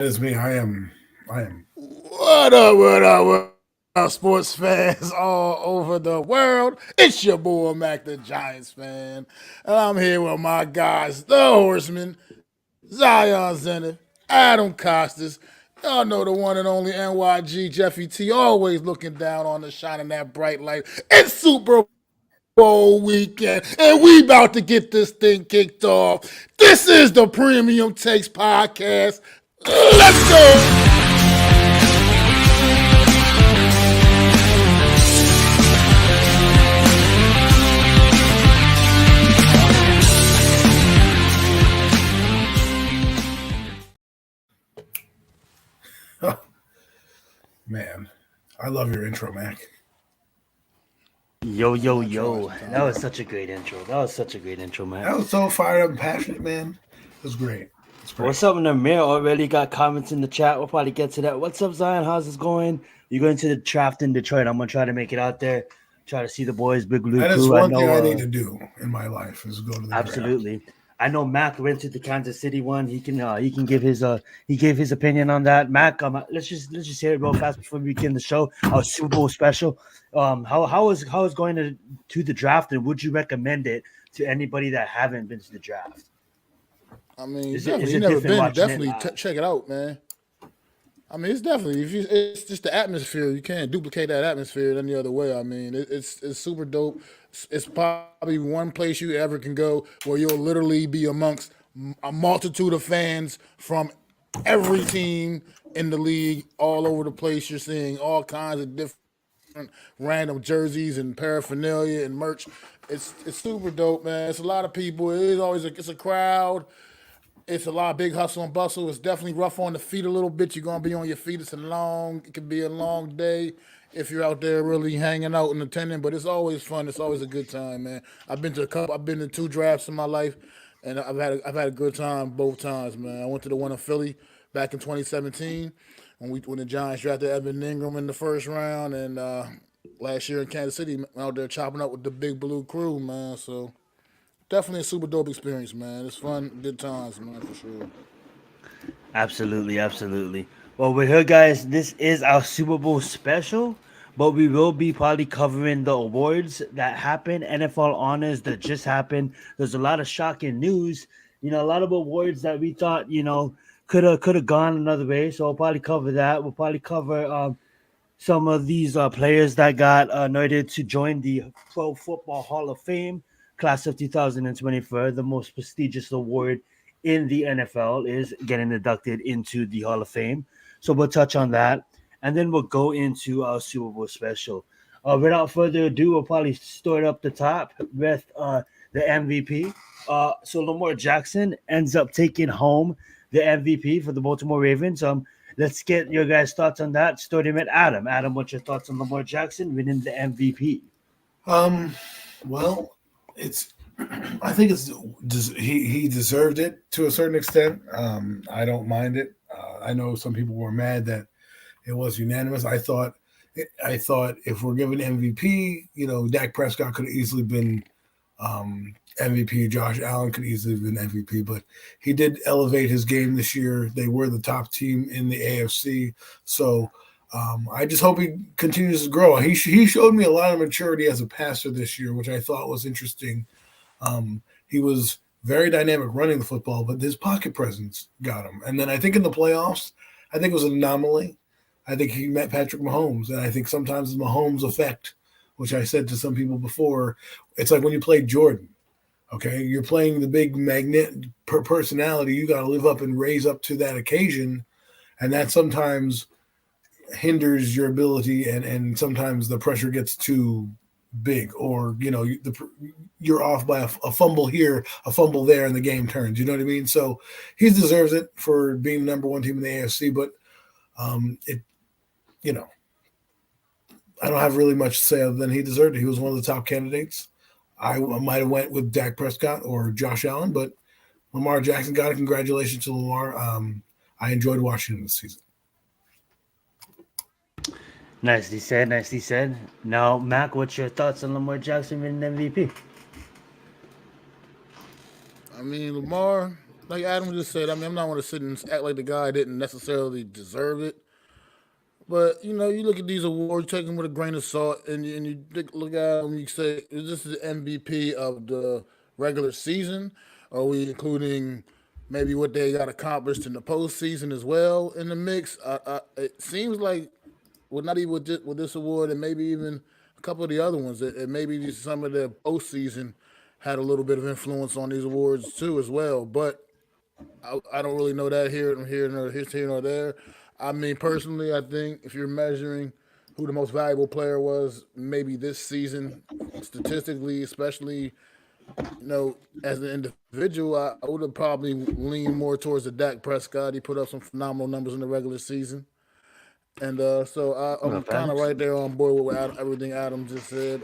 Is me. I am. What up, sports fans all over the world? It's your boy Mac the Giants fan, and I'm here with my guys, the Horsemen, Zion Zenith, Adam Costas. Y'all know the one and only NYG Jeffy T, always looking down on the shining that bright light. It's Super Bowl weekend, and we about to get this thing kicked off. This is the Premium Takes Podcast. Let's go! Man, I love your intro, Mac. Yo, yo, yo. That was such a great intro. Man. That was so fired up and passionate, man. It was great. What's up, Namir? Already got comments in the chat. We'll probably get to that. What's up, Zion? How's this going? You're going to the draft in Detroit. I'm going to try to make it out there. Try to see the boys, Big Blue That is Crew. one thing I need to do in my life is go to the Absolutely. draft. I know Mac went to the Kansas City one. He can give his he gave his opinion on that. Mac, let's just hear it real fast before we begin the show. Our Super Bowl special. How is going to the draft, and would you recommend it to anybody that haven't been to the draft? I mean, if you never been, definitely check it out, man. I mean, it's definitely it's just the atmosphere. You can't duplicate that atmosphere any other way. I mean, it's super dope. It's probably one place you ever can go where you'll literally be amongst a multitude of fans from every team in the league, all over the place. You're seeing all kinds of different random jerseys and paraphernalia and merch. It's super dope, man. It's a lot of people. It is always it's a crowd. It's a lot of big hustle and bustle. It's definitely rough on the feet a little bit. You're gonna be on your feet. It can be a long day if you're out there really hanging out and attending. But it's always fun. It's always a good time, man. I've been to 2 drafts in my life, and I've had a good time both times, man. I went to the one in Philly back in 2017 when the Giants drafted Evan Ingram in the first round, and last year in Kansas City out there chopping up with the Big Blue Crew, man. So. Definitely a super dope experience, man. It's fun, good times, man, for sure. Absolutely. Well, we're here, guys. This is our Super Bowl special, but we will be probably covering the awards that happened, NFL honors that just happened. There's a lot of shocking news. A lot of awards that we thought, could have gone another way. So we'll probably cover that. We'll probably cover some of these players that got anointed to join the Pro Football Hall of Fame. Class of 2024, the most prestigious award in the NFL, is getting inducted into the Hall of Fame. So we'll touch on that, and then we'll go into our Super Bowl special. Without further ado, we'll probably start up the top with the MVP. So Lamar Jackson ends up taking home the MVP for the Baltimore Ravens. Let's get your guys' thoughts on that. Starting with Adam. Adam, what's your thoughts on Lamar Jackson winning the MVP? Well, I think he deserved it to a certain extent. I don't mind it. I know some people were mad that it was unanimous. I thought if we're giving MVP, Dak Prescott could have easily been MVP. Josh Allen could easily have been MVP, but he did elevate his game this year. They were the top team in the AFC, so. I just hope he continues to grow. He showed me a lot of maturity as a passer this year, which I thought was interesting. He was very dynamic running the football, but his pocket presence got him. And then I think in the playoffs, I think it was an anomaly. I think he met Patrick Mahomes, and I think sometimes the Mahomes effect, which I said to some people before, it's like when you play Jordan. Okay, you're playing the big magnet personality. You got to live up and raise up to that occasion, and that sometimes hinders your ability, and sometimes the pressure gets too big, or you're off by a fumble here, a fumble there, and the game turns. You know what I mean? So he deserves it for being the number one team in the AFC. But I don't have really much to say other than he deserved it. He was one of the top candidates. I might have went with Dak Prescott or Josh Allen, but Lamar Jackson got it. Congratulations to Lamar. I enjoyed watching him this season. Nicely said. Now, Mac, what's your thoughts on Lamar Jackson winning MVP? I mean, Lamar, like Adam just said, I mean, I'm not going to sit and act like the guy didn't necessarily deserve it. But, you look at these awards, take them with a grain of salt, and you look at them, you say, is this the MVP of the regular season? Are we including maybe what they got accomplished in the postseason as well in the mix? It seems like, well, not even with this award, and maybe even a couple of the other ones, and maybe some of the postseason had a little bit of influence on these awards too as well. But I don't really know that here nor there. I mean, personally, I think if you're measuring who the most valuable player was, maybe this season, statistically, especially, as an individual, I would have probably leaned more towards the Dak Prescott. He put up some phenomenal numbers in the regular season. And so I'm kind of right there on board with everything Adam just said.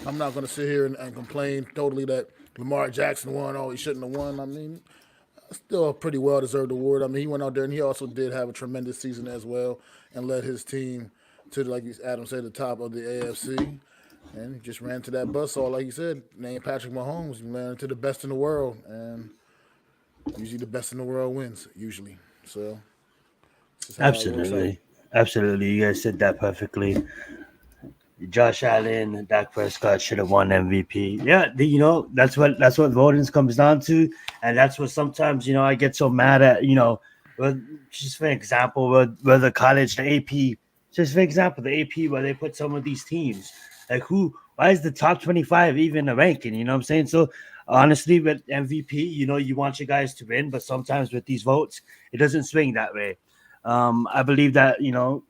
I'm not going to sit here and complain totally that Lamar Jackson won. Oh, he shouldn't have won. I mean, still a pretty well-deserved award. I mean, he went out there and he also did have a tremendous season as well and led his team to, like Adam said, the top of the AFC. And he just ran to that buzzsaw, like you said, named Patrick Mahomes. He ran to the best in the world. And usually the best in the world wins, usually. So, absolutely. Absolutely. You guys said that perfectly. Josh Allen, Dak Prescott should have won MVP. Yeah, that's what voting comes down to, and that's what sometimes I get so mad at. Just for example, where the college, the AP, just for example, the AP where they put some of these teams, like why is the top 25 even a ranking? You know what I'm saying? So honestly, with MVP, you want your guys to win, but sometimes with these votes, it doesn't swing that way. I believe that,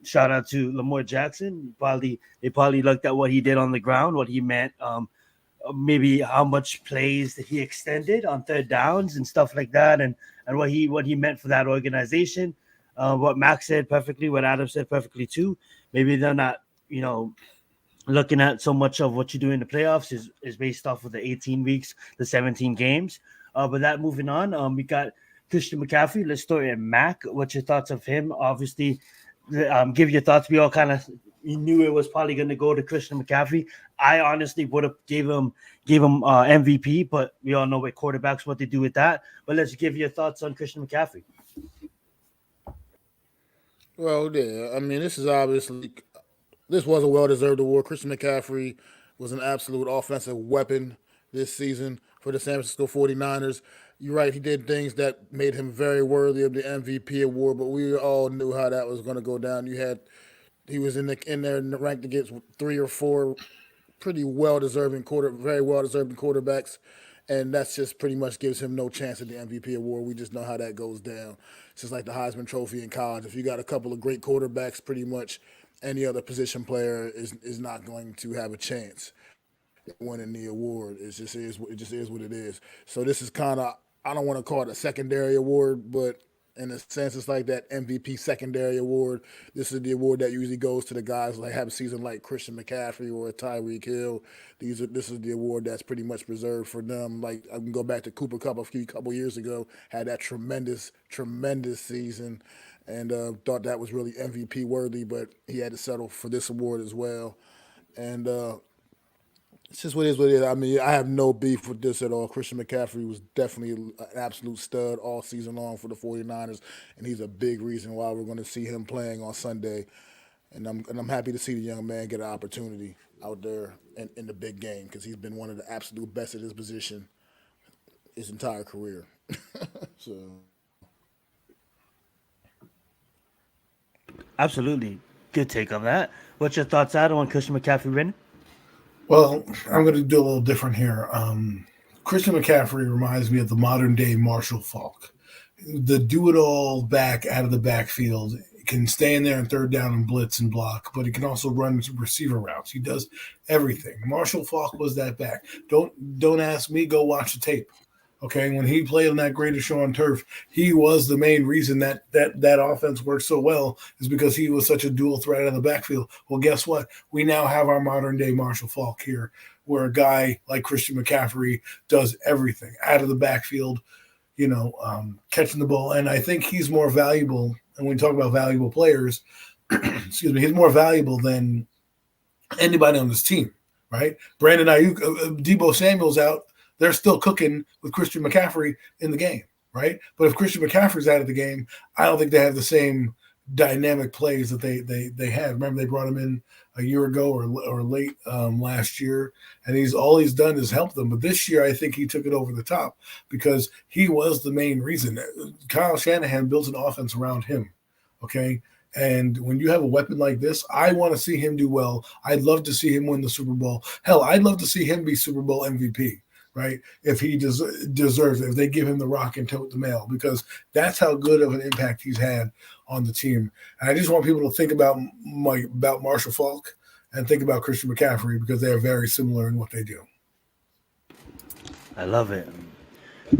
shout out to Lamar Jackson. They probably looked at what he did on the ground, what he meant, maybe how much plays that he extended on third downs and stuff like that, and what he meant for that organization. What Max said perfectly, what Adam said perfectly too. Maybe they're not, looking at so much of what you do in the playoffs is based off of the 18 weeks, the 17 games. But that moving on, we got Christian McCaffrey. Let's start with Mac. What's your thoughts of him? Obviously, give your thoughts. We all kind of knew it was probably going to go to Christian McCaffrey. I honestly would have gave him MVP, but we all know with quarterbacks what they do with that. But let's give your thoughts on Christian McCaffrey. Well, yeah, I mean, this was a well-deserved award. Christian McCaffrey was an absolute offensive weapon this season for the San Francisco 49ers. You're right, he did things that made him very worthy of the MVP award, but we all knew how that was going to go down. He was in there ranked against 3 or 4 pretty very well-deserving quarterbacks, and that's just pretty much gives him no chance at the MVP award. We just know how that goes down. It's just like the Heisman Trophy in college. If you got a couple of great quarterbacks, pretty much any other position player is not going to have a chance at winning the award. It just is what it is. So this is kind of, I don't want to call it a secondary award, but in a sense, it's like that MVP secondary award. This is the award that usually goes to the guys like have a season like Christian McCaffrey or Tyreek Hill. This is the award that's pretty much reserved for them. Like I can go back to Cooper Kupp a couple years ago, had that tremendous season, and thought that was really MVP worthy, but he had to settle for this award as well. And it's just what it is. I mean, I have no beef with this at all. Christian McCaffrey was definitely an absolute stud all season long for the 49ers, and he's a big reason why we're going to see him playing on Sunday. And I'm happy to see the young man get an opportunity out there in the big game because he's been one of the absolute best at his position his entire career. So. Absolutely. Good take on that. What's your thoughts, Adam, on Christian McCaffrey winning? Well, I'm going to do a little different here. Christian McCaffrey reminds me of the modern-day Marshall Faulk. The do-it-all back out of the backfield. Can stand there in third down and blitz and block, but he can also run receiver routes. He does everything. Marshall Faulk was that back. Don't ask me. Go watch the tape. Okay, when he played on that greatest show on turf, he was the main reason that offense worked so well is because he was such a dual threat out of the backfield. Well, guess what? We now have our modern-day Marshall Faulk here, where a guy like Christian McCaffrey does everything out of the backfield, catching the ball. And I think he's more valuable, and when we talk about valuable players, excuse me, he's more valuable than anybody on this team, right? Brandon Ayuk, Deebo Samuel's out. They're still cooking with Christian McCaffrey in the game, right? But if Christian McCaffrey's out of the game, I don't think they have the same dynamic plays that they had. Remember, they brought him in a year ago or late last year, and all he's done is help them. But this year, I think he took it over the top because he was the main reason. Kyle Shanahan built an offense around him, okay? And when you have a weapon like this, I want to see him do well. I'd love to see him win the Super Bowl. Hell, I'd love to see him be Super Bowl MVP, right? If he deserves it, if they give him the rock and tote the mail, because that's how good of an impact he's had on the team. And I just want people to think about Marshall Faulk and think about Christian McCaffrey because they are very similar in what they do. I love it.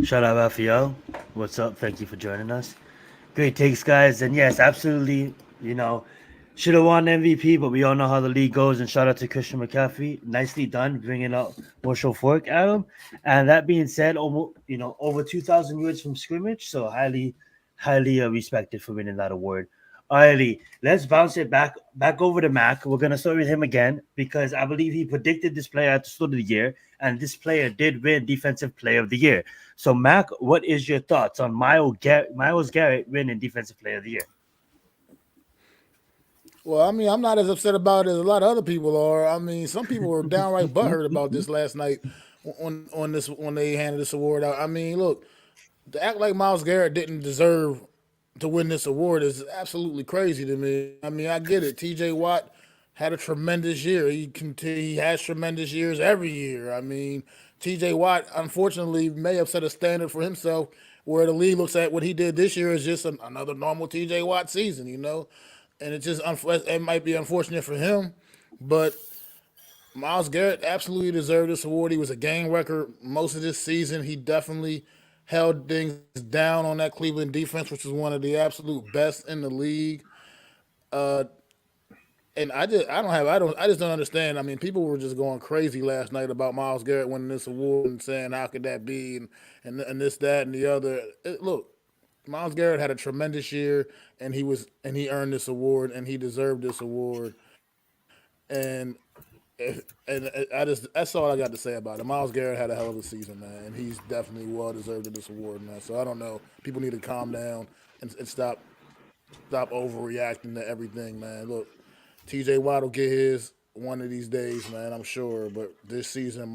Shout out Raphael. What's up? Thank you for joining us. Great takes, guys. And yes, absolutely, should have won MVP, but we all know how the league goes. And shout out to Christian McCaffrey. Nicely done bringing up Marshall Faulk, Adam. And that being said, over 2,000 yards from scrimmage, so highly respected for winning that award. Alrighty, let's bounce it back over to Mac. We're gonna start with him again because I believe he predicted this player at the start of the year, and this player did win Defensive Player of the Year. So, Mac, what is your thoughts on Myles Garrett winning Defensive Player of the Year? Well, I mean, I'm not as upset about it as a lot of other people are. I mean, some people were downright butthurt about this last night on this when they handed this award out. I mean, look, to act like Myles Garrett didn't deserve to win this award is absolutely crazy to me. I mean, I get it. T.J. Watt had a tremendous year. He has tremendous years every year. I mean, T.J. Watt, unfortunately, may have set a standard for himself where the league looks at what he did this year as just another normal T.J. Watt season, And it might be unfortunate for him, but Myles Garrett absolutely deserved this award. He was a game wrecker most of this season. He definitely held things down on that Cleveland defense, which was one of the absolute best in the league. And I just don't understand. I mean, people were just going crazy last night about Myles Garrett winning this award and saying how could that be and this, that, and the other. Look, Myles Garrett had a tremendous year, and he earned this award, and he deserved this award. And that's all I got to say about it. Myles Garrett had a hell of a season, man, and he's definitely well deserved of this award, man. So I don't know. People need to calm down and stop overreacting to everything, man. Look, T.J. Watt will get his one of these days, man, I'm sure. But this season,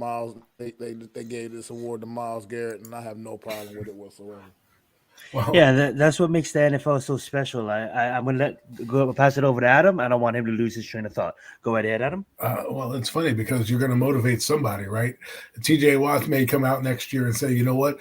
they gave this award to Myles Garrett, and I have no problem with it whatsoever. Wow. Yeah, that's what makes the NFL so special. I'm going to pass it over to Adam. I don't want him to lose his train of thought. Go ahead, Adam. Well, it's funny because you're going to motivate somebody, right? TJ Watt may come out next year and say, you know what,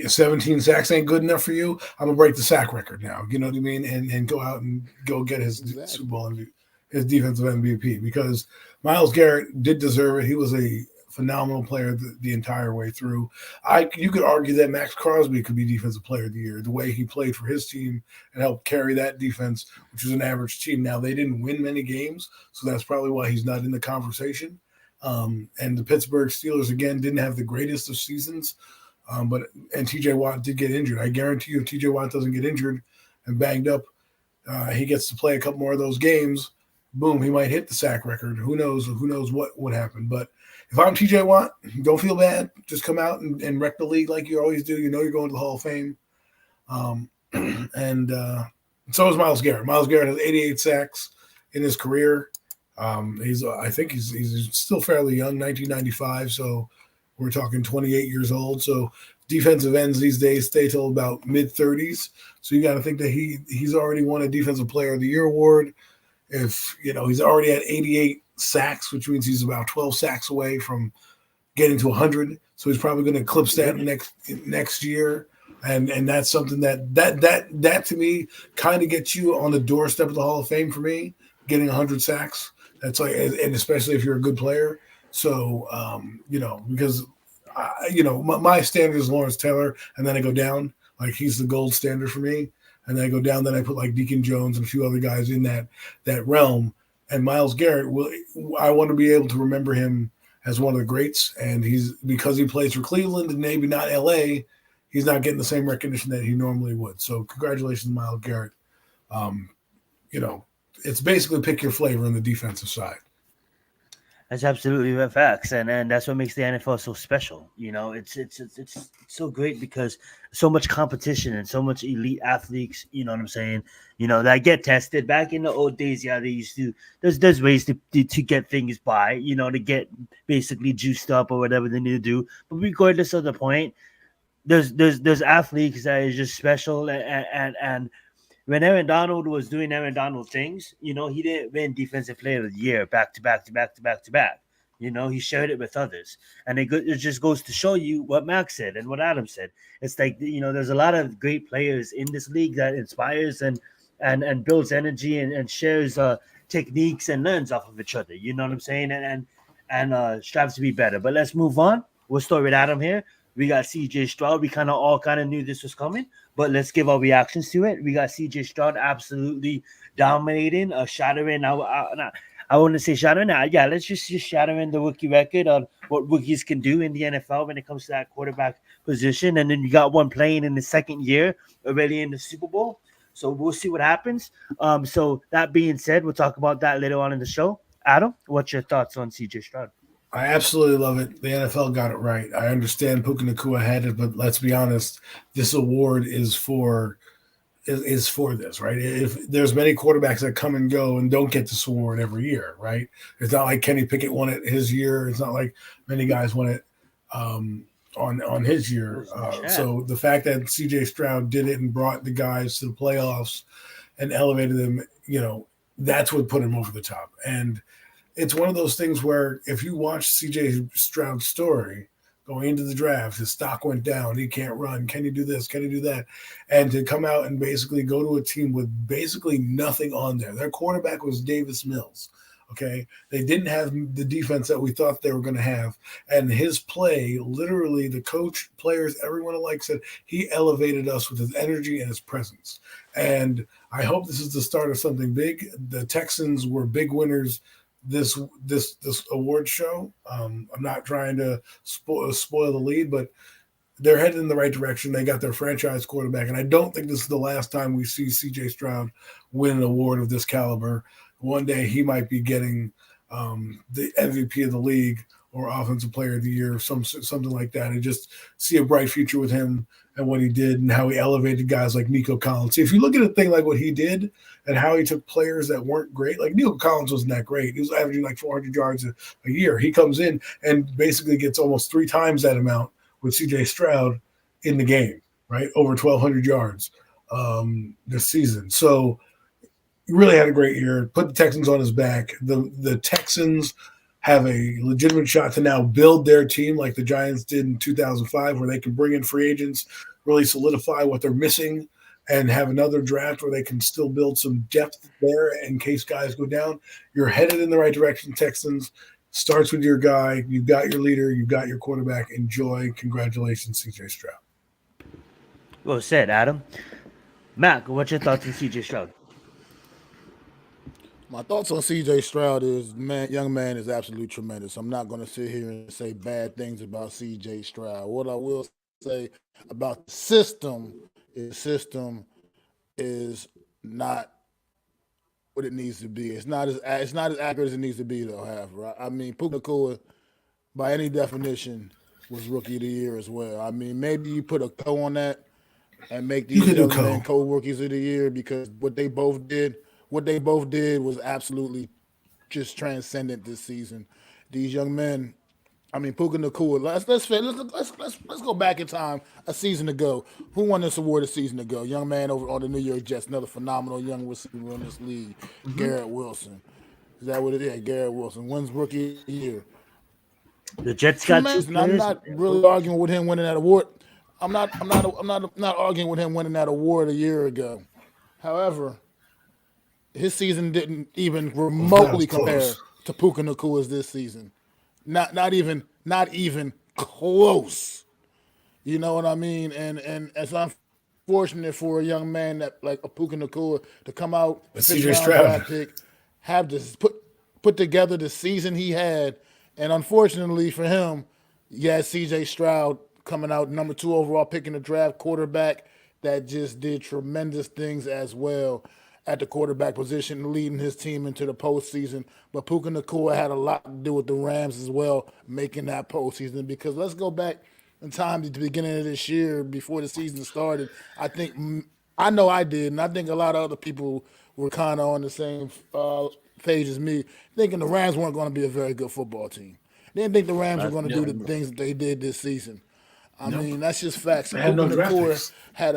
17 sacks ain't good enough for you. I'm going to break the sack record now. You know what I mean? And go out and go get his Super Bowl MVP, his defensive MVP, because Myles Garrett did deserve it. He was a phenomenal player the entire way through. You could argue that Max Crosby could be Defensive Player of the Year, the way he played for his team and helped carry that defense, which was an average team. Now, they didn't win many games, so that's probably why he's not in the conversation. And the Pittsburgh Steelers, again, didn't have the greatest of seasons, but TJ Watt did get injured. I guarantee you if TJ Watt doesn't get injured and banged up, he gets to play a couple more of those games, boom, he might hit the sack record. Who knows what would happen. But if I'm TJ Watt, don't feel bad. Just come out and wreck the league like you always do. You know you're going to the Hall of Fame. And so is Myles Garrett. Myles Garrett has 88 sacks in his career. I think he's still fairly young, 1995. So we're talking 28 years old. So defensive ends these days stay till about mid-30s. So you got to think that he's already won a Defensive Player of the Year award. If he's already at 88 sacks, which means he's about 12 sacks away from getting to 100. So he's probably going to eclipse that next year. And that's something that to me kind of gets you on the doorstep of the Hall of Fame for me, getting 100 sacks. That's like, and especially if you're a good player. So, because my standard is Lawrence Taylor, and then I go down. Like, he's the gold standard for me. And then I go down, then I put like Deacon Jones and a few other guys in that realm. And Myles Garrett, I want to be able to remember him as one of the greats. And because he plays for Cleveland and maybe not LA, he's not getting the same recognition that he normally would. So congratulations, Myles Garrett. It's basically pick your flavor on the defensive side. That's absolutely facts, and that's what makes the NFL so special. It's so great because so much competition and so much elite athletes. You know what I'm saying? That get tested. Back in the old days, yeah, they used to. There's ways to get things by. To get basically juiced up or whatever they need to do. But regardless of the point, there's athletes that is just special and when Aaron Donald was doing Aaron Donald things, he didn't win Defensive Player of the Year back to back to back to back to back. He shared it with others, and it just goes to show you what Max said and what Adam said. It's like there's a lot of great players in this league that inspires and builds energy and shares techniques and learns off of each other. You know what I'm saying? And strives to be better. But let's move on. We'll start with Adam here. We got CJ Stroud. We all knew this was coming, but let's give our reactions to it. We got CJ Stroud absolutely dominating, shattering. I wouldn't say shattering. Yeah, let's just shattering the rookie record on what rookies can do in the NFL when it comes to that quarterback position. And then you got one playing in the second year already in the Super Bowl. So we'll see what happens. So that being said, we'll talk about that later on in the show. Adam, what's your thoughts on CJ Stroud? I absolutely love it. The NFL got it right. I understand Puka Nacua had it, but let's be honest, this award is for this, right? If there's many quarterbacks that come and go and don't get this award every year, right? It's not like Kenny Pickett won it his year. It's not like many guys won it on his year. So the fact that CJ Stroud did it and brought the guys to the playoffs and elevated them, that's what put him over the top. And it's one of those things where if you watch CJ Stroud's story going into the draft, his stock went down. He can't run. Can he do this? Can he do that? And to come out and basically go to a team with basically nothing on there. Their quarterback was Davis Mills. Okay. They didn't have the defense that we thought they were going to have. And his play, literally the coach, players, everyone alike said he elevated us with his energy and his presence. And I hope this is the start of something big. The Texans were big winners this award show. I'm not trying to spoil the lead, but they're headed in the right direction. They got their franchise quarterback, and I don't think this is the last time we see CJ Stroud win an award of this caliber. One day he might be getting the MVP of the league or Offensive Player of the Year, or something like that, and just see a bright future with him and what he did and how he elevated guys like Nico Collins. See, if you look at a thing like what he did and how he took players that weren't great, like Nico Collins wasn't that great. He was averaging like 400 yards a year. He comes in and basically gets almost 3 times that amount with CJ Stroud in the game, right? Over 1,200 yards this season. So he really had a great year. Put the Texans on his back. The Texans have a legitimate shot to now build their team like the Giants did in 2005, where they can bring in free agents, really solidify what they're missing, and have another draft where they can still build some depth there in case guys go down. You're headed in the right direction, Texans. Starts with your guy. You've got your leader. You've got your quarterback. Enjoy. Congratulations, CJ Stroud. Well said, Adam. Mac, what's your thoughts on CJ Stroud? My thoughts on CJ Stroud is, young man is absolutely tremendous. I'm not going to sit here and say bad things about CJ Stroud. What I will say about the system is not what it needs to be. It's not as accurate as it needs to be, though. Right? I mean, Puka Nacua, by any definition, was Rookie of the Year as well. I mean, maybe you put a co on that and make these young men co-Rookies of the Year, because what they both did was absolutely just transcendent this season. These young men, I mean, Puka Nacua. Let's go back in time a season ago. Who won this award a season ago? Young man over on the New York Jets, another phenomenal young receiver in this league, Garrett Wilson. Is that what it is? Garrett Wilson wins Rookie of the Year. The Jets got 2 players. I'm not really arguing with him winning that award. I'm not arguing with him winning that award a year ago. However, his season didn't even remotely compare to Puka Nacua's this season. Not even close. You know what I mean? And it's unfortunate for a young man that like a Puka Nacua to come out, CJ Stroud pick, have this put together the season he had, and unfortunately for him, CJ Stroud coming out number 2 overall pick in the draft, quarterback that just did tremendous things as well. at the quarterback position, leading his team into the postseason. But Puka Nacua had a lot to do with the Rams as well, making that postseason. Because let's go back in time to the beginning of this year, before the season started. I know I did, and I think a lot of other people were kind of on the same page as me, thinking the Rams weren't going to be a very good football team. They didn't think the Rams were going to do the things that they did this season. I mean, that's just facts. They had no draft Nacua picks. had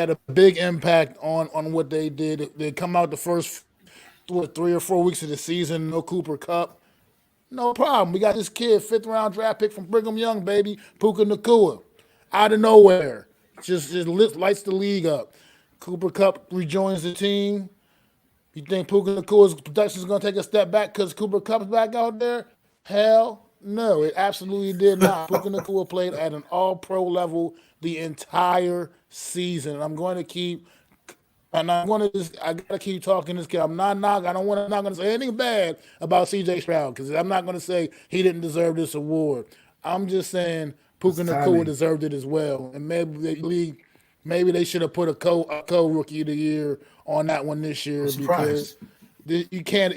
a big impact on what they did. They come out the first 3 or 4 weeks of the season, no Cooper Kupp. No problem. We got this kid, 5th-round draft pick from Brigham Young, baby, Puka Nacua, out of nowhere. Just lights the league up. Cooper Kupp rejoins the team. You think Puka Nacua's production is going to take a step back because Cooper Kupp's back out there? Hell no, it absolutely did not. Puka Nacua played at an all-pro level the entire season. And I gotta keep talking this kid. I'm not gonna say anything bad about CJ Stroud, because I'm not gonna say he didn't deserve this award. I'm just saying Puka Nacua deserved it as well. And maybe they should have put a co-rookie of the year on that one this year, because you can't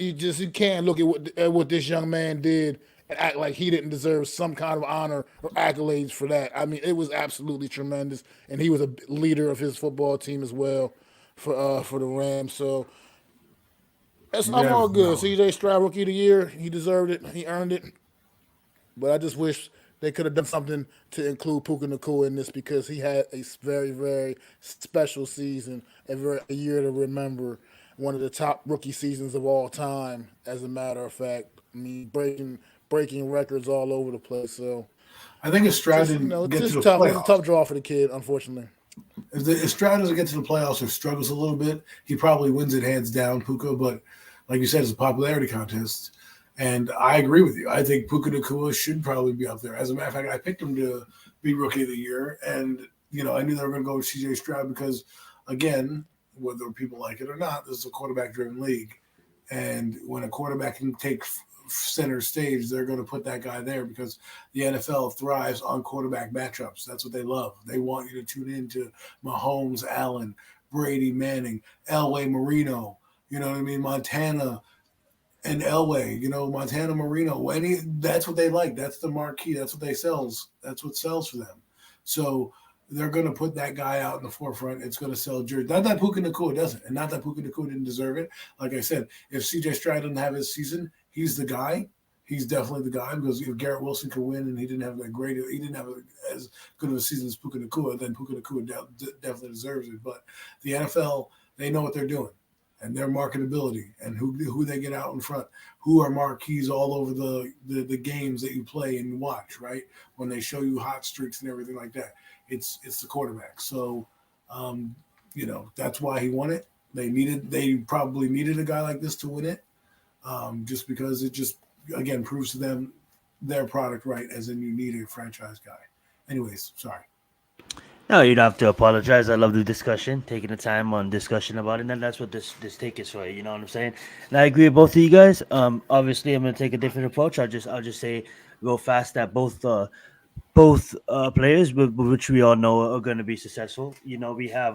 look at what this young man did and act like he didn't deserve some kind of honor or accolades for that. I mean, it was absolutely tremendous, and he was a leader of his football team as well for the Rams. So I'm all good. CJ Stroud, rookie of the year, he deserved it. He earned it. But I just wish they could have done something to include Puka Nacua in this, because he had a very, very special season, a year to remember, one of the top rookie seasons of all time, as a matter of fact. I mean, breaking records all over the place. So I think if Stroud didn't get to the tough. playoffs, It's a tough draw for the kid, unfortunately. If Stroud doesn't get to the playoffs or struggles a little bit, he probably wins it hands down, Puka. But like you said, it's a popularity contest. And I agree with you. I think Puka Nacua should probably be up there. As a matter of fact, I picked him to be Rookie of the Year. And, I knew they were going to go with CJ Stroud because, again, whether people like it or not, this is a quarterback-driven league. And when a quarterback can take center stage, they're going to put that guy there, because the NFL thrives on quarterback matchups. That's what they love. They want you to tune in to Mahomes, Allen, Brady, Manning, Elway, Marino, you know what I mean, Montana and Elway, Montana, Marino. That's what they like. That's the marquee. That's what sells. That's what sells for them. So they're going to put that guy out in the forefront. It's going to sell jerseys. Not that Puka Nacua doesn't, and not that Puka Nacua didn't deserve it. Like I said, if CJ Stroud didn't have his season, he's the guy. He's definitely the guy, because if Garrett Wilson could win and he didn't have as good of a season as Puka Nacua, then Puka Nacua definitely deserves it. But the NFL, they know what they're doing, and their marketability, and who they get out in front, who are marquees all over the games that you play and watch, right? When they show you hot streaks and everything like that, it's the quarterback. So, that's why he won it. They probably needed a guy like this to win it, just because it just, again, proves to them their product, right? As in, you need a franchise guy. Anyways, sorry. No, you don't have to apologize. I love the discussion, taking the time on discussion about it, and that's what this take is for. You know what I'm saying? And I agree with both of you guys. Obviously, I'm gonna take a different approach. I'll just say real fast that both players, which we all know are going to be successful. We have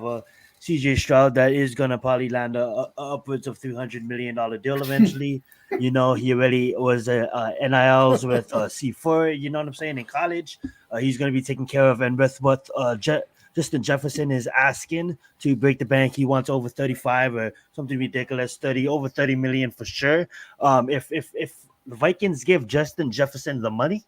CJ Stroud that is going to probably land a upwards of $300 million deal eventually. He already was NILs with C4, you know what I'm saying, in college. He's going to be taken care of. And with what Justin Jefferson is asking to break the bank, he wants over 35 or something ridiculous, over 30 million for sure. If the Vikings give Justin Jefferson the money,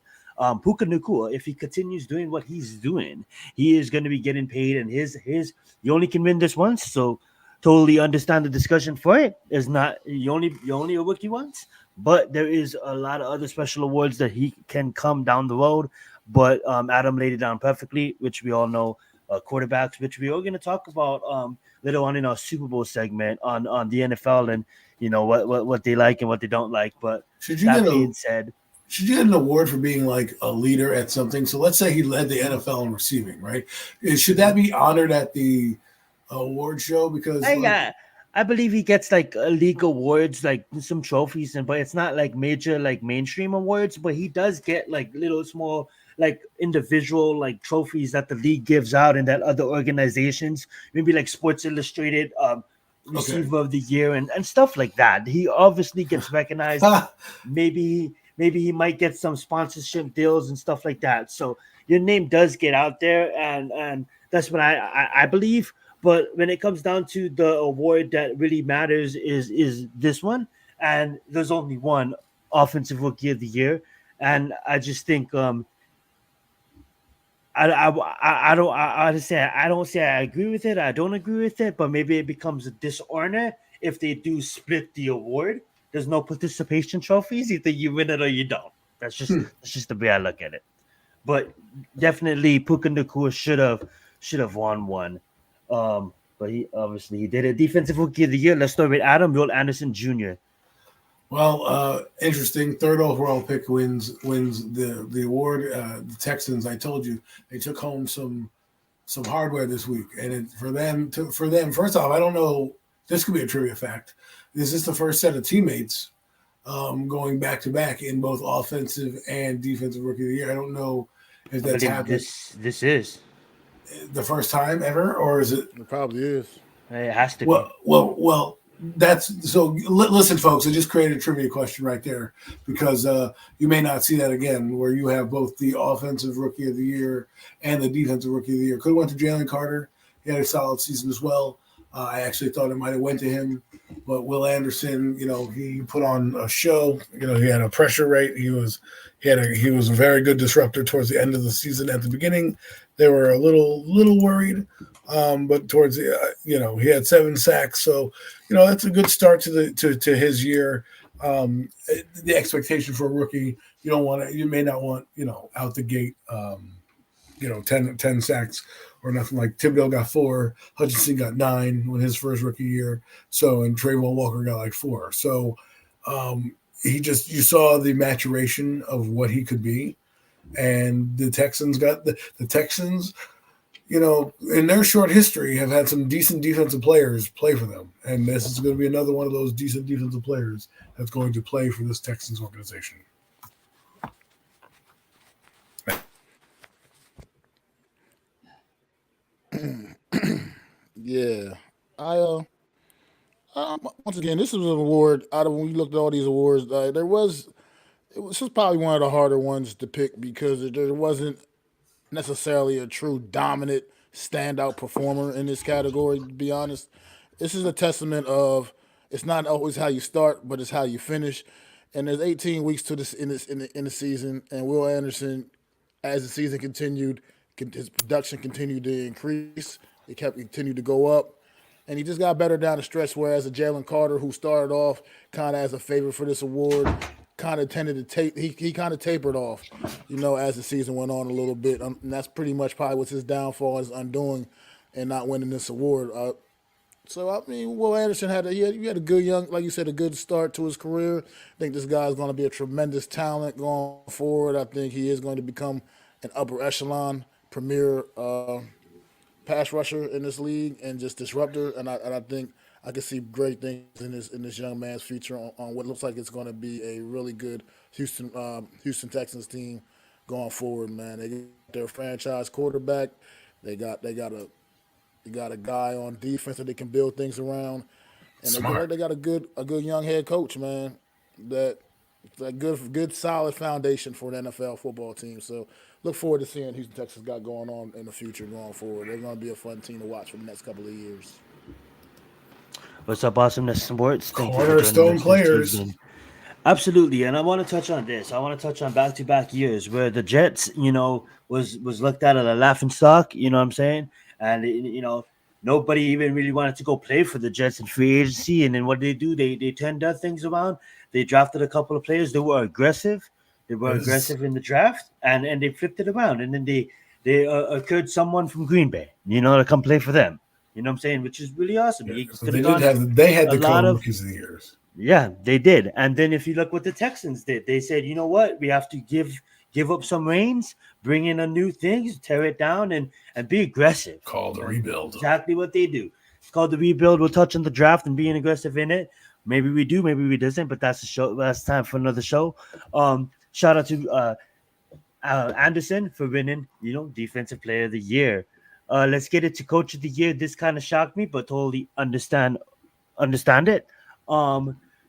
Puka Nacua, if he continues doing what he's doing, he is going to be getting paid, and you only can win this once. So totally understand the discussion for it. It's not you only a rookie once, but there is a lot of other special awards that he can come down the road. But Adam laid it down perfectly, which we all know, quarterbacks, which we are going to talk about later on in our Super Bowl segment on the NFL, and what they like and what they don't like. But that being said, should you get an award for being like a leader at something? So let's say he led the NFL in receiving, right? Should that be honored at the award show? Because I believe he gets like league awards, like some trophies, but it's not like major, like mainstream awards. But he does get like little small, like individual, like trophies that the league gives out and that other organizations, maybe like Sports Illustrated, receiver of the year and stuff like that. He obviously gets recognized. maybe he might get some sponsorship deals and stuff like that. So your name does get out there, and that's what I believe. But when it comes down to the award that really matters is this one, and there's only one offensive rookie of the year, and I just think I don't say I agree with it. I don't agree with it, but maybe it becomes a dishonor if they do split the award. There's no participation trophies. Either you win it or you don't. That's just the way I look at it. But definitely Puka Nacua should have won one. But he did it. Defensive rookie of the year. Let's start with Will Anderson Jr. Well, interesting. Third overall pick wins the award. The Texans, I told you, they took home some hardware this week, and for them, first off, I don't know. This could be a trivia fact. This is the first set of teammates going back to back in both offensive and defensive rookie of the year. I don't know if that's happened. This is the first time ever, or is it? It probably is. It has to be. Well. That's so. Listen, folks, I just created a trivia question right there because you may not see that again, where you have both the offensive rookie of the year and the defensive rookie of the year. Could have went to Jalen Carter. He had a solid season as well. I actually thought it might have went to him, but Will Anderson, he put on a show. He had a pressure rate. He was a very good disruptor towards the end of the season. At the beginning, they were a little worried. But towards the, he had 7 sacks, so that's a good start to his year. The expectation for a rookie, you may not want out the gate, 10 sacks or nothing. Like Thibodeau got 4, Hutchinson got 9 when his first rookie year. So and Trayvon Walker got like 4. So you saw the maturation of what he could be, and the Texans got the Texans. In their short history, have had some decent defensive players play for them. And this is going to be another one of those decent defensive players that's going to play for this Texans organization. Yeah. Once again, this was an award. When we looked at all these awards, this was probably one of the harder ones to pick because there wasn't necessarily a true dominant standout performer in this category, to be honest. This is a testament of it's not always how you start, but it's how you finish. And there's 18 weeks to this in the season, and Will Anderson, as the season continued, his production continued to increase. It continued to go up, and he just got better down the stretch. Whereas a Jalen Carter, who started off kind of as a favorite for this award, kind of tended to he kind of tapered off, as the season went on a little bit. And that's pretty much probably what's his downfall, his undoing, and not winning this award. Will Anderson had a good like you said, a good start to his career. I think this guy is going to be a tremendous talent going forward. I think he is going to become an upper echelon premier pass rusher in this league and just disruptor. And I think I can see great things in this young man's future on what looks like it's going to be a really good Houston Texans team going forward. Man, they got their franchise quarterback. They got a guy on defense that they can build things around, and they got a good young head coach, man. That's a good solid foundation for an NFL football team. So look forward to seeing Houston Texans got going on in the future going forward. They're going to be a fun team to watch for the next couple of years. What's up, Awesomeness Sports? Cornerstone players. Absolutely, and I want to touch on this. I want to touch on back-to-back years where the Jets, was looked at as a laughing stock. You know what I'm saying? And nobody even really wanted to go play for the Jets in free agency. And then what did they do? They turned that things around. They drafted a couple of players. They were aggressive. They were aggressive in the draft, and they flipped it around. And then they occurred someone from Green Bay, to come play for them. You know what I'm saying? Which is really awesome. Yeah, so they had the rookies of the years. Yeah, they did. And then if you look what the Texans did, they said, you know what? We have to give up some reins, bring in a new thing, tear it down, and be aggressive. Called the rebuild. Exactly what they do. It's called the rebuild. We'll touch on the draft and being aggressive in it. Maybe we do, maybe we doesn't, but that's the show. That's time for another show. Shout out to Anderson for winning, Defensive Player of the Year. Let's get it to Coach of the Year. This kind of shocked me, but totally understand understand it.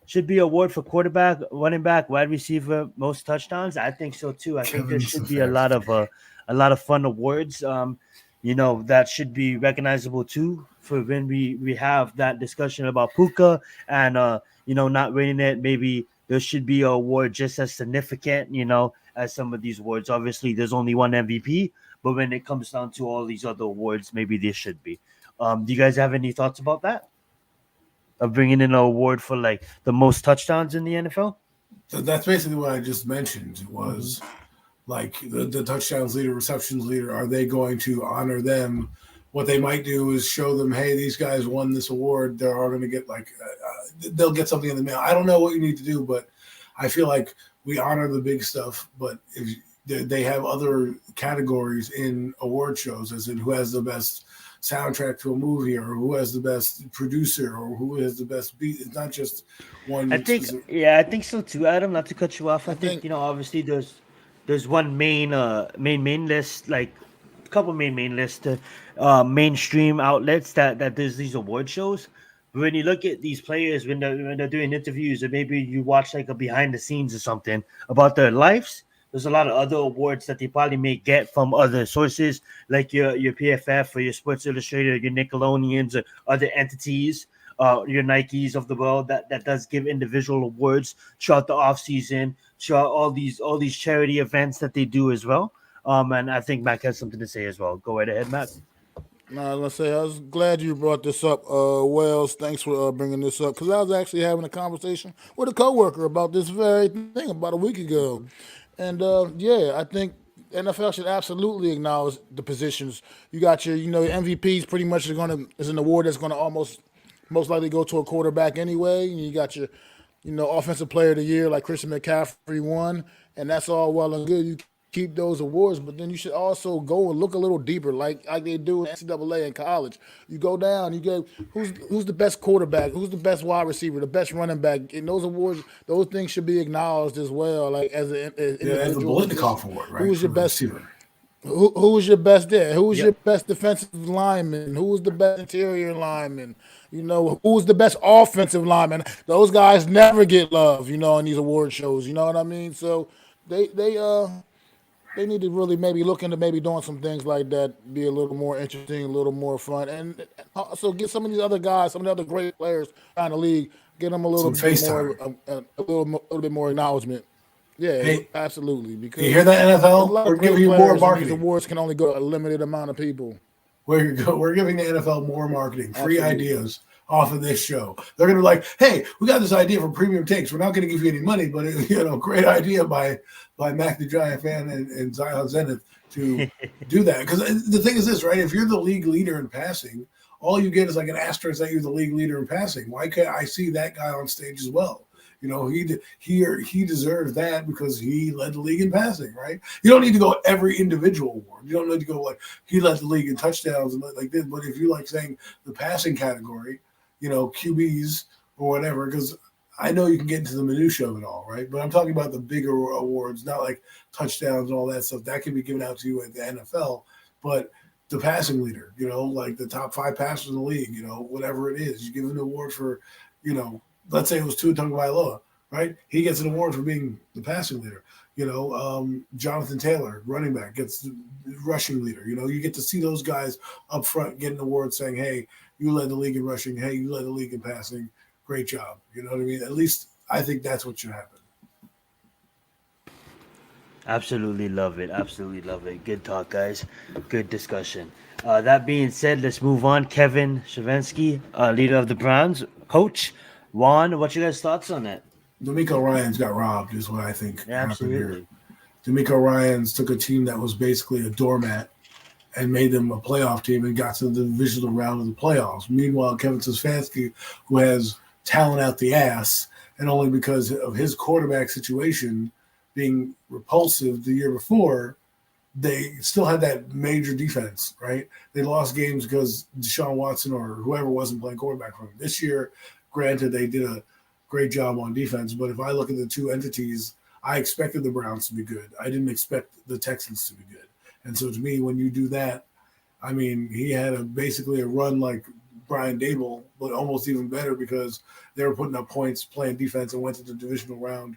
Should be award for quarterback, running back, wide receiver, most touchdowns. I think so too. I think there Kevin should be a lot of fun awards. That should be recognizable too for when we have that discussion about Puka and not winning it. Maybe there should be an award just as significant, as some of these awards. Obviously, there's only one MVP, but when it comes down to all these other awards, maybe there should be. Do you guys have any thoughts about that? Of bringing in an award for like the most touchdowns in the NFL? So that's basically what I just mentioned was like the touchdowns leader, receptions leader. Are they going to honor them? What they might do is show them, hey, these guys won this award. They're all going to get they'll get something in the mail. I don't know what you need to do, but I feel like we honor the big stuff. But if they have other categories in award shows, as in who has the best soundtrack to a movie or who has the best producer or who has the best beat. It's not just one. I think so too, Adam. Not to cut you off. I think obviously there's one main list, like a couple main list, mainstream outlets that does these award shows. But when you look at these players when they're doing interviews, or maybe you watch like a behind the scenes or something about their lives, there's a lot of other awards that they probably may get from other sources, like your PFF or your Sports Illustrated, your Nickelodeons, or other entities, your Nikes of the world that does give individual awards throughout the off season, throughout all these charity events that they do as well. And I think Mac has something to say as well. Go right ahead, Mac. No, I was gonna say I was glad you brought this up, Wells. Thanks for bringing this up because I was actually having a conversation with a coworker about this very thing about a week ago, and I think NFL should absolutely acknowledge the positions. You got your MVPs pretty much is an award that's gonna most likely go to a quarterback anyway. And you got your offensive player of the year like Christian McCaffrey won, and that's all well and good. You keep those awards, but then you should also go and look a little deeper, like they do in NCAA in college. You go down, you get who's the best quarterback, who's the best wide receiver, the best running back. And those awards, those things should be acknowledged as well. Like as an individual, as a Bolitnikoff award, right? Who's your best receiver? Who was your best there? Who was your best defensive lineman? Who was the best interior lineman? Who's the best offensive lineman? Those guys never get love, in these award shows. You know what I mean? So they need to really maybe look into maybe doing some things like that, be a little more interesting, a little more fun, and also get some of these other guys, some of the other great players around the league, get them a little bit more, a little bit more acknowledgement. Yeah, hey, absolutely. Because you hear that, NFL? We're giving you more marketing. These awards can only go to a limited amount of people. We're giving the NFL more marketing, free ideas off of this show. They're going to be like, hey, we got this idea for Premium Takes. We're not going to give you any money, but great idea by MacDaGiantsFan and Zion Zenith to do that. Because the thing is this, right? If you're the league leader in passing, all you get is like an asterisk that you're the league leader in passing. Why can't I see that guy on stage as well? He deserves that because he led the league in passing, right? You don't need to go every individual award. You don't need to go like he led the league in touchdowns and like this. But if you like saying the passing category, QBs or whatever, because I know you can get into the minutia of it all, right? But I'm talking about the bigger awards, not like touchdowns and all that stuff. That can be given out to you at the NFL, but the passing leader, like the top 5 passers in the league, whatever it is, you give an award for, let's say it was Tua Tagovailoa, right? He gets an award for being the passing leader. Jonathan Taylor, running back, gets the rushing leader. You get to see those guys up front get an award saying, hey, you led the league in rushing. Hey, you led the league in passing. Great job. You know what I mean? At least I think that's what should happen. Absolutely love it. Absolutely love it. Good talk, guys. Good discussion. That being said, let's move on. Kevin Shavinsky, leader of the Browns, coach. Juan, what's your guys' thoughts on that? DeMeco Ryans got robbed is what I think happened here. DeMeco Ryans took a team that was basically a doormat and made them a playoff team and got to the divisional round of the playoffs. Meanwhile, Kevin Stefanski, who has talent out the ass, and only because of his quarterback situation being repulsive the year before, they still had that major defense, right? They lost games because Deshaun Watson or whoever wasn't playing quarterback for them. This year, granted, they did a great job on defense, but if I look at the two entities, I expected the Browns to be good. I didn't expect the Texans to be good. And so to me, when you do that, I mean, he had basically a run like Brian Dable, but almost even better because they were putting up points, playing defense, and went to the divisional round,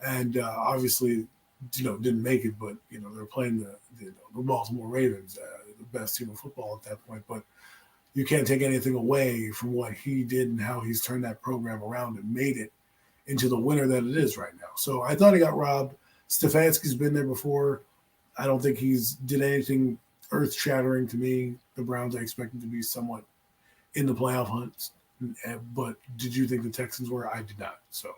and obviously, didn't make it. But they were playing the Baltimore Ravens, the best team of football at that point. But you can't take anything away from what he did and how he's turned that program around and made it into the winner that it is right now. So I thought he got robbed. Stefanski's been there before. I don't think he's did anything earth-shattering to me. The Browns, I expect them to be somewhat in the playoff hunts. But did you think the Texans were? I did not. So.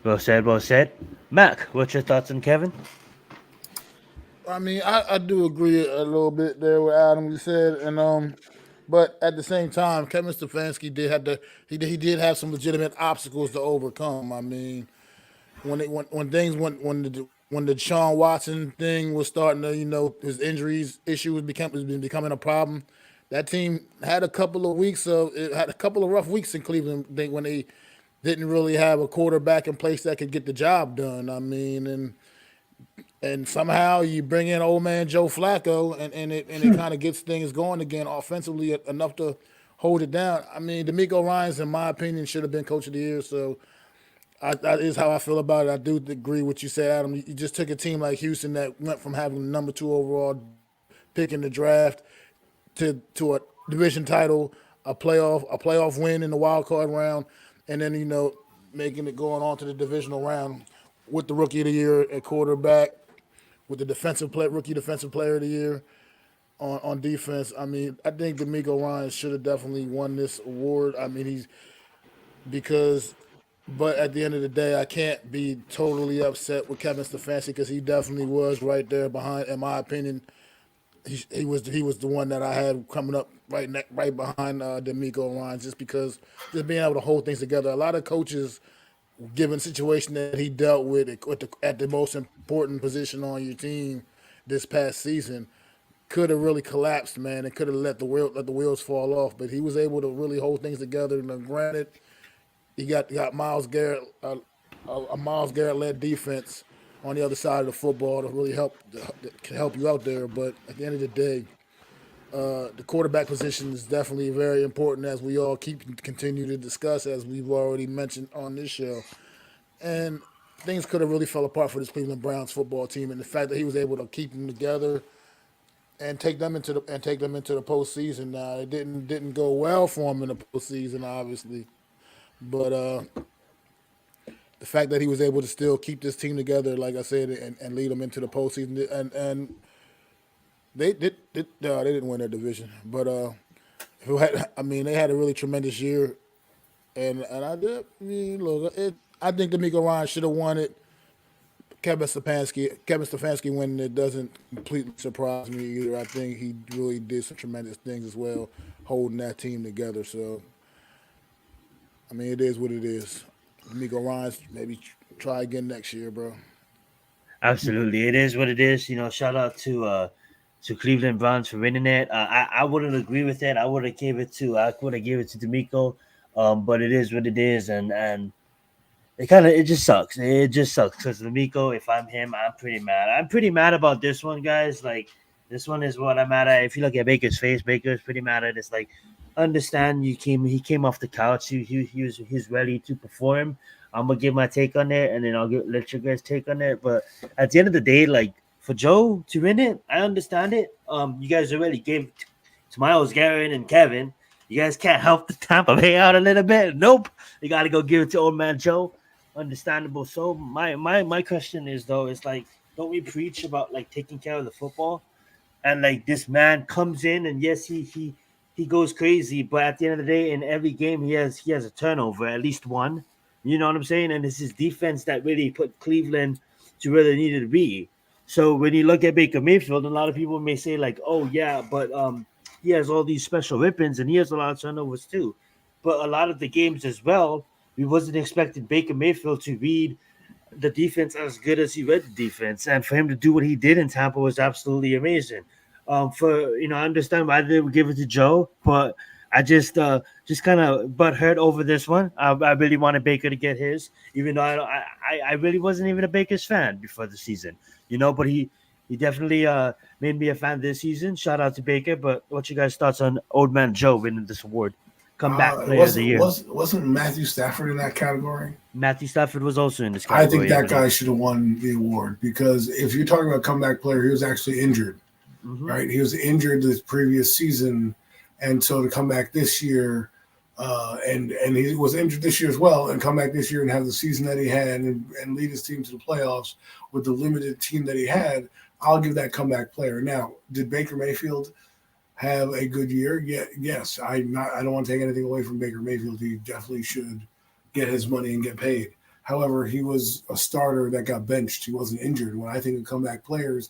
Well said, well said. Mac, what's your thoughts on Kevin? I mean, I do agree a little bit there with Adam, you said, and but at the same time, Kevin Stefanski did have some legitimate obstacles to overcome. I mean, when the Deshaun Watson thing was starting to, his injuries issue was becoming a problem. That team had a couple of rough weeks in Cleveland when they didn't really have a quarterback in place that could get the job done. I mean, and somehow you bring in old man Joe Flacco, and it kind of gets things going again offensively enough to hold it down. I mean, DeMeco Ryans, in my opinion, should have been coach of the year. So that is how I feel about it. I do agree with what you said, Adam. You just took a team like Houston that went from having the number 2 overall pick in the draft to a division title, a playoff win in the wild card round, and then making it going on to the divisional round with the rookie of the year at quarterback, with the rookie defensive player of the year on defense. I mean, I think DeMeco Ryans should have definitely won this award. I mean, but at the end of the day, I can't be totally upset with Kevin Stefanski because he definitely was right there behind. In my opinion, he was the one that I had coming up right behind DeMeco Ryans, just being able to hold things together. A lot of coaches, given the situation that he dealt with at the most important position on your team this past season, could have really collapsed, man, and could have let the wheels fall off. But he was able to really hold things together. And granted, he got Myles Garrett, a Myles Garrett-led defense on the other side of the football to really help you out there. But at the end of the day, the quarterback position is definitely very important, as we all continue to discuss, as we've already mentioned on this show. And things could have really fell apart for this Cleveland Browns football team, and the fact that he was able to keep them together and take them into the postseason. Now, it didn't go well for him in the postseason, obviously, but the fact that he was able to still keep this team together, like I said, and lead them into the postseason, and they didn't win their division, but they had a really tremendous year, and I think DeMeco Ryans should have won it. Kevin Stefanski winning it doesn't completely surprise me either. I think he really did some tremendous things as well, holding that team together. So, I mean, it is what it is. DeMeco Ryans, maybe try again next year, bro. Absolutely, it is what it is. Shout out to Cleveland Browns for winning it. I wouldn't agree with it. I would have gave it to DeMeco, but it is what it is, and it just sucks. It just sucks because DeMeco, if I'm him, I'm pretty mad. I'm pretty mad about this one, guys. Like, this one is what I'm mad at. If you look at Baker's face, Baker's pretty mad at it. It's like, understand he came off the couch. He's ready to perform. I'm gonna give my take on it, and then let you guys take on it. But at the end of the day, like, for Joe to win it, I understand it. You guys already gave it to Myles Garrett and Kevin. You guys can't help the Tampa Bay out a little bit. Nope. You got to go give it to old man Joe. Understandable. So my question is, though, is like, don't we preach about like taking care of the football? And like, this man comes in, and yes, he goes crazy, but at the end of the day, in every game he has a turnover, at least one. You know what I'm saying? And it's his defense that really put Cleveland to where they needed to be. So when you look at Baker Mayfield, a lot of people may say like, oh yeah, but he has all these special weapons and he has a lot of turnovers too. But a lot of the games as well, we wasn't expecting Baker Mayfield to read the defense as good as he read the defense, and for him to do what he did in Tampa was absolutely amazing. I understand why they would give it to Joe, but I just kind of butthurt over this one. I really wanted Baker to get his, even though I really wasn't even a Baker's fan before the season, but he He definitely made me a fan this season. Shout out to Baker. But what's your guys' thoughts on Old Man Joe winning this award? Comeback Player of the Year. Wasn't Matthew Stafford in that category? Matthew Stafford was also in this category. I think that guy should have won the award because if you're talking about comeback player, he was actually injured, right? He was injured this previous season, and so to come back this year, and he was injured this year as well, and come back this year and have the season that he had and lead his team to the playoffs with the limited team that he had, I'll give that comeback player. Now, did Baker Mayfield have a good year? Yes. I don't want to take anything away from Baker Mayfield. He definitely should get his money and get paid. However, he was a starter that got benched. He wasn't injured. When I think of comeback players,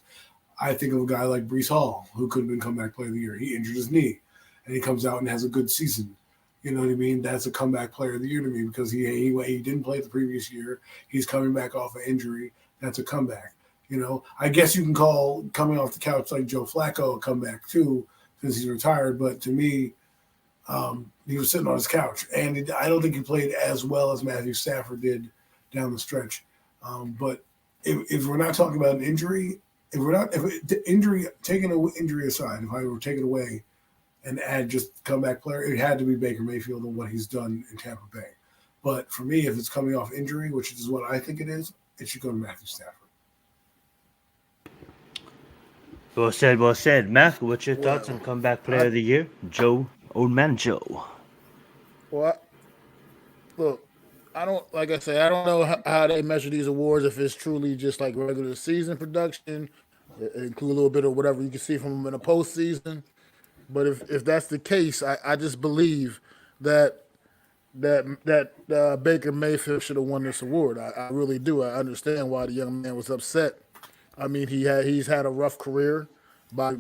I think of a guy like Breece Hall, who could have been comeback player of the year. He injured his knee, and he comes out and has a good season. You know what I mean? That's a comeback player of the year to me because he didn't play the previous year. He's coming back off an injury. That's a comeback. You know, I guess you can call coming off the couch like Joe Flacco a comeback too, since he's retired. But to me, he was sitting on his couch, and I don't think he played as well as Matthew Stafford did down the stretch. But if we're not talking about an injury, taking an injury aside, if I were taken away and add just comeback player, it had to be Baker Mayfield and what he's done in Tampa Bay. But for me, if it's coming off injury, which is what I think it is, it should go to Matthew Stafford. Well said, well said. Matt, what's your thoughts on comeback player of the year? Old Man Joe. Well, look, I don't know how they measure these awards, if it's truly just like regular season production, include a little bit of whatever you can see from them in the postseason. But if that's the case, I just believe that Baker Mayfield should have won this award. I really do. I understand why the young man was upset. I mean, he's had a rough career by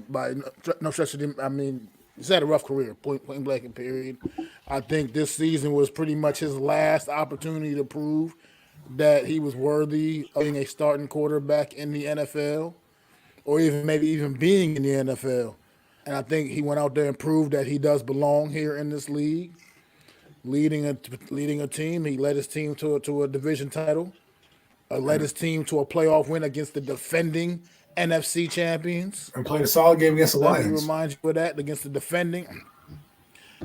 no stretch of the. I mean, he's had a rough career, point blank and period. I think this season was pretty much his last opportunity to prove that he was worthy of being a starting quarterback in the NFL, or even being in the NFL. And I think he went out there and proved that he does belong here in this league, leading a team. He led his team to a division title. Led his team to a playoff win against the defending NFC champions. And played a solid game against the Lions. Let me remind you of that, against the defending.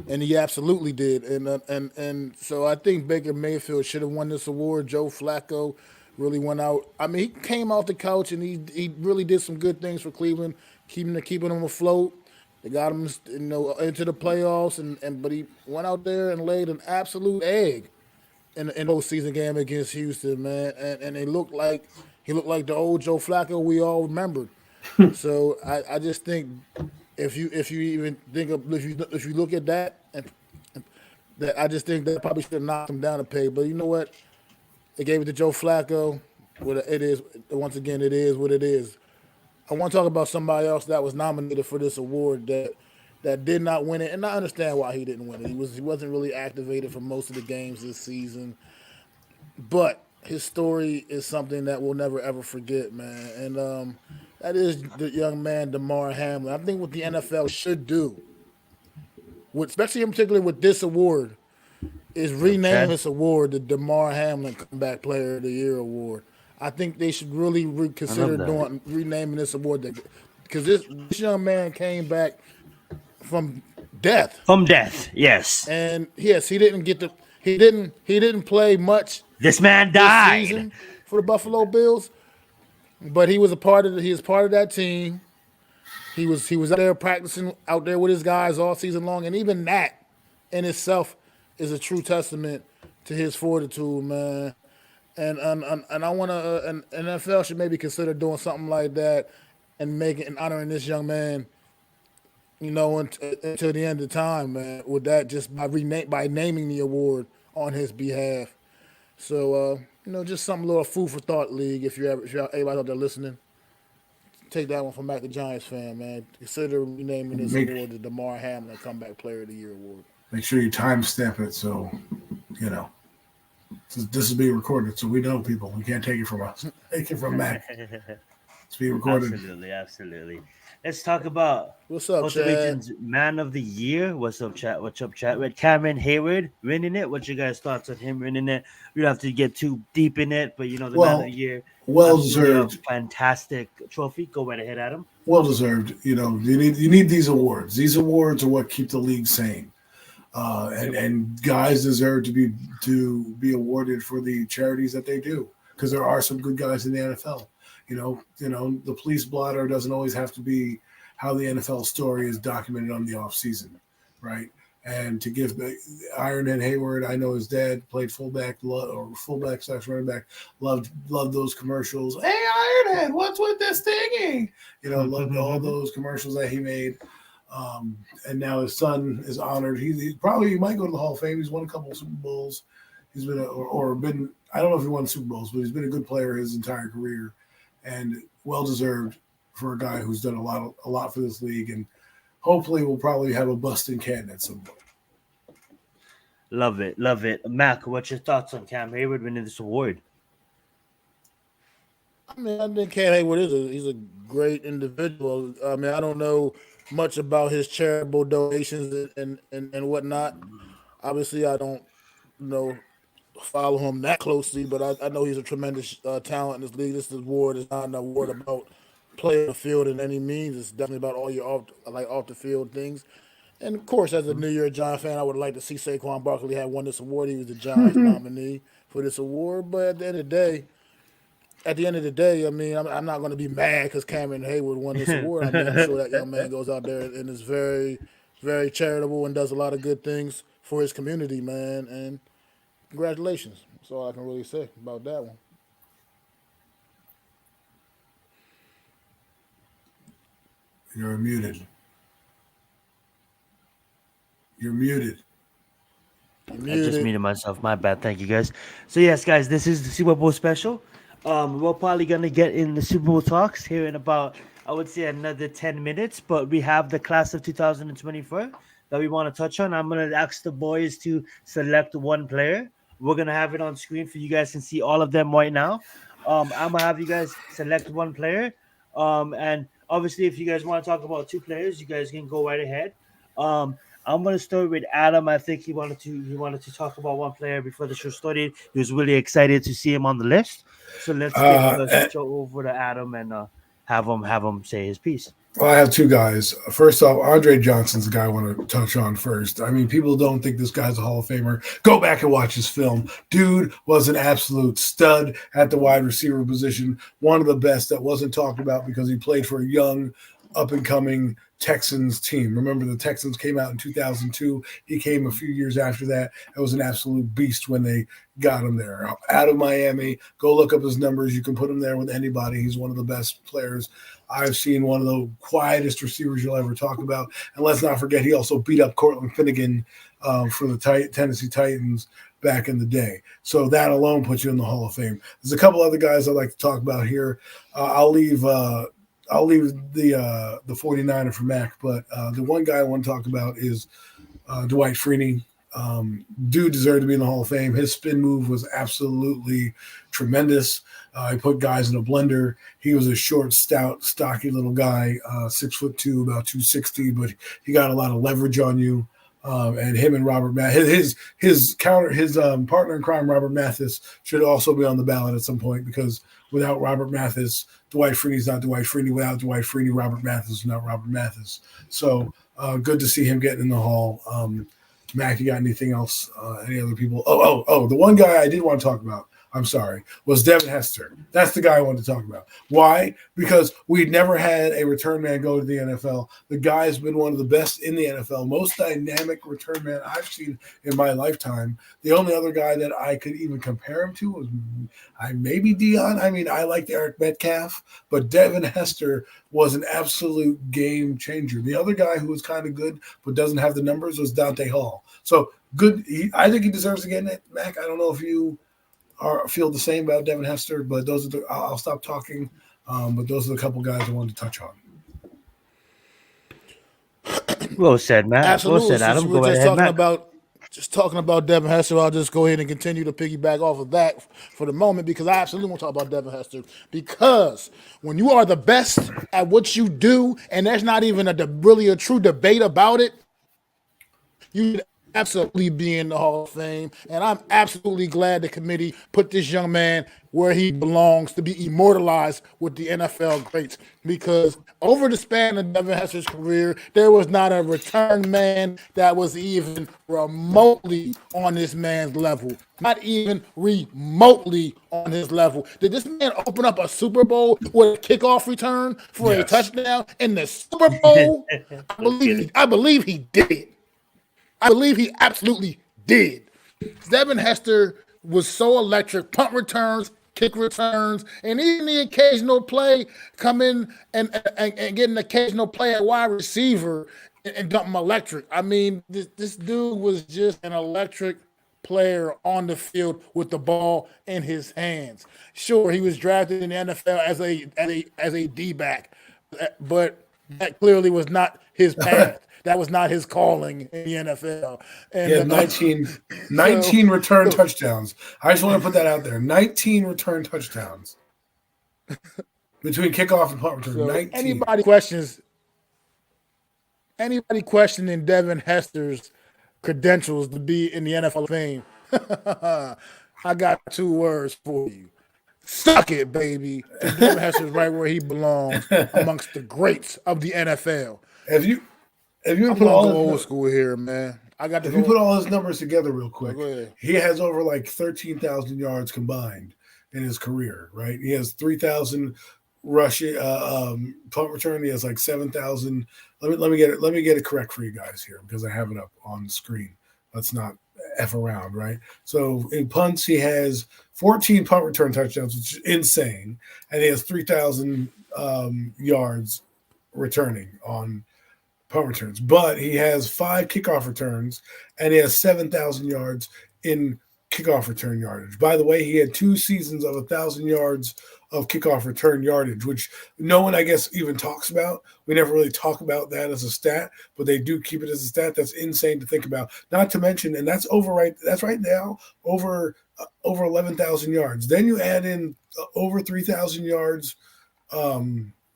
And he absolutely did. And so I think Baker Mayfield should have won this award. Joe Flacco really went out. I mean, he came off the couch and he really did some good things for Cleveland, keeping them afloat. They got him, into the playoffs, but he went out there and laid an absolute egg in the postseason game against Houston, man, and he looked like the old Joe Flacco we all remembered. So I just think if you look at that, that I just think that probably should have knocked him down a peg. But you know what? They gave it to Joe Flacco. It is what it is. I want to talk about somebody else that was nominated for this award that did not win it, and I understand why he didn't win it. He wasn't really activated for most of the games this season, but his story is something that we'll never ever forget, man. And that is the young man Damar Hamlin. I think what the NFL should do, especially in particular with this award, is rename this award the Damar Hamlin Comeback Player of the Year award. I think they should really reconsider renaming this award, because this young man came back from death. From death, yes. And yes, he didn't play much. This man died this season for the Buffalo Bills, but he was part of that team. He was out there practicing out there with his guys all season long, and even that in itself is a true testament to his fortitude, man. And I want to, an NFL should maybe consider doing something like that and honoring this young man, until the end of time, man. With that, just by naming the award on his behalf. So just something, little food for thought, league. If you're anybody out there listening, take that one from MacDaGiantsFan, man. Consider renaming this award the Damar Hamlin Comeback Player of the Year award. Make sure you timestamp it so this is being recorded, so we know, people. We can't take it from us. Take it from Mac. It's being recorded. Absolutely. Let's talk about what's up, both the Chad? region's Man of the Year. What's up, chat? With Cameron Hayward winning it. What's your guys' thoughts on him winning it? We don't have to get too deep in it, but the Man of the Year, well deserved, fantastic trophy. Go right ahead, Adam. Well deserved. You need these awards. These awards are what keep the league sane. And guys deserve to be awarded for the charities that they do, because there are some good guys in the NFL. The police blotter doesn't always have to be how the NFL story is documented on the off season, right? And to give Ironhead Hayward, I know his dad played fullback / running back, loved those commercials. Hey Ironhead, what's with this thingy? Loved all those commercials that he made. And now his son is honored. He might go to the Hall of Fame. He's won a couple of Super Bowls. He's been I don't know if he won Super Bowls, but he's been a good player his entire career, and well deserved for a guy who's done a lot for this league, and hopefully we'll probably have a busting Canton at some point. Love it. Mac, what's your thoughts on Cam Hayward winning this award? I mean, I think Cam Hayward he's a great individual. I mean, I don't know much about his charitable donations and whatnot. Obviously, I don't follow him that closely, but I know he's a tremendous talent in this league. This award is not an award about playing the field in any means. It's definitely about all your off the field things. And of course, as a New York Giants fan, I would like to see Saquon Barkley had won this award. He was the Giants nominee for this award. But at the end of the day, I mean, I'm not going to be mad because Cameron Hayward won this award. I mean, I'm sure that young man goes out there and is very, very charitable and does a lot of good things for his community, man. And congratulations. That's all I can really say about that one. You're muted. I just muted myself. My bad. Thank you, guys. So, yes, guys, this is the Super Bowl special. We're probably going to get in the Super Bowl talks here in about, I would say, another 10 minutes. But we have the class of 2024 that we want to touch on. I'm going to ask the boys to select one player. We're going to have it on screen for you guys to see all of them right now. I'm going to have you guys select one player. And obviously, if you guys want to talk about two players, you guys can go right ahead. I'm going to start with Adam. I think he wanted to talk about one player before the show started. He was really excited to see him on the list. So let's go over to Adam and have him say his piece. Well, I have two guys. First off, Andre Johnson's the guy I want to touch on first. I mean, people don't think this guy's a Hall of Famer. Go back and watch his film. Dude was an absolute stud at the wide receiver position. One of the best that wasn't talked about because he played for a young, up-and-coming Texans team. Remember, the Texans came out in 2002. He came a few years after that. It was an absolute beast when they got him there. Out of Miami, go look up his numbers. You can put him there with anybody. He's one of the best players I've seen, one of the quietest receivers you'll ever talk about. And let's not forget, he also beat up Cortland Finnegan for the Tennessee Titans back in the day. So that alone puts you in the Hall of Fame. There's a couple other guys I'd like to talk about here. I'll leave the 49er for Mac, but the one guy I want to talk about is Dwight Freeney. Dude deserved to be in the Hall of Fame. His spin move was absolutely tremendous. He put guys in a blender. He was a short, stout, stocky little guy, 6'2", about 260, but he got a lot of leverage on you. And him and Robert Mathis, his partner in crime, Robert Mathis, should also be on the ballot at some point, because without Robert Mathis, Dwight Freeney's not Dwight Freeney. Without Dwight Freeney, Robert Mathis is not Robert Mathis. So good to see him getting in the Hall. Mac, you got anything else? Any other people? Oh, the one guy I did want to talk about, I'm sorry, was Devin Hester. That's the guy I wanted to talk about. Why? Because we'd never had a return man go to the NFL. The guy's been one of the best in the NFL, most dynamic return man I've seen in my lifetime. The only other guy that I could even compare him to was maybe Dion. I mean, I liked Eric Metcalf, but Devin Hester was an absolute game changer. The other guy who was kind of good but doesn't have the numbers was Dante Hall. So good. I think he deserves to get in it, Mac. I don't know if you feel the same about Devin Hester, but those are I'll stop talking. But those are the couple guys I wanted to touch on. Well said, Matt. Absolutely. Well said, Adam. Go ahead, Matt. just talking about Devin Hester, I'll just go ahead and continue to piggyback off of that for the moment because I absolutely want to talk about Devin Hester. Because when you are the best at what you do, and there's not even really a true debate about it, you should absolutely be in the Hall of Fame. And I'm absolutely glad the committee put this young man where he belongs to be immortalized with the NFL greats. Because over the span of Devin Hester's career, there was not a return man that was even remotely on this man's level. Not even remotely on his level. Did this man open up a Super Bowl with a kickoff return for a touchdown in the Super Bowl? I believe he did. I believe he absolutely did. Devin Hester was so electric. Punt returns, kick returns, and even the occasional play come in and get an occasional play at wide receiver and dump him electric. I mean, this dude was just an electric player on the field with the ball in his hands. Sure, he was drafted in the NFL as a D-back, but that clearly was not his path. That was not his calling in the NFL. And 19 return touchdowns. I just want to put that out there. 19 return touchdowns between kickoff and punt return. So 19. Anybody questioning Devin Hester's credentials to be in the NFL of Fame, I got 2 words for you. Suck it, baby. Devin Hester's right where he belongs amongst the greats of the NFL. If you put all old school here, man. If you put all his numbers together real quick, he has over like 13,000 yards combined in his career, right? He has 3,000 rushing punt return. He has like 7,000. Let me get it correct for you guys here because I have it up on the screen. Let's not F around, right? So in punts, he has 14 punt return touchdowns, which is insane, and he has 3,000 yards returning on punt returns, but he has 5 kickoff returns and he has 7,000 yards in kickoff return yardage. By the way, he had 2 seasons of 1,000 yards of kickoff return yardage, which no one, I guess, even talks about. We never really talk about that as a stat, but they do keep it as a stat. That's insane to think about. Not to mention, and that's right now over 11,000 yards. Then you add in over 3,000 yards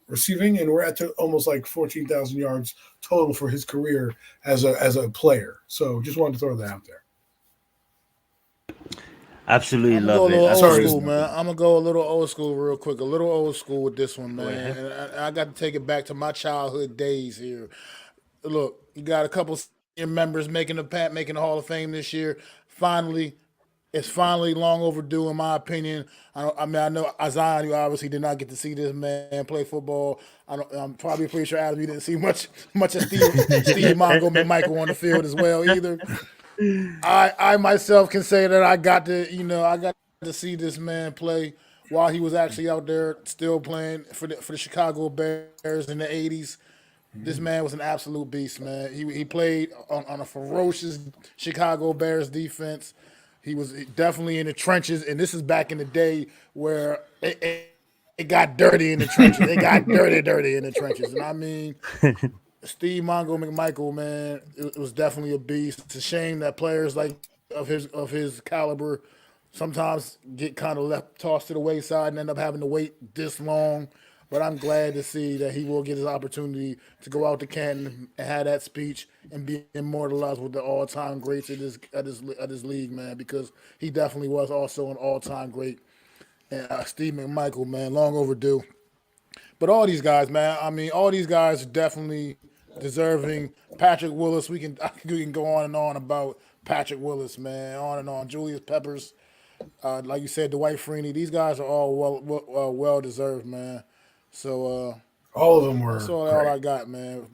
receiving, and we're at almost like 14,000 yards total for his career as a player. So just wanted to throw that out there. Absolutely love it. I'm gonna go a little old school real quick. A little old school with this one, man. And I got to take it back to my childhood days here. Look, you got a couple senior members making the Hall of Fame this year. It's finally long overdue, in my opinion. I know Zion, you obviously did not get to see this man play football. I'm probably pretty sure, Adam, you didn't see much of Steve Mongo McMichael on the field as well either. I myself can say that I got to see this man play while he was actually out there still playing for the Chicago Bears in the 80s. This man was an absolute beast, man. He played on a ferocious Chicago Bears defense. He was definitely in the trenches, and this is back in the day where it got dirty in the trenches. It got dirty in the trenches. And I mean, Steve Mongo McMichael, man, it was definitely a beast. It's a shame that players like of his caliber sometimes get kind of tossed to the wayside and end up having to wait this long. But I'm glad to see that he will get his opportunity to go out to Canton and have that speech and be immortalized with the all-time greats at his league, man, because he definitely was also an all-time great. And Steve McMichael, man, long overdue. But all these guys, man, I mean, all these guys are definitely deserving. Patrick Willis, we can go on and on about Patrick Willis, man, on and on. Julius Peppers, like you said, Dwight Freeney, these guys are all well deserved, man. So all of them were. That's all I got, man.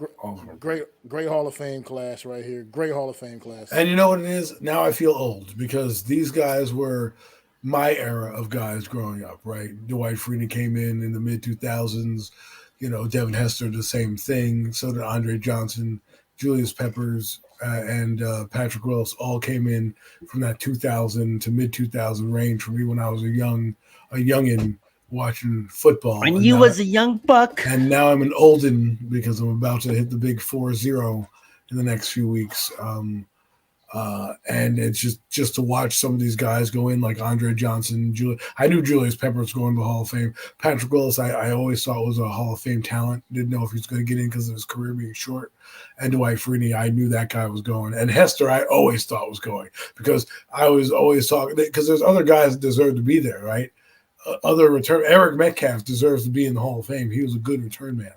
Great Hall of Fame class right here. Great Hall of Fame class. And you know what it is? Now I feel old because these guys were my era of guys growing up, right? Dwight Freeney came in the mid 2000s. You know, Devin Hester, the same thing. So did Andre Johnson, Julius Peppers, and Patrick Willis all came in from that 2000 to mid 2000 range for me when I was a youngin watching football. And you was a young buck. And now I'm an olden because I'm about to hit the big 4-0 in the next few weeks. And it's just to watch some of these guys go in, like Andre Johnson, I knew Julius Peppers going to the Hall of Fame. Patrick Willis, I always thought was a Hall of Fame talent. Didn't know if he was going to get in because of his career being short. And Dwight Freeney, I knew that guy was going. And Hester, I always thought was going because I was always talking because there's other guys that deserve to be there, right? Eric Metcalf deserves to be in the Hall of Fame. He was a good return man.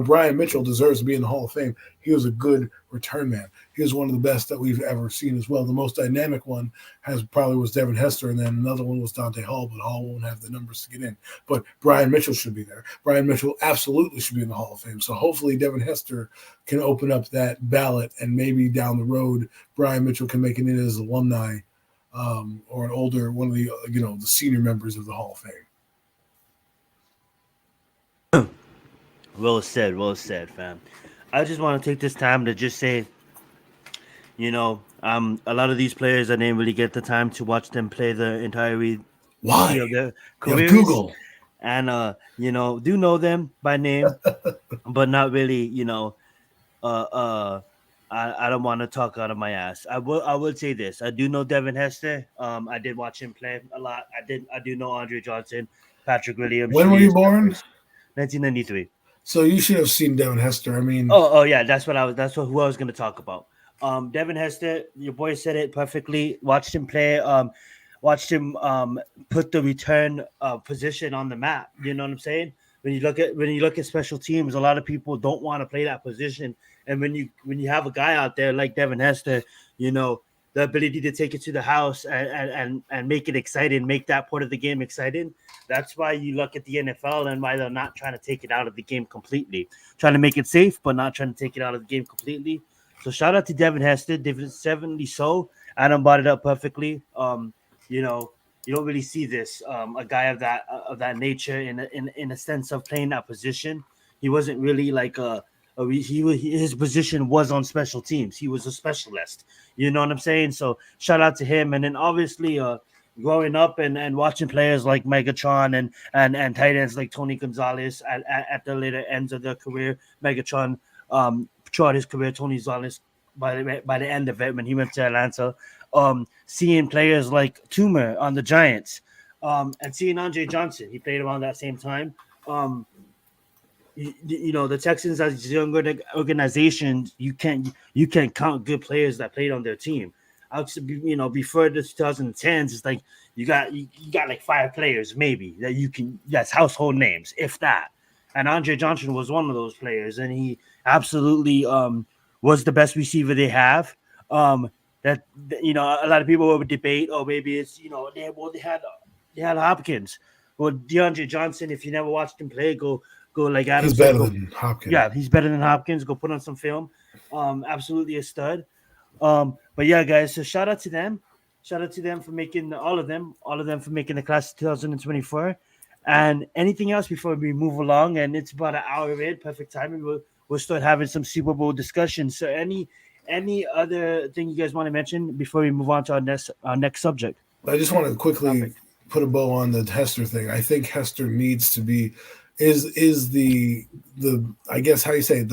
Brian Mitchell deserves to be in the Hall of Fame. He was a good return man. He was one of the best that we've ever seen as well. The most dynamic one was Devin Hester, and then another one was Dante Hall, but Hall won't have the numbers to get in. But Brian Mitchell should be there. Brian Mitchell absolutely should be in the Hall of Fame. So hopefully Devin Hester can open up that ballot, and maybe down the road Brian Mitchell can make it in as alumni or an older one of the the senior members of the Hall of Fame. Well said, fam. I just want to take this time to just say, a lot of these players I didn't really get the time to watch them play the entire their careers. Google. And do know them by name, but not really. I don't want to talk out of my ass. I will say this: I do know Devin Hester. I did watch him play a lot. I do know Andre Johnson, Patrick Williams. When were you born? 1993. So you should have seen Devin Hester. I mean, oh yeah, who I was going to talk about. Devin Hester, your boy said it perfectly. Watched him play. Watched him put the return position on the map. You know what I'm saying? When you look at special teams, a lot of people don't want to play that position. And when you have a guy out there like Devin Hester, the ability to take it to the house and make it exciting, make that part of the game exciting. That's why you look at the NFL and why they're not trying to take it out of the game completely. Trying to make it safe, but not trying to take it out of the game completely. So shout out to Devin Hester. Definitely so. Adam brought it up perfectly. You don't really see this a guy of that nature in a sense of playing that position. He wasn't really like his position was on special teams. He was a specialist. You know what I'm saying? So shout out to him. And then obviously growing up and watching players like Megatron and tight ends like Tony Gonzalez at the later ends of their career. Megatron throughout his career, Tony Gonzalez by the end of it when he went to Atlanta. Seeing players like Toomer on the Giants, and seeing Andre Johnson, he played around that same time. The Texans as a younger organization, you can't count good players that played on their team. Before the 2010s, it's like you got like 5 players maybe that's household names, if that. And Andre Johnson was one of those players, and he absolutely was the best receiver they have. That a lot of people would debate, or maybe it's they had Hopkins. Well, DeAndre Johnson, if you never watched him play, go like Adam. He's better than Hopkins. Yeah, he's better than Hopkins. Go put on some film. Absolutely a stud. But yeah, guys, so shout out to them. Shout out to them for making all of them for making the class of 2024. And anything else before we move along? And it's about an hour in, perfect timing. We'll start having some Super Bowl discussion. So any other thing you guys want to mention before we move on to our next subject? I just want to quickly put a bow on the Hester thing. I think Hester needs to be is the I guess how you say it,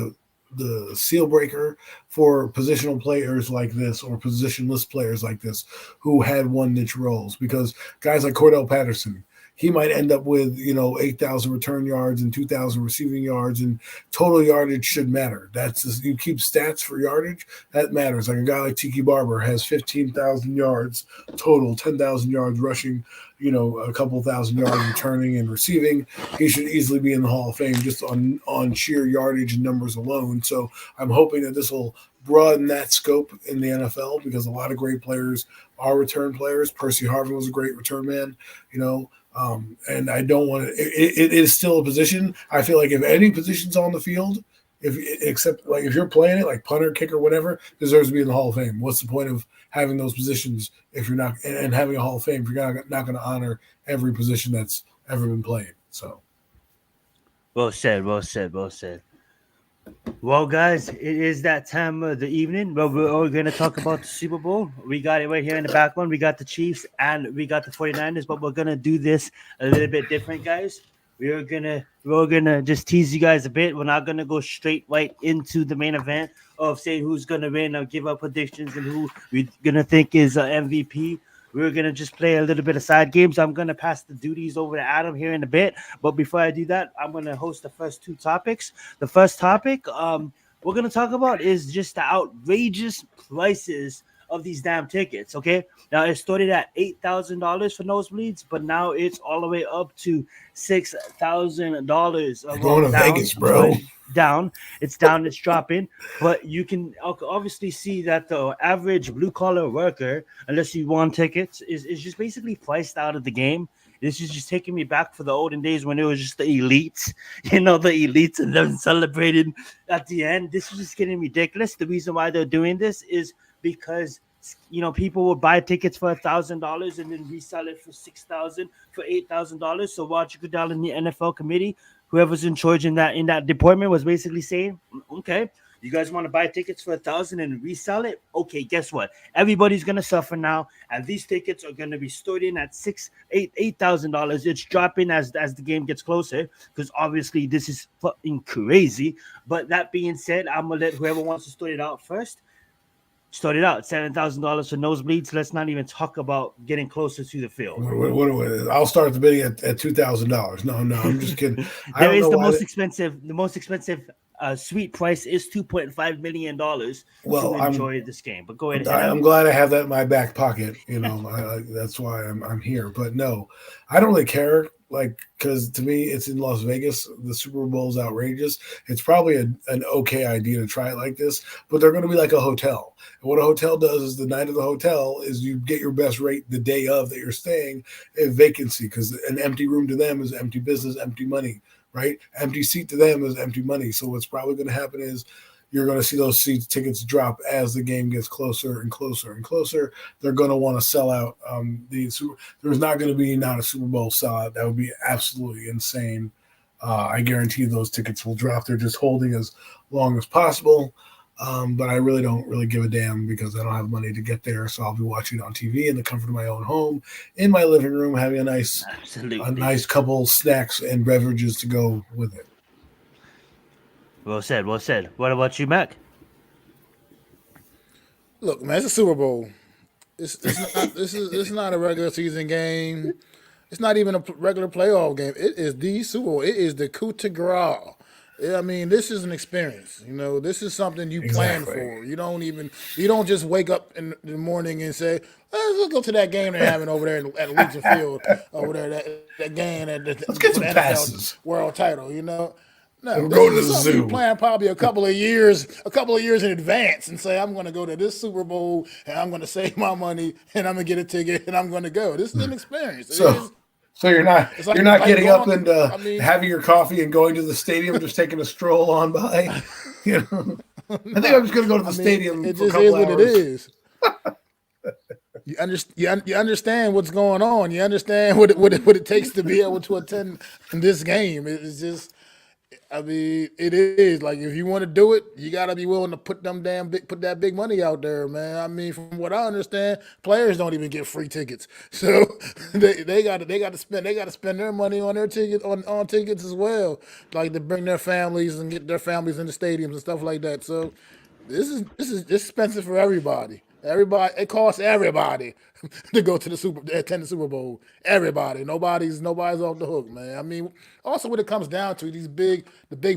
the seal breaker for positional players like this or positionless players like this who had one niche roles, because guys like Cordell Patterson, he might end up with 8,000 return yards and 2,000 receiving yards, and total yardage should matter. You keep stats for yardage, that matters. Like a guy like Tiki Barber has 15,000 yards total, 10,000 yards rushing, a couple thousand yards returning and receiving. He should easily be in the Hall of Fame just on sheer yardage and numbers alone. So I'm hoping that this will broaden that scope in the NFL, because a lot of great players are return players. Percy Harvin was a great return man, and I don't want to. It is still a position. I feel like if any position's on the field, except if you're playing it like punter, kicker, whatever, deserves to be in the Hall of Fame. What's the point of having those positions if you're not and having a Hall of Fame if you're not going to honor every position that's ever been played? So, well said. Well, guys, it is that time of the evening where we're going to talk about the Super Bowl. We got it right here in the background. We got the Chiefs and we got the 49ers, but we're going to do this a little bit different, guys. we're gonna just tease you guys a bit. We're not gonna go straight right into the main event of saying who's gonna win or give up predictions and who we're gonna think is MVP. We're gonna just play a little bit of side games. I'm gonna pass the duties over to Adam here in a bit, but before I do that, I'm gonna host the first two topics. The first topic, we're gonna talk about is just the outrageous prices of these damn tickets. Okay, now it started at $8,000 for nosebleeds, but now it's all the way up to $6,000. Going to Vegas, bro. Down. It's down. It's dropping. But you can obviously see that the average blue collar worker, unless you want tickets, is just basically priced out of the game. This is just taking me back for the olden days when it was just the elites, the elites, and them celebrating at the end. This is just getting ridiculous. The reason why they're doing this is because people would buy tickets for $1,000 and then resell it for $6,000 for $8,000. So Roger Goodell and the NFL committee, whoever's in charge in that department, was basically saying, okay, you guys want to buy tickets for $1,000 and resell it? Okay, guess what? Everybody's gonna suffer now, and these tickets are gonna be starting at $8,000. It's dropping as the game gets closer because obviously this is fucking crazy. But that being said, I'm gonna let whoever wants to start it out first. Started out $7,000 for nosebleeds. Let's not even talk about getting closer to the field. I'll start the bidding at $2,000. No, I'm just kidding. There is the most expensive. The most expensive suite price is $2.5 million to enjoy this game. But go ahead. I'm glad I have that in my back pocket. That's why I'm here. But no, I don't really care. Because to me, it's in Las Vegas. The Super Bowl is outrageous. It's probably an okay idea to try it like this, but they're going to be like a hotel. And what a hotel does is the night of the hotel is you get your best rate the day of that you're staying at vacancy, because an empty room to them is empty business, empty money, right? Empty seat to them is empty money. So what's probably going to happen is you're going to see those tickets drop as the game gets closer and closer and closer. They're going to want to sell out. There's not going to be not a Super Bowl sellout. That would be absolutely insane. I guarantee those tickets will drop. They're just holding as long as possible. But I really don't give a damn because I don't have money to get there. So I'll be watching it on TV in the comfort of my own home, in my living room, having a nice couple snacks and beverages to go with it. Well said. What about you, Mac? Look, man, it's a Super Bowl. It's not a regular season game. It's not even a regular playoff game. It is the Super Bowl. It is the coup de grace. I mean, this is an experience. This is something you plan for. You don't just wake up in the morning and say, let's go to that game they're having over there at Legion Field over there. That game let's get some passes. World title. No, we'll go to the zoo. You plan probably a couple of years in advance and say, I'm going to go to this Super Bowl and I'm going to save my money and I'm going to get a ticket and I'm going to go. This is an experience. So you're not getting up and having your coffee and going to the stadium, just taking a stroll on by. I think I'm just going to go to the stadium. It for a just couple is hours. what it is. You understand what's going on. You understand what it takes to be able to attend this game. It's just. It is like if you want to do it, you gotta be willing to put that big money out there, man. From what I understand, players don't even get free tickets, so they got to spend their money on their ticket on tickets as well, like to bring their families and get their families in the stadiums and stuff like that. So this is expensive for everybody. It costs everybody to go to attend the Super Bowl. Everybody, nobody's off the hook, man. Also when it comes down to the big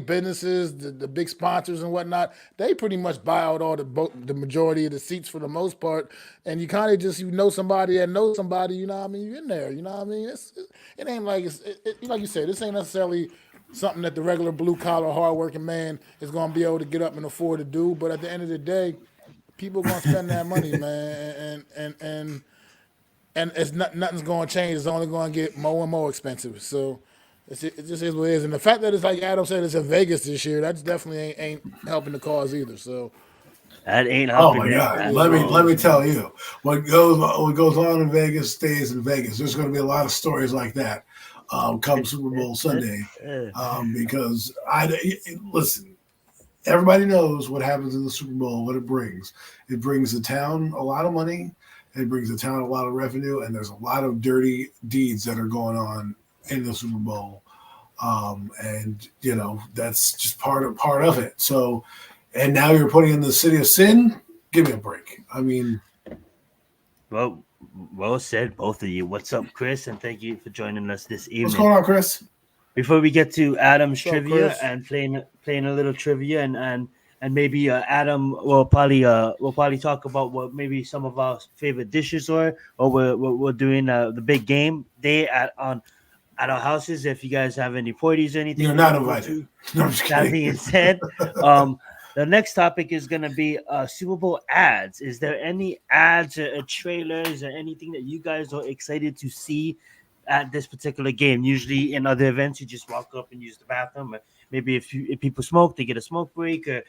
businesses, the big sponsors and whatnot, they pretty much buy out all the majority of the seats for the most part, and you kind of just somebody that knows somebody, you're in there, it ain't like like you said, this ain't necessarily something that the regular blue collar hardworking man is going to be able to get up and afford to do, but at the end of the day, people gonna spend that money, man, and it's nothing's gonna change. It's only gonna get more and more expensive. So it just is what it is. And the fact that it's like Adam said, it's in Vegas this year, that's definitely ain't helping the cause either. So that ain't helping. Oh my God! Let me tell you, what goes on in Vegas stays in Vegas. There's going to be a lot of stories like that come Super Bowl Sunday, because listen. Everybody knows what happens in the Super Bowl, what it brings. It brings the town a lot of money. It brings the town a lot of revenue, and there's a lot of dirty deeds that are going on in the Super Bowl. And that's just part of it. So, and now you're putting in the city of sin. Give me a break. I mean, well said, both of you. What's up, Chris? And thank you for joining us this evening. What's going on, Chris? Before we get to Adam's trivia Chris? and playing a little trivia and maybe Adam will probably talk about what maybe some of our favorite dishes are, or we're doing the big game day at our houses. If you guys have any parties or anything, you're not invited. No, I'm just kidding. That being said, the next topic is going to be Super Bowl ads. Is there any ads or trailers or anything that you guys are excited to see at this particular game? Usually in other events, you just walk up and use the bathroom. Or maybe if people smoke, they get a smoke break or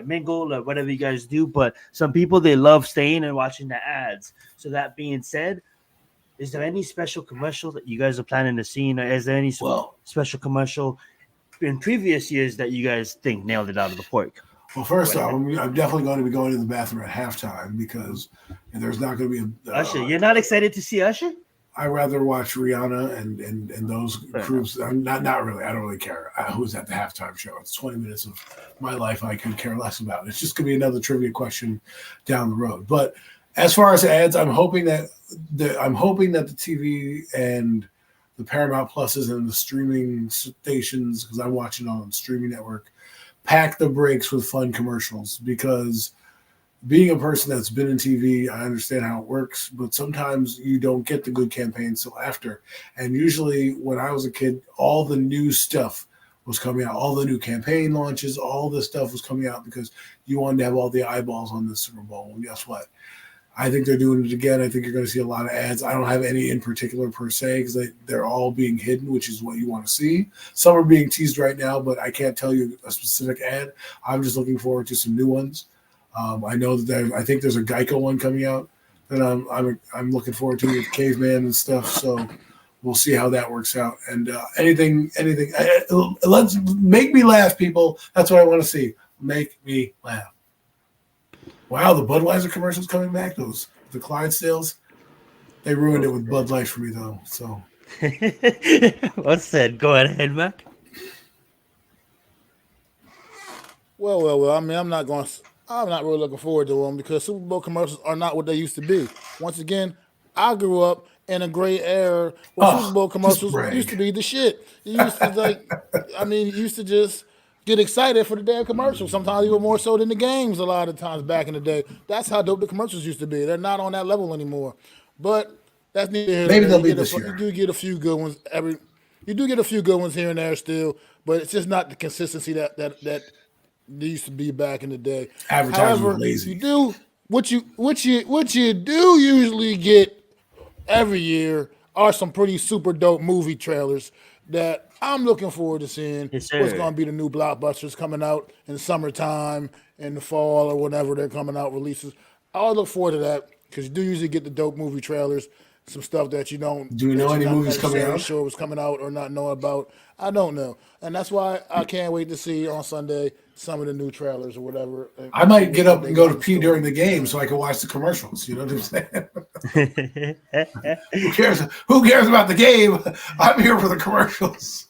mingle or whatever you guys do. But some people, they love staying and watching the ads. So that being said, is there any special commercial that you guys are planning to see? Or is there any special commercial in previous years that you guys think nailed it out of the park? Well, first off, I'm definitely going to be going to the bathroom at halftime because there's not going to be Usher. You're not excited to see Usher? I'd rather watch Rihanna and those groups. I'm not really. I don't really care who's at the halftime show. It's 20 minutes of my life I could care less about. It's just going to be another trivia question down the road. But as far as ads, I'm hoping that the TV and the Paramount Pluses and the streaming stations, because I'm watching on the streaming network, pack the breaks with fun commercials. Because being a person that's been in TV, I understand how it works, but sometimes you don't get the good campaigns till after. And usually when I was a kid, all the new stuff was coming out, all the new campaign launches, all this stuff was coming out because you wanted to have all the eyeballs on the Super Bowl. And guess what? I think they're doing it again. I think you're going to see a lot of ads. I don't have any in particular per se because they're all being hidden, which is what you want to see. Some are being teased right now, but I can't tell you a specific ad. I'm just looking forward to some new ones. I know that I think there's a Geico one coming out that I'm looking forward to with Caveman and stuff. So we'll see how that works out. And anything. Let's make me laugh, people. That's what I want to see. Make me laugh. Wow, the Budweiser commercials coming back. The Clydesdales, they ruined it with Bud Light for me though. So, well said. Go ahead, Mac. Well. I mean, I'm not really looking forward to them because Super Bowl commercials are not what they used to be. Once again, I grew up in a great era where Super Bowl commercials used to be the shit. You used to you used to just get excited for the damn commercials. Sometimes even more so than the games. A lot of times back in the day, that's how dope the commercials used to be. They're not on that level anymore. But that's neither here nor there. Maybe they'll be this year. You do get a few good ones You do get a few good ones here and there still, but it's just not the consistency that they used to be back in the day. Advertising was lazy. You do what you do usually get every year are some pretty super dope movie trailers that I'm looking forward to seeing. Yes, what's going to be the new blockbusters coming out in summertime, in the fall, or whenever they're coming out releases. I'll look forward to that because you do usually get the dope movie trailers, some stuff that you don't. Do we know any movies coming out? Sure, was coming out or not know about. I don't know, and that's why I can't wait to see on Sunday some of the new trailers or whatever. I might get up and go to pee during the game so I can watch the commercials. You know what I'm saying? Who cares? Who cares about the game? I'm here for the commercials.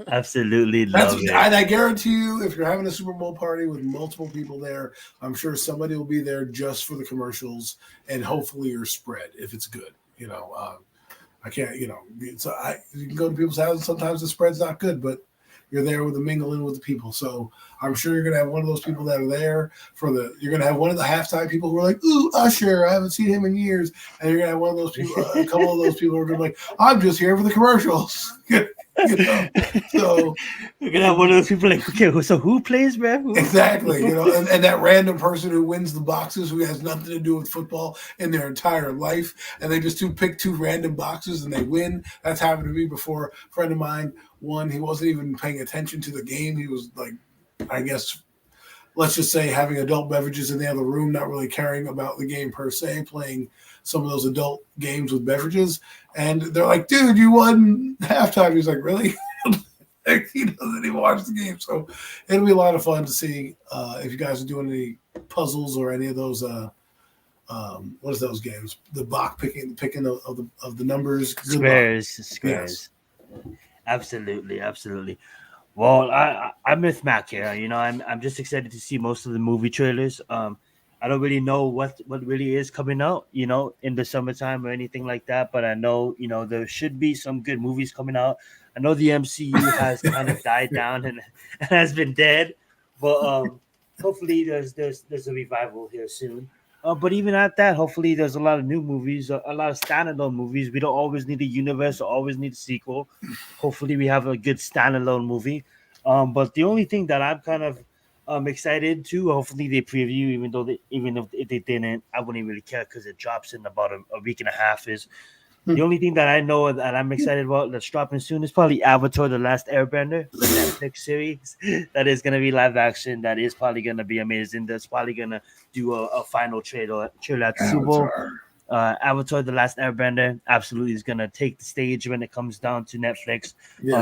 Absolutely love it. I guarantee you, if you're having a Super Bowl party with multiple people there, I'm sure somebody will be there just for the commercials and hopefully your spread if it's good. I can't. You can go to people's houses. Sometimes the spread's not good, but you're there with the mingling with the people. So I'm sure you're going to have one of those people that are there you're going to have one of the halftime people who are like, ooh, Usher, I haven't seen him in years. And you're going to have one of those people, a couple of those people who are going to be like, I'm just here for the commercials. So you're going to have one of those people like, okay, so who plays, man? Exactly. And that random person who wins the boxes who has nothing to do with football in their entire life. And they just pick two random boxes and they win. That's happened to me before. A friend of mine won. He wasn't even paying attention to the game. He was like, I guess, let's just say having adult beverages in the other room, not really caring about the game per se, playing some of those adult games with beverages. And they're like, dude, you won halftime. He's like, really? He doesn't even watch the game. So it'll be a lot of fun to see if you guys are doing any puzzles or any of those, what is those games? The box picking of the numbers. Squares. Yes. Absolutely, absolutely. Well, I'm with Mac here. You know, I'm just excited to see most of the movie trailers. I don't really know what really is coming out, you know, in the summertime or anything like that. But I know, you know, there should be some good movies coming out. I know the MCU has kind of died down and, and has been dead, but hopefully there's a revival here soon. But even at that, hopefully there's a lot of new movies, a lot of standalone movies. We don't always need a universe or always need a sequel. Hopefully we have a good standalone movie. But the only thing that I'm kind of excited to, hopefully they preview, even if they didn't, I wouldn't really care because it drops in about a week and a half. Is the only thing that I know that I'm excited about that's dropping soon is probably Avatar: The Last Airbender, the Netflix series that is going to be live action. That is probably going to be amazing. That's probably going to do a final trailer at the Super Bowl. Avatar: The Last Airbender absolutely is going to take the stage when it comes down to Netflix,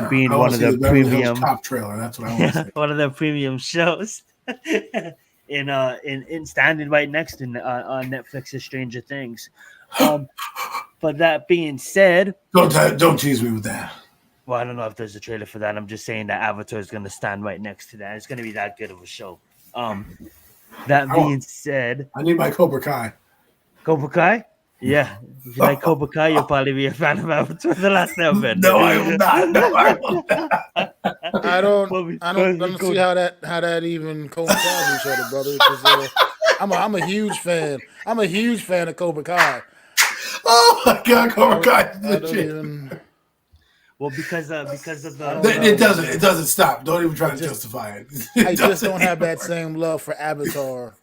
being one of the premium top trailer. That's what I want to say. One of the premium shows. in standing right next to on Netflix's Stranger Things. But that being said, don't tease me with that. Well, I don't know if there's a trailer for that. I'm just saying that Avatar is going to stand right next to that. It's going to be that good of a show. That being said, I need my Cobra Kai. Cobra Kai? Yeah. If you like Cobra Kai, you'll probably be a fan of Avatar: The Last Airbender. No, I will not. No, I will not. I don't see how that even coincides with each other, brother. Because I'm a huge fan. I'm a huge fan of Cobra Kai. Oh my God, Cobra Kai is legit. Well, because of the it doesn't stop. Don't even try to justify it. I just don't have that same love for Avatar.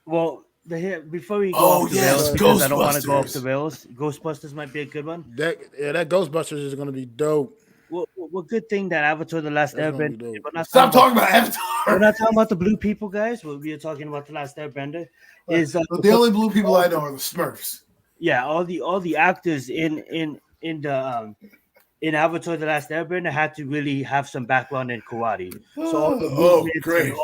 Well, before we go off the rails, because I don't want to go off the rails, Ghostbusters might be a good one. That Ghostbusters is going to be dope. Well, good thing that Avatar: The Last Airbender. Stop talking about Avatar. We're not talking about the blue people, guys. We are talking about The Last Airbender. The only blue people I know are the Smurfs. Yeah, all the actors in Avatar: The Last Airbender had to really have some background in karate. So great.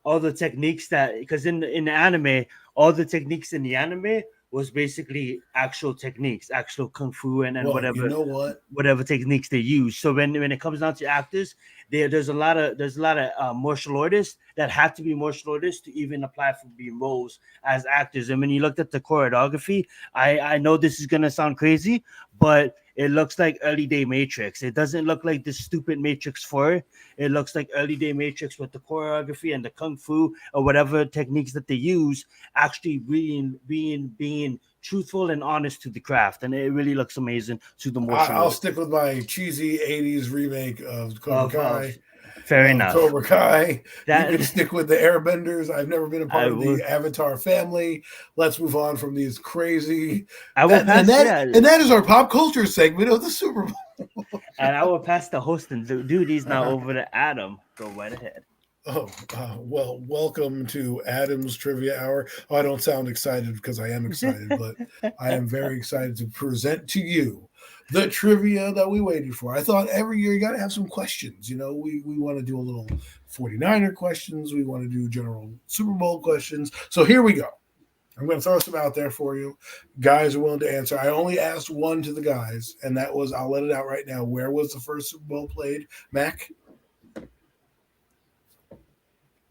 All the techniques that, because in the anime, all the techniques in the anime was basically actual techniques, actual kung fu and whatever. You know what? Whatever techniques they use. So when it comes down to actors, there's a lot of martial artists that have to be martial artists to even apply for being roles as actors. And when you looked at the choreography, I know this is gonna sound crazy, but it looks like early day Matrix. It doesn't look like this stupid Matrix 4. It looks like early day Matrix with the choreography and the kung fu or whatever techniques that they use actually being truthful and honest to the craft. And it really looks amazing to the motion. I'll stick with my cheesy 80s remake of Cobra Kai. Fair enough. Cobra Kai. You can stick with the Airbenders. I've never been a part of the Avatar family. Let's move on from these crazy. And that is our pop culture segment of the Super Bowl. And I will pass the hosting duties now over to Adam. Go right ahead. Well, welcome to Adam's Trivia Hour. I don't sound excited because I am excited, but I am very excited to present to you the trivia that we waited for. I thought every year you got to have some questions. You know, we want to do a little 49er questions. We want to do general Super Bowl questions. So here we go. I'm going to throw some out there for you. Guys are willing to answer. I only asked one to the guys, and that was, I'll let it out right now. Where was the first Super Bowl played? Mac?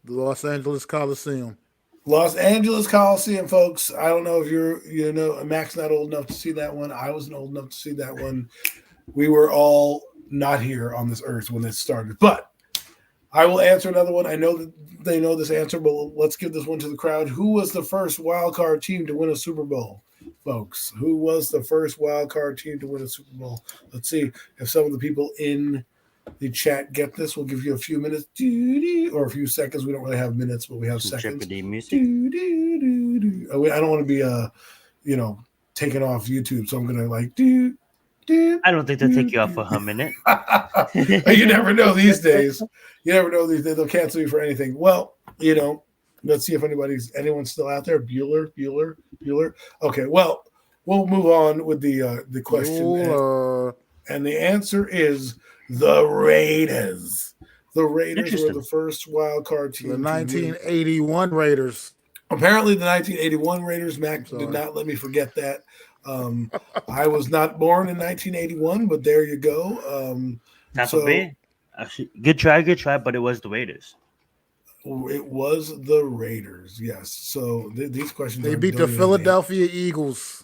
The Los Angeles Coliseum. Los Angeles Coliseum, folks. I don't know if Mac's not old enough to see that one. I wasn't old enough to see that one. We were all not here on this earth when it started. But I will answer another one. I know that they know this answer, but let's give this one to the crowd. Who was the first wild card team to win a Super Bowl, folks? Who was the first wild card team to win a Super Bowl? Let's see if some of the people in the chat get this. We'll give you a few minutes or a few seconds. We don't really have minutes, but we have seconds. Jeopardy music. I don't want to be taken off YouTube, so I'm gonna I don't think they'll take you off for a minute. You never know these days. They'll cancel you for anything. Well, let's see if anyone's still out there. Bueller. Okay, well, we'll move on with the question. And the answer is the Raiders. The Raiders were the first wild card team. The 1981 Raiders. Apparently, the 1981 Raiders. Mac did not let me forget that. I was not born in 1981, but there you go. Tampa Bay. Actually, good try, but it was the Raiders. It was the Raiders, yes. So these questions. They beat the Philadelphia Eagles.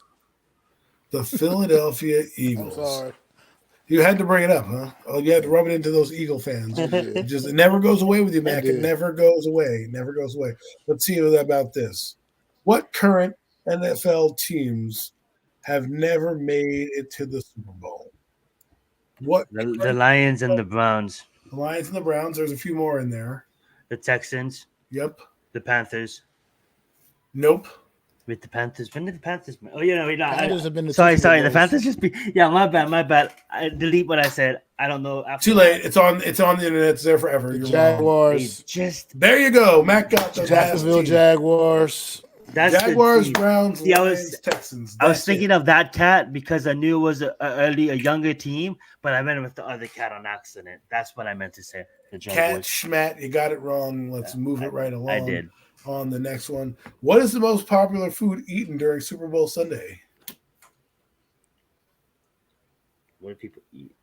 The Philadelphia Eagles. I'm sorry. You had to bring it up, huh? Oh, you had to rub it into those Eagle fans. It never goes away with you, Mac. It never goes away. Never goes away. Let's see about this. What current NFL teams have never made it to the Super Bowl? What? The Lions and the Browns. The Lions and the Browns. There's a few more in there. The Texans. Yep. The Panthers. Nope. With the Panthers. When did the Panthers? Oh, yeah, no, Panthers have been the sorry. The Panthers just be. Yeah, my bad. I delete what I said. I don't know. Too late. It's on the internet. It's there forever. The Jaguars. There you go. Mac got the Jacksonville Jaguars. That's Jaguars, Browns, Lions, Texans. I was thinking of that cat because I knew it was a younger team, but I meant with the other cat on accident. That's what I meant to say. The Cat Schmatt, you got it wrong. Let's move it right along. I did. On the next one. What is the most popular food eaten during Super Bowl Sunday? What do people eat?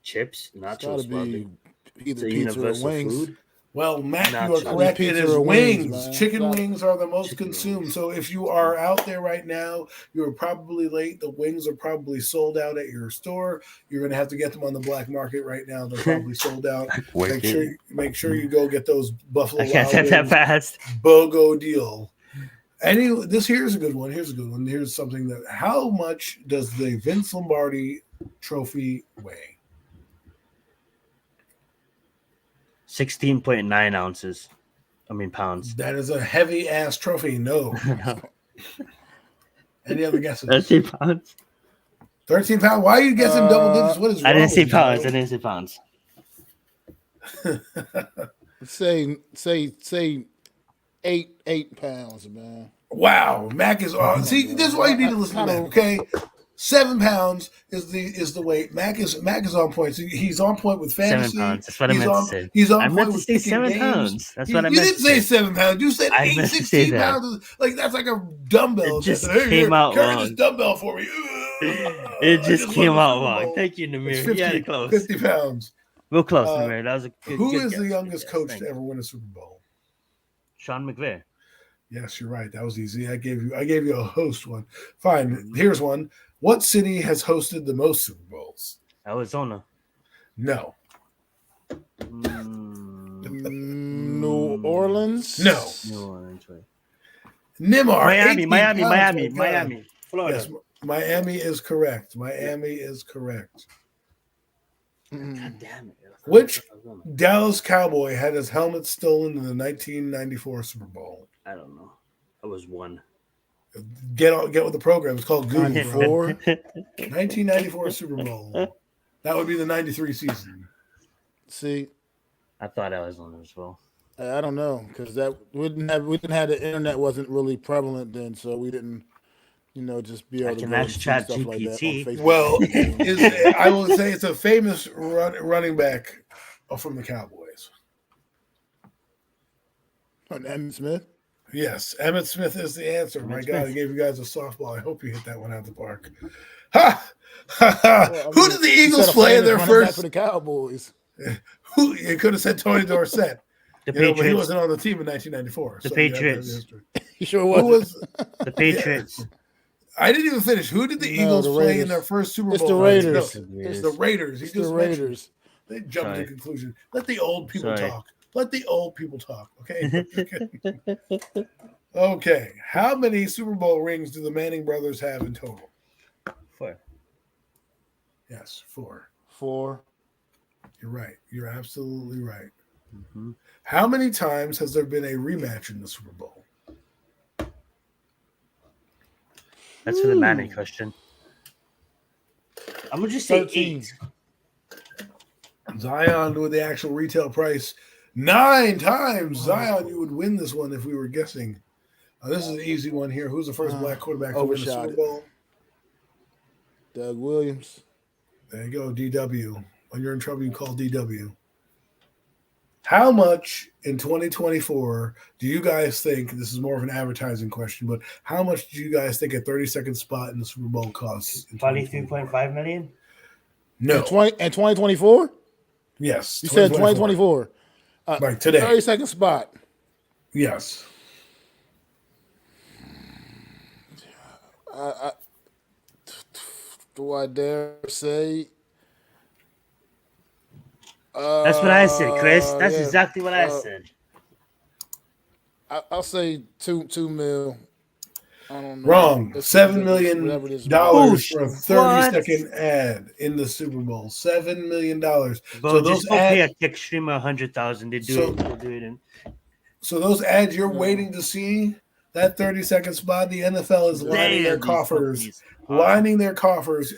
Chips? Nachos? Either pizza or wings. Food? Well, Matt, you are correct. It is wings. Chicken wings are the most consumed. So if you are out there right now, you're probably late. The wings are probably sold out at your store. You're going to have to get them on the black market right now. They're probably sold out. Make sure you go get those Buffalo Wild Wings. That fast. BOGO deal. Here's a good one. Here's something that. How much does the Vince Lombardi trophy weigh? 16.9 ounces. Pounds. That is a heavy ass trophy. No. Any other guesses? 13 pounds. 13 pounds. Why are you guessing double digits? What is wrong? I didn't say pounds. Say 8 pounds, man. Wow, Mac is on. See, this is why you need to listen to Mac. Okay, 7 pounds is the weight. Mac is on point. So he's on point with fantasy. 7 pounds. That's what I meant to say. He's on point with picking 7 pounds. That's what I meant to say. You didn't say 7 pounds. You said 16 pounds. Like that's like a dumbbell. It just came out wrong. Carry this dumbbell for me. It just came out wrong. Thank you, Namir. Yeah, close. 50 pounds. Real close, Namir. That was a good. Who is the youngest coach to ever win a Super Bowl? Sean McVay. Yes, you're right. That was easy. I gave you a host one. Fine. Here's one. What city has hosted the most Super Bowls? Arizona. No. New Orleans? No. New Orleans, right. Nimar. Miami. Florida. Yes, Miami is correct. God damn it. Which Dallas Cowboy had his helmet stolen in the 1994 Super Bowl? I don't know. I was one. Get with the program. It's called Google. 1994 Super Bowl. That would be the 93 season. See, I thought I was on as well. I don't know because we didn't have the internet wasn't really prevalent then, so we didn't, just be able to go and see stuff like that on Facebook. Well, I will say it's a famous running back from the Cowboys. Emmitt Smith. Yes, Emmitt Smith is the answer. My God, I gave you guys a softball. I hope you hit that one out of the park. Ha! Who did the Eagles play in their first? For the Cowboys. Who? You could have said Tony Dorsett. But he wasn't on the team in 1994. The Patriots. He sure was. The Patriots. I didn't even finish. Who did the Eagles play in their first Super Bowl? It's the Raiders. It's the Raiders. It's the Raiders. They jumped to conclusion. Let the old people talk. Okay. Okay. How many Super Bowl rings do the Manning brothers have in total? 4. Yes, 4. 4. You're right. You're absolutely right. Mm-hmm. How many times has there been a rematch in the Super Bowl? That's for the Manning question. I'm going to just say 13. 8. Zion with the actual retail price. 9 times. Zion, you would win this one if we were guessing. This is an easy one here. Who's the first black quarterback to win the Super Bowl? Doug Williams. There you go, DW. When you're in trouble, you call DW. How much in 2024 do you guys think? This is more of an advertising question, but how much do you guys think a 30-second spot in the Super Bowl costs? Probably 3.5 million. No. In 2024? Yes. You said 2024. Like today. 30-second spot. Yes. Do I dare say? That's what I said, Chris. That's exactly what I said. I'll say two mil. I don't know. Wrong. $7 million for a 30-second ad in the Super Bowl. $7 million. Bro, so just go pay a kick streamer 100,000. They do it. So those ads you're waiting to see, that 30-second spot, the NFL is lining their coffers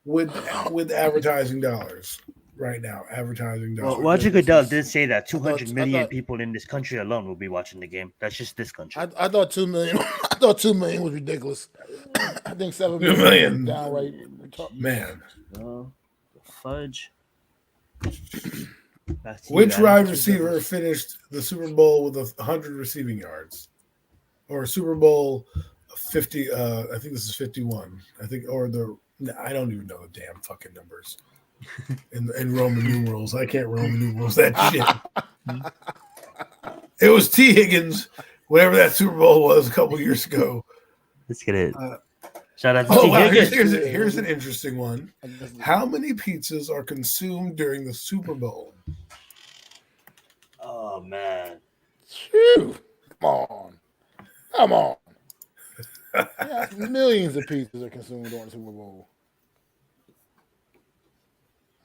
with advertising dollars right now. Advertising dollars. Well, Roger Goodell did say that 200 million people in this country alone will be watching the game. That's just this country. I thought 2 million. I thought 2 million was ridiculous. I think 7 million downright. Man, fudge. Which wide receiver finished the Super Bowl with 100 receiving yards, or Super Bowl 50? I think this is 51. I don't even know the damn fucking numbers. In Roman numerals. I can't Roman numerals that shit. It was T. Higgins, whatever that Super Bowl was a couple years ago. Let's get it. Shout out to T. Higgins. Here's an interesting one. How many pizzas are consumed during the Super Bowl? Oh, man. Come on. Yeah, millions of pizzas are consumed during the Super Bowl.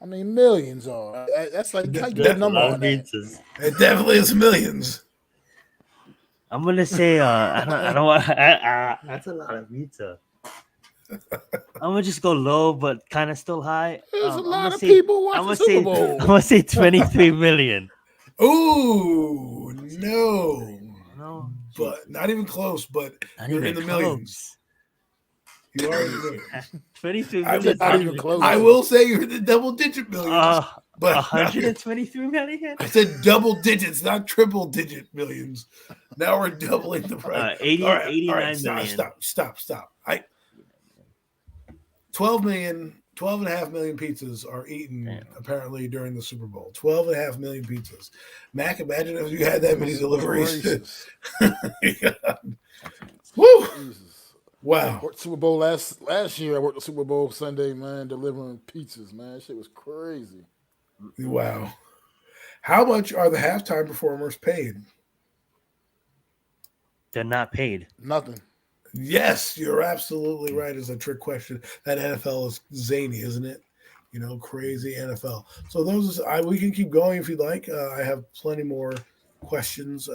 I mean, millions are. That's like a good number on that. It definitely is millions. I'm gonna say I don't want. That's a lot of pizza. I'm gonna just go low, but kind of still high. There's a lot of people watching the Super Bowl. I'm gonna say 23 million. Ooh, no, but not even close. But you're in the millions. You are in the millions. 23 million. Not even close. I will say you're in the double-digit millions. But 123 million. I said double digits, not triple-digit millions. Now we're doubling the price. 89 million. Stop. 12.5 million pizzas are eaten apparently during the Super Bowl. 12.5 million pizzas. Mac, imagine if you had that many deliveries. Woo! Jesus. Wow. I worked Super Bowl last year. I worked the Super Bowl Sunday, man, delivering pizzas, man. That shit was crazy. Wow. How much are the halftime performers paid? They're not paid. Nothing. Yes, you're absolutely right. It's a trick question. That NFL is zany, isn't it? Crazy NFL. So we can keep going if you'd like. I have plenty more questions.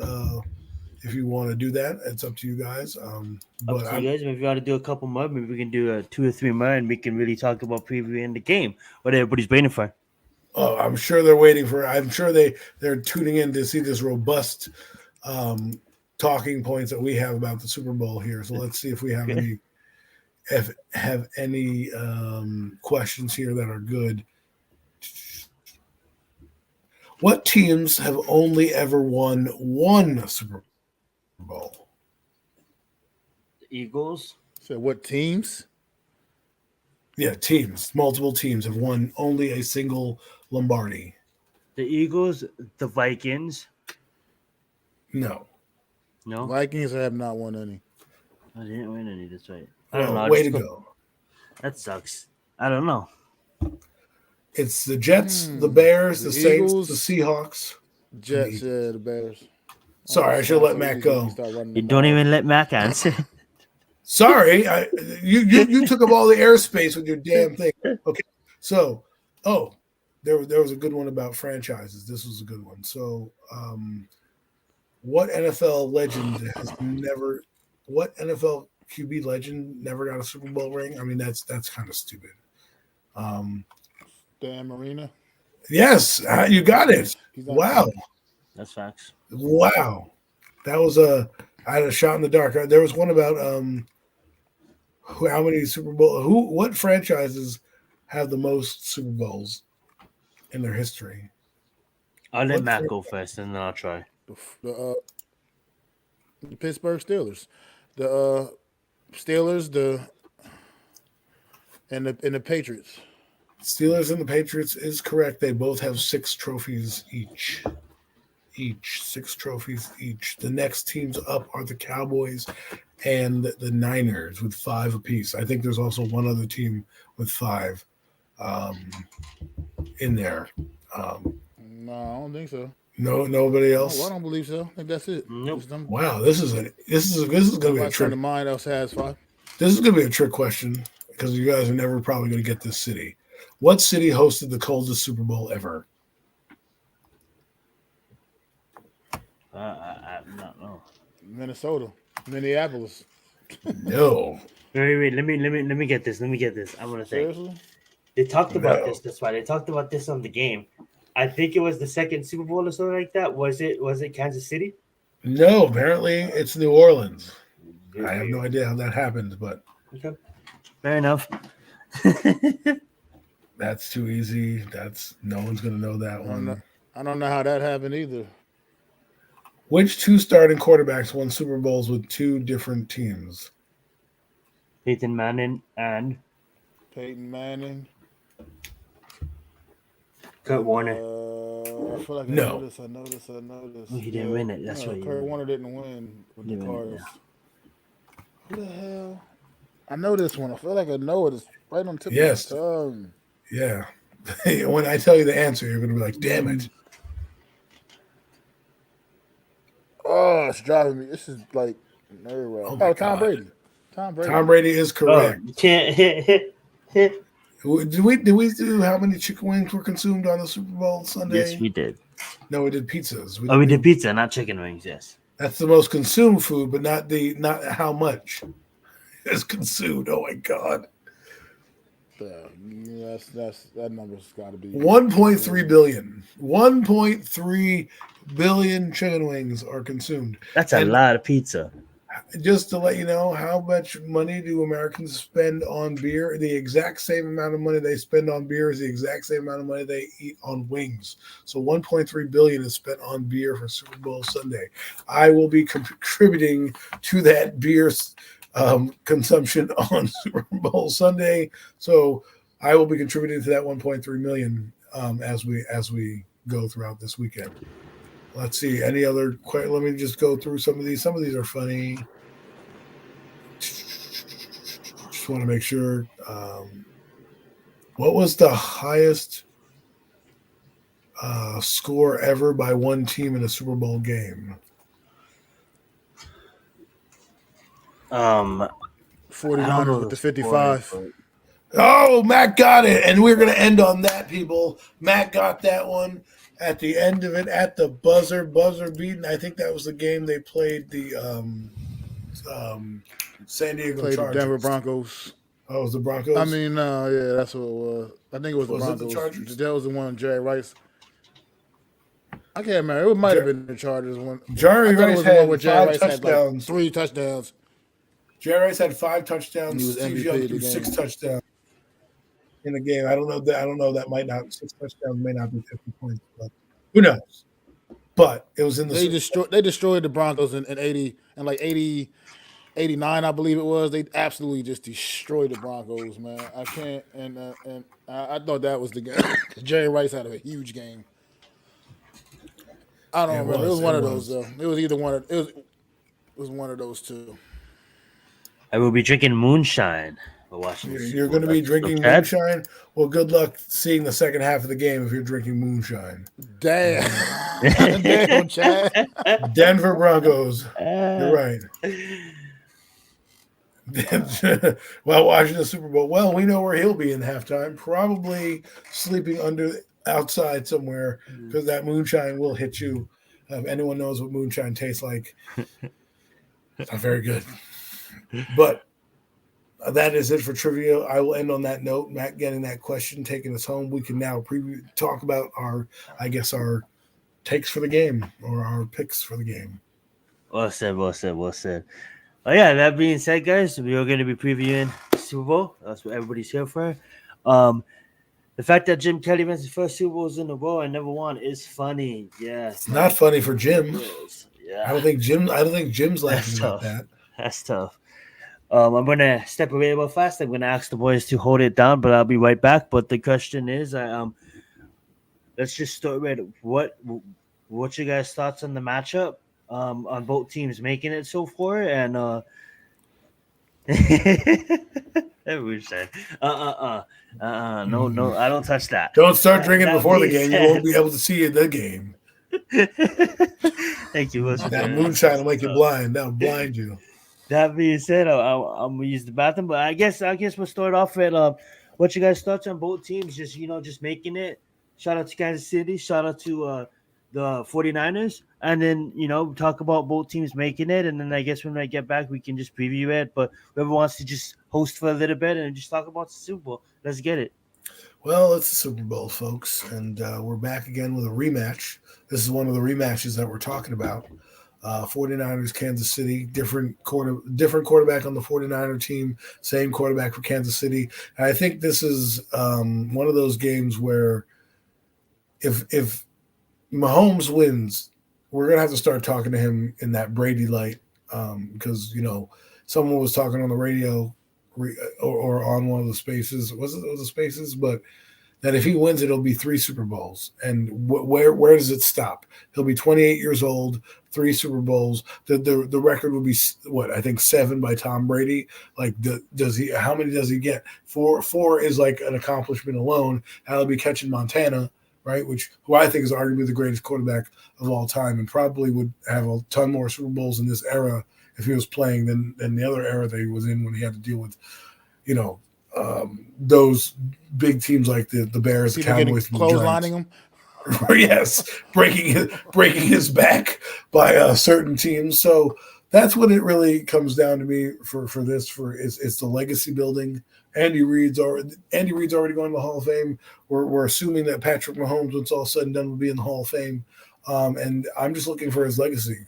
If you want to do that, it's up to you guys. But up to you guys. If you want to do a couple more, maybe we can do 2 or 3 more, and we can really talk about previewing the game. What everybody's waiting for. Oh, I'm sure they're waiting for. I'm sure they're tuning in to see this robust talking points that we have about the Super Bowl here. So let's see if we have any questions here that are good. What teams have only ever won one Super Bowl? The Eagles. So what teams? Yeah, teams. Multiple teams have won only a single Lombardi. The Eagles, the Vikings. No. Vikings have not won any. I didn't win any. That's right. I don't know. Way to go. That sucks. I don't know. It's the Jets, the Bears, the Saints, Eagles, the Seahawks. Jets, the Bears. Sorry, I should have let Matt go. You don't even let Mac answer. Sorry, you took up all the airspace with your damn thing. Okay, so there was a good one about franchises. This was a good one. So, what NFL QB legend never got a Super Bowl ring? I mean, that's kind of stupid. Dan Marino. Yes, you got it. Wow, that's facts. Wow, that was I had a shot in the dark. There was one about how many Super Bowl? What franchises have the most Super Bowls in their history? I'll let Matt go first, and then I'll try. The Pittsburgh Steelers, the Steelers, and the Patriots. Steelers and the Patriots is correct. They both have 6 trophies each. 6 trophies each. The next teams up are the Cowboys and the Niners with 5 apiece. I think there's also one other team with 5 in there. No, I don't think so. No, nobody else. No, I don't believe so. I think that's it. Nope. Wow, this is going to be a trick. Mine else has 5. This is going to be a trick question because you guys are never probably going to get this city. What city hosted the coldest Super Bowl ever? I don't know. Minnesota, Minneapolis. No. Wait. Let me get this. I'm gonna say. Seriously? They talked about this. That's why they talked about this on the game. I think it was the second Super Bowl or something like that. Was it Kansas City? No, apparently it's New Orleans. I have no idea how that happened, but okay. Fair enough. That's too easy. No one's gonna know that one. I don't know how that happened either. Which 2 starting quarterbacks won Super Bowls with 2 different teams? Peyton Manning and Kurt Warner. I feel like I No. know this. He didn't win it. That's right. Kurt Warner didn't win with the Cardinals. Who the hell? I know this one. I feel like I know it. It's right on the tip of my tongue. Yeah. When I tell you the answer, you're going to be like, damn it. Oh, it's driving me. This is like nerve wracking. Oh, Tom Brady. Tom Brady is correct. You can't. Did we do how many chicken wings were consumed on the Super Bowl Sunday? Yes, we did. No, we did pizzas. We did pizza, not chicken wings. Yes. That's the most consumed food, but not how much is consumed. Oh my God. Yeah, that number's got to be 1.3 billion. 1.3 billion chicken wings are consumed. That's a lot of pizza. Just to let you know, how much money do Americans spend on beer? The exact same amount of money they spend on beer is the exact same amount of money they eat on wings. So 1.3 billion is spent on beer for Super Bowl Sunday. I will be contributing to that beer consumption on Super Bowl Sunday. So I will be contributing to that 1.3 million as we go throughout this weekend. Let's see. Any other? Let me just go through some of these. Some of these are funny. Just want to make sure. What was the highest score ever by one team in a Super Bowl game? 49ers with the 55. Oh, Matt got it. And we're going to end on that, people. Matt got that one at the end of it, at the buzzer beating. I think that was the game they played the San Diego Chargers. The Denver Broncos. Oh, it was the Broncos? I mean, yeah, that's what it was. I think it was the Broncos. Was it the Chargers? That was the one Jerry Rice. I can't remember. It might have been the Chargers one. Jerry Rice had 5 touchdowns. Had like 3 touchdowns. Jerry Rice had 5 touchdowns. Steve Young threw 6 touchdowns in the game. I don't know that might not 6 touchdowns may not be 50 points, but who knows? But it was in the they destroyed the Broncos in 80 and like 89, I believe it was. They absolutely just destroyed the Broncos, man. I can't and I thought that was the game. Jerry Rice had a huge game. I don't remember. It was one of those though. It was either one of it was one of those two. I will be drinking moonshine while watching this. You're going to be drinking moonshine? Well, good luck seeing the second half of the game if you're drinking moonshine. Damn. Damn, Chad. Denver Broncos. You're right. While watching the Super Bowl. Well, we know where he'll be in halftime. Probably sleeping outside somewhere because that moonshine will hit you. If anyone knows what moonshine tastes like, it's not very good. But that is it for trivia. I will end on that note. Matt getting that question, taking us home. We can now talk about our takes for the game or our picks for the game. Well said. Oh yeah, that being said, guys, we are going to be previewing Super Bowl. That's what everybody's here for. The fact that Jim Kelly wins his first Super Bowls in a row and never won is funny. Yeah, it's not funny for Jim. Yeah, I don't think Jim's laughing about that. That's tough. I'm gonna step away real fast. I'm gonna ask the boys to hold it down, but I'll be right back. But the question is, let's just start with what's your guys' thoughts on the matchup? On both teams making it so far, and everyone said, no, I don't touch that. Don't start drinking before the game. You won't be able to see in the game. Thank you. That moonshine will make you blind. That'll blind you. That being said, I'm gonna use the bathroom, but I guess we'll start off with what you guys thoughts on both teams. Just making it. Shout out to Kansas City. Shout out to the 49ers, and then talk about both teams making it, and then I guess when I get back we can just preview it. But whoever wants to just host for a little bit and just talk about the Super Bowl, let's get it. Well, it's the Super Bowl, folks, and we're back again with a rematch. This is one of the rematches that we're talking about. 49ers, Kansas City, different quarterback on the 49er team, same quarterback for Kansas City. And I think this is one of those games where if Mahomes wins, we're going to have to start talking to him in that Brady light because, someone was talking on the radio or on one of the spaces. Was it the spaces? But that if he wins, it'll be 3 Super Bowls. And where does it stop? He'll be 28 years old, 3 Super Bowls. The record would be, I think 7 by Tom Brady. Like, how many does he get? 4 is like an accomplishment alone. He'll be catching Montana, right? Who I think is arguably the greatest quarterback of all time and probably would have a ton more Super Bowls in this era if he was playing than the other era that he was in when he had to deal with, those big teams like the Bears, the Cowboys, clotheslining him. Yes, breaking his back by certain teams. So that's what it really comes down to me for this. It's the legacy building. Andy Reid's already going to the Hall of Fame. We're assuming that Patrick Mahomes, when it's all said and done, will be in the Hall of Fame. And I'm just looking for his legacy.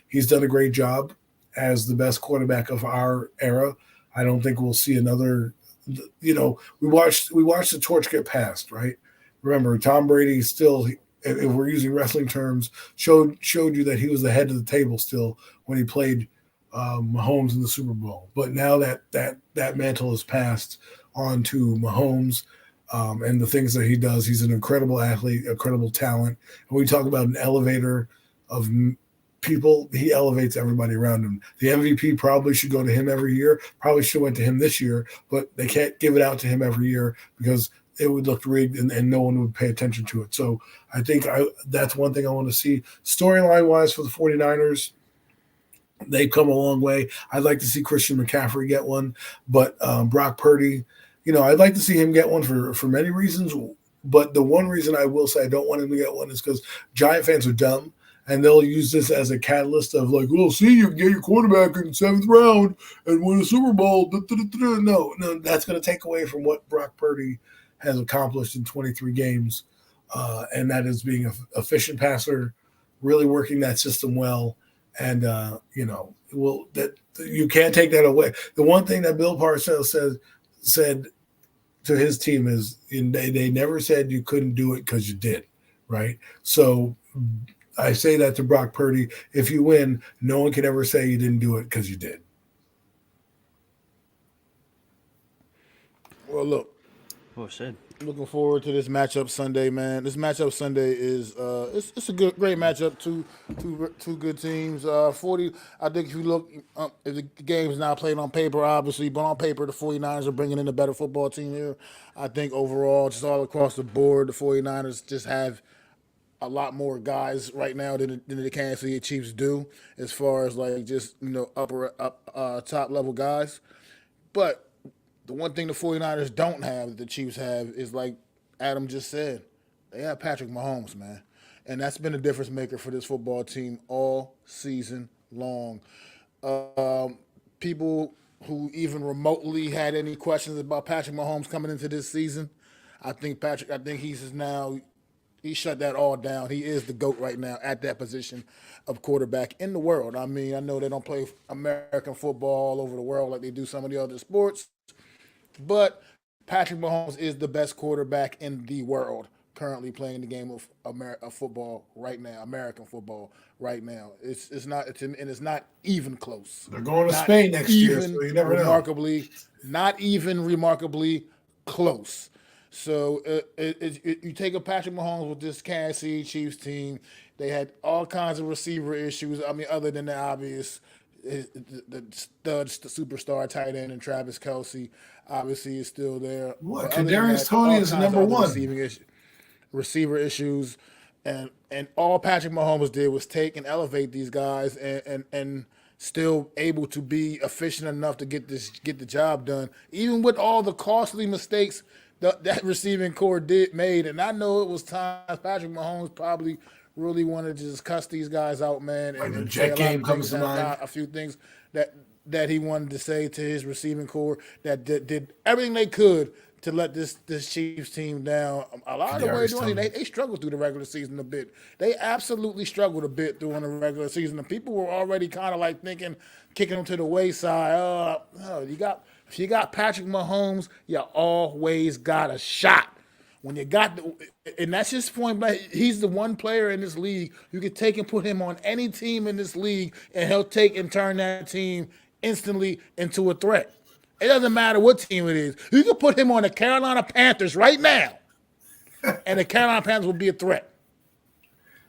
He's done a great job as the best quarterback of our era. I don't think we'll see another. We watched the torch get passed, right? Remember, Tom Brady still, if we're using wrestling terms, showed you that he was the head of the table still when he played Mahomes in the Super Bowl. But now that mantle is passed on to Mahomes and the things that he does. He's an incredible athlete, incredible talent. And we talk about an elevator of people, he elevates everybody around him. The MVP probably should go to him every year. Probably should have went to him this year, but they can't give it out to him every year because it would look rigged and no one would pay attention to it. So I think that's one thing I want to see. Storyline-wise for the 49ers, they've come a long way. I'd like to see Christian McCaffrey get one, but Brock Purdy, I'd like to see him get one for many reasons. But the one reason I will say I don't want him to get one is because Giant fans are dumb. And they'll use this as a catalyst of like, well, see, you can get your quarterback in the 7th round and win a Super Bowl. No, that's going to take away from what Brock Purdy has accomplished in 23 games. And that is being an efficient passer, really working that system well. And, that you can't take that away. The one thing that Bill Parcells said to his team is they never said you couldn't do it because you did, right? So I say that to Brock Purdy. If you win, no one can ever say you didn't do it because you did. Well, look. Well said. Looking forward to this matchup Sunday, man. This matchup Sunday is it's a great matchup. Two good teams. 40. I think if you look, if the game is not played on paper, obviously, but on paper, the 49ers are bringing in a better football team here. I think overall, just all across the board, the 49ers just have a lot more guys right now than the Kansas City Chiefs do, as far as like just top level guys. But the one thing the 49ers don't have that the Chiefs have is, like Adam just said, they have Patrick Mahomes, man. And that's been a difference maker for this football team all season long. People who even remotely had any questions about Patrick Mahomes coming into this season, I think he's now – he shut that all down. He is the GOAT right now at that position of quarterback in the world. I mean, I know they don't play American football all over the world like they do some of the other sports, but Patrick Mahomes is the best quarterback in the world currently playing the game of football right now, American football right now. It's not even close. They're going to Not Spain next year, so even you never remarkably, not even remarkably close. So you take a Patrick Mahomes with this Kansas City Chiefs team. They had all kinds of receiver issues. I mean, other than the obvious, the superstar tight end and Travis Kelce obviously is still there. What? But other than Kadarius that, Toney all is the kinds of number other one. receiver issues, and all Patrick Mahomes did was take and elevate these guys and still able to be efficient enough to get the job done, even with all the costly mistakes that receiving core made. And I know it was times Patrick Mahomes probably really wanted to just cuss these guys out, man, Like the and Jet say a lot game of comes things, to mind. a few things that he wanted to say to his receiving core that did everything they could to let this Chiefs team down. A lot of the way doing it, they struggled through the regular season a bit. They absolutely struggled a bit during the regular season. And people were already kind of like thinking, kicking them to the wayside. If you got Patrick Mahomes, you always got a shot. When you got and that's his point, but he's the one player in this league you can take and put him on any team in this league, and he'll take and turn that team instantly into a threat. It doesn't matter what team it is. You can put him on the Carolina Panthers right now, and the Carolina Panthers will be a threat.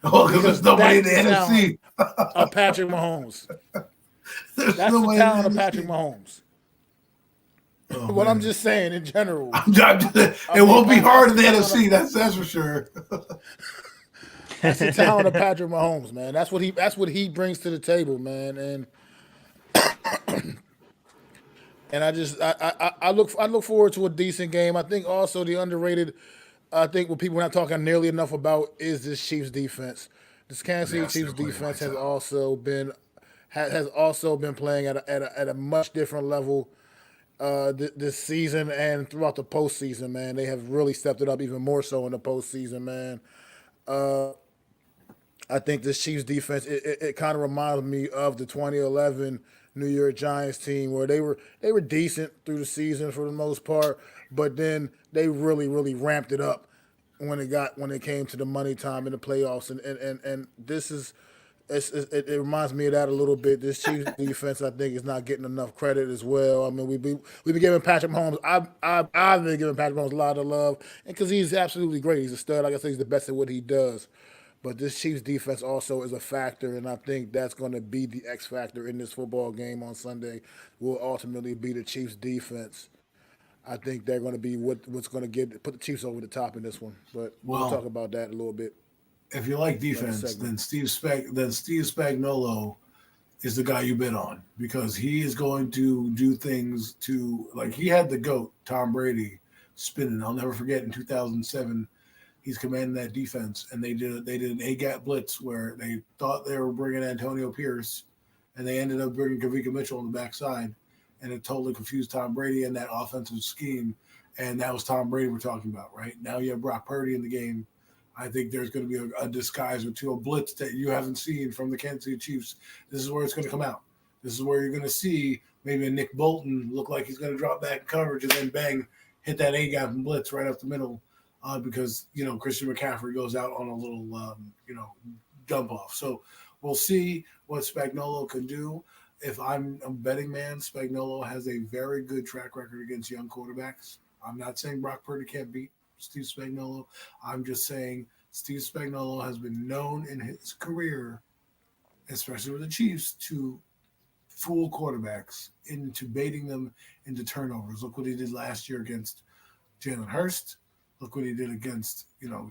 Oh, because there's nobody in the NFC. Of Patrick Mahomes. That's the talent of Patrick Mahomes. Oh, what I'm just saying in general. It won't be hard in the NFC. That's for sure. That's the talent of Patrick Mahomes, man. That's what he brings to the table, man. And I look forward to a decent game. I think also the underrated. I think what people are not talking nearly enough about is this Chiefs defense. This Kansas City Chiefs defense has also been playing at a much different level this season and throughout the postseason, man. They have really stepped it up even more so in the postseason, man. I think this Chiefs defense, it kind of reminds me of the 2011 New York Giants team where they were decent through the season for the most part, but then they really, really ramped it up when it came to the money time in the playoffs. And this is it reminds me of that a little bit. This Chiefs defense, I think, is not getting enough credit as well. I mean, we've been giving Patrick Mahomes. I've been giving Patrick Mahomes a lot of love, and because he's absolutely great. He's a stud. Like I said, he's the best at what he does. But this Chiefs defense also is a factor, and I think that's going to be the X factor in this football game on Sunday. Will ultimately be the Chiefs defense. I think they're going to be what's going to put the Chiefs over the top in this one. But we'll talk about that a little bit. If you like defense, then Steve Spagnuolo is the guy you bet on because he is going to do things to like he had the GOAT Tom Brady spinning. I'll never forget in 2007. He's commanding that defense, and they did an A-gap blitz where they thought they were bringing Antonio Pierce, and they ended up bringing Kavika Mitchell on the backside, and it totally confused Tom Brady and that offensive scheme, and that was Tom Brady we're talking about, right? Now you have Brock Purdy in the game. I think there's going to be a disguise or two, a blitz that you haven't seen from the Kansas City Chiefs. This is where it's going to come out. This is where you're going to see maybe a Nick Bolton look like he's going to drop back in coverage and then bang, hit that A-gap and blitz right up the middle. Because, Christian McCaffrey goes out on a little, dump off. So we'll see what Spagnuolo can do. If I'm a betting man, Spagnuolo has a very good track record against young quarterbacks. I'm not saying Brock Purdy can't beat Steve Spagnuolo. I'm just saying Steve Spagnuolo has been known in his career, especially with the Chiefs, to fool quarterbacks into baiting them into turnovers. Look what he did last year against Jalen Hurst. Look what he did against,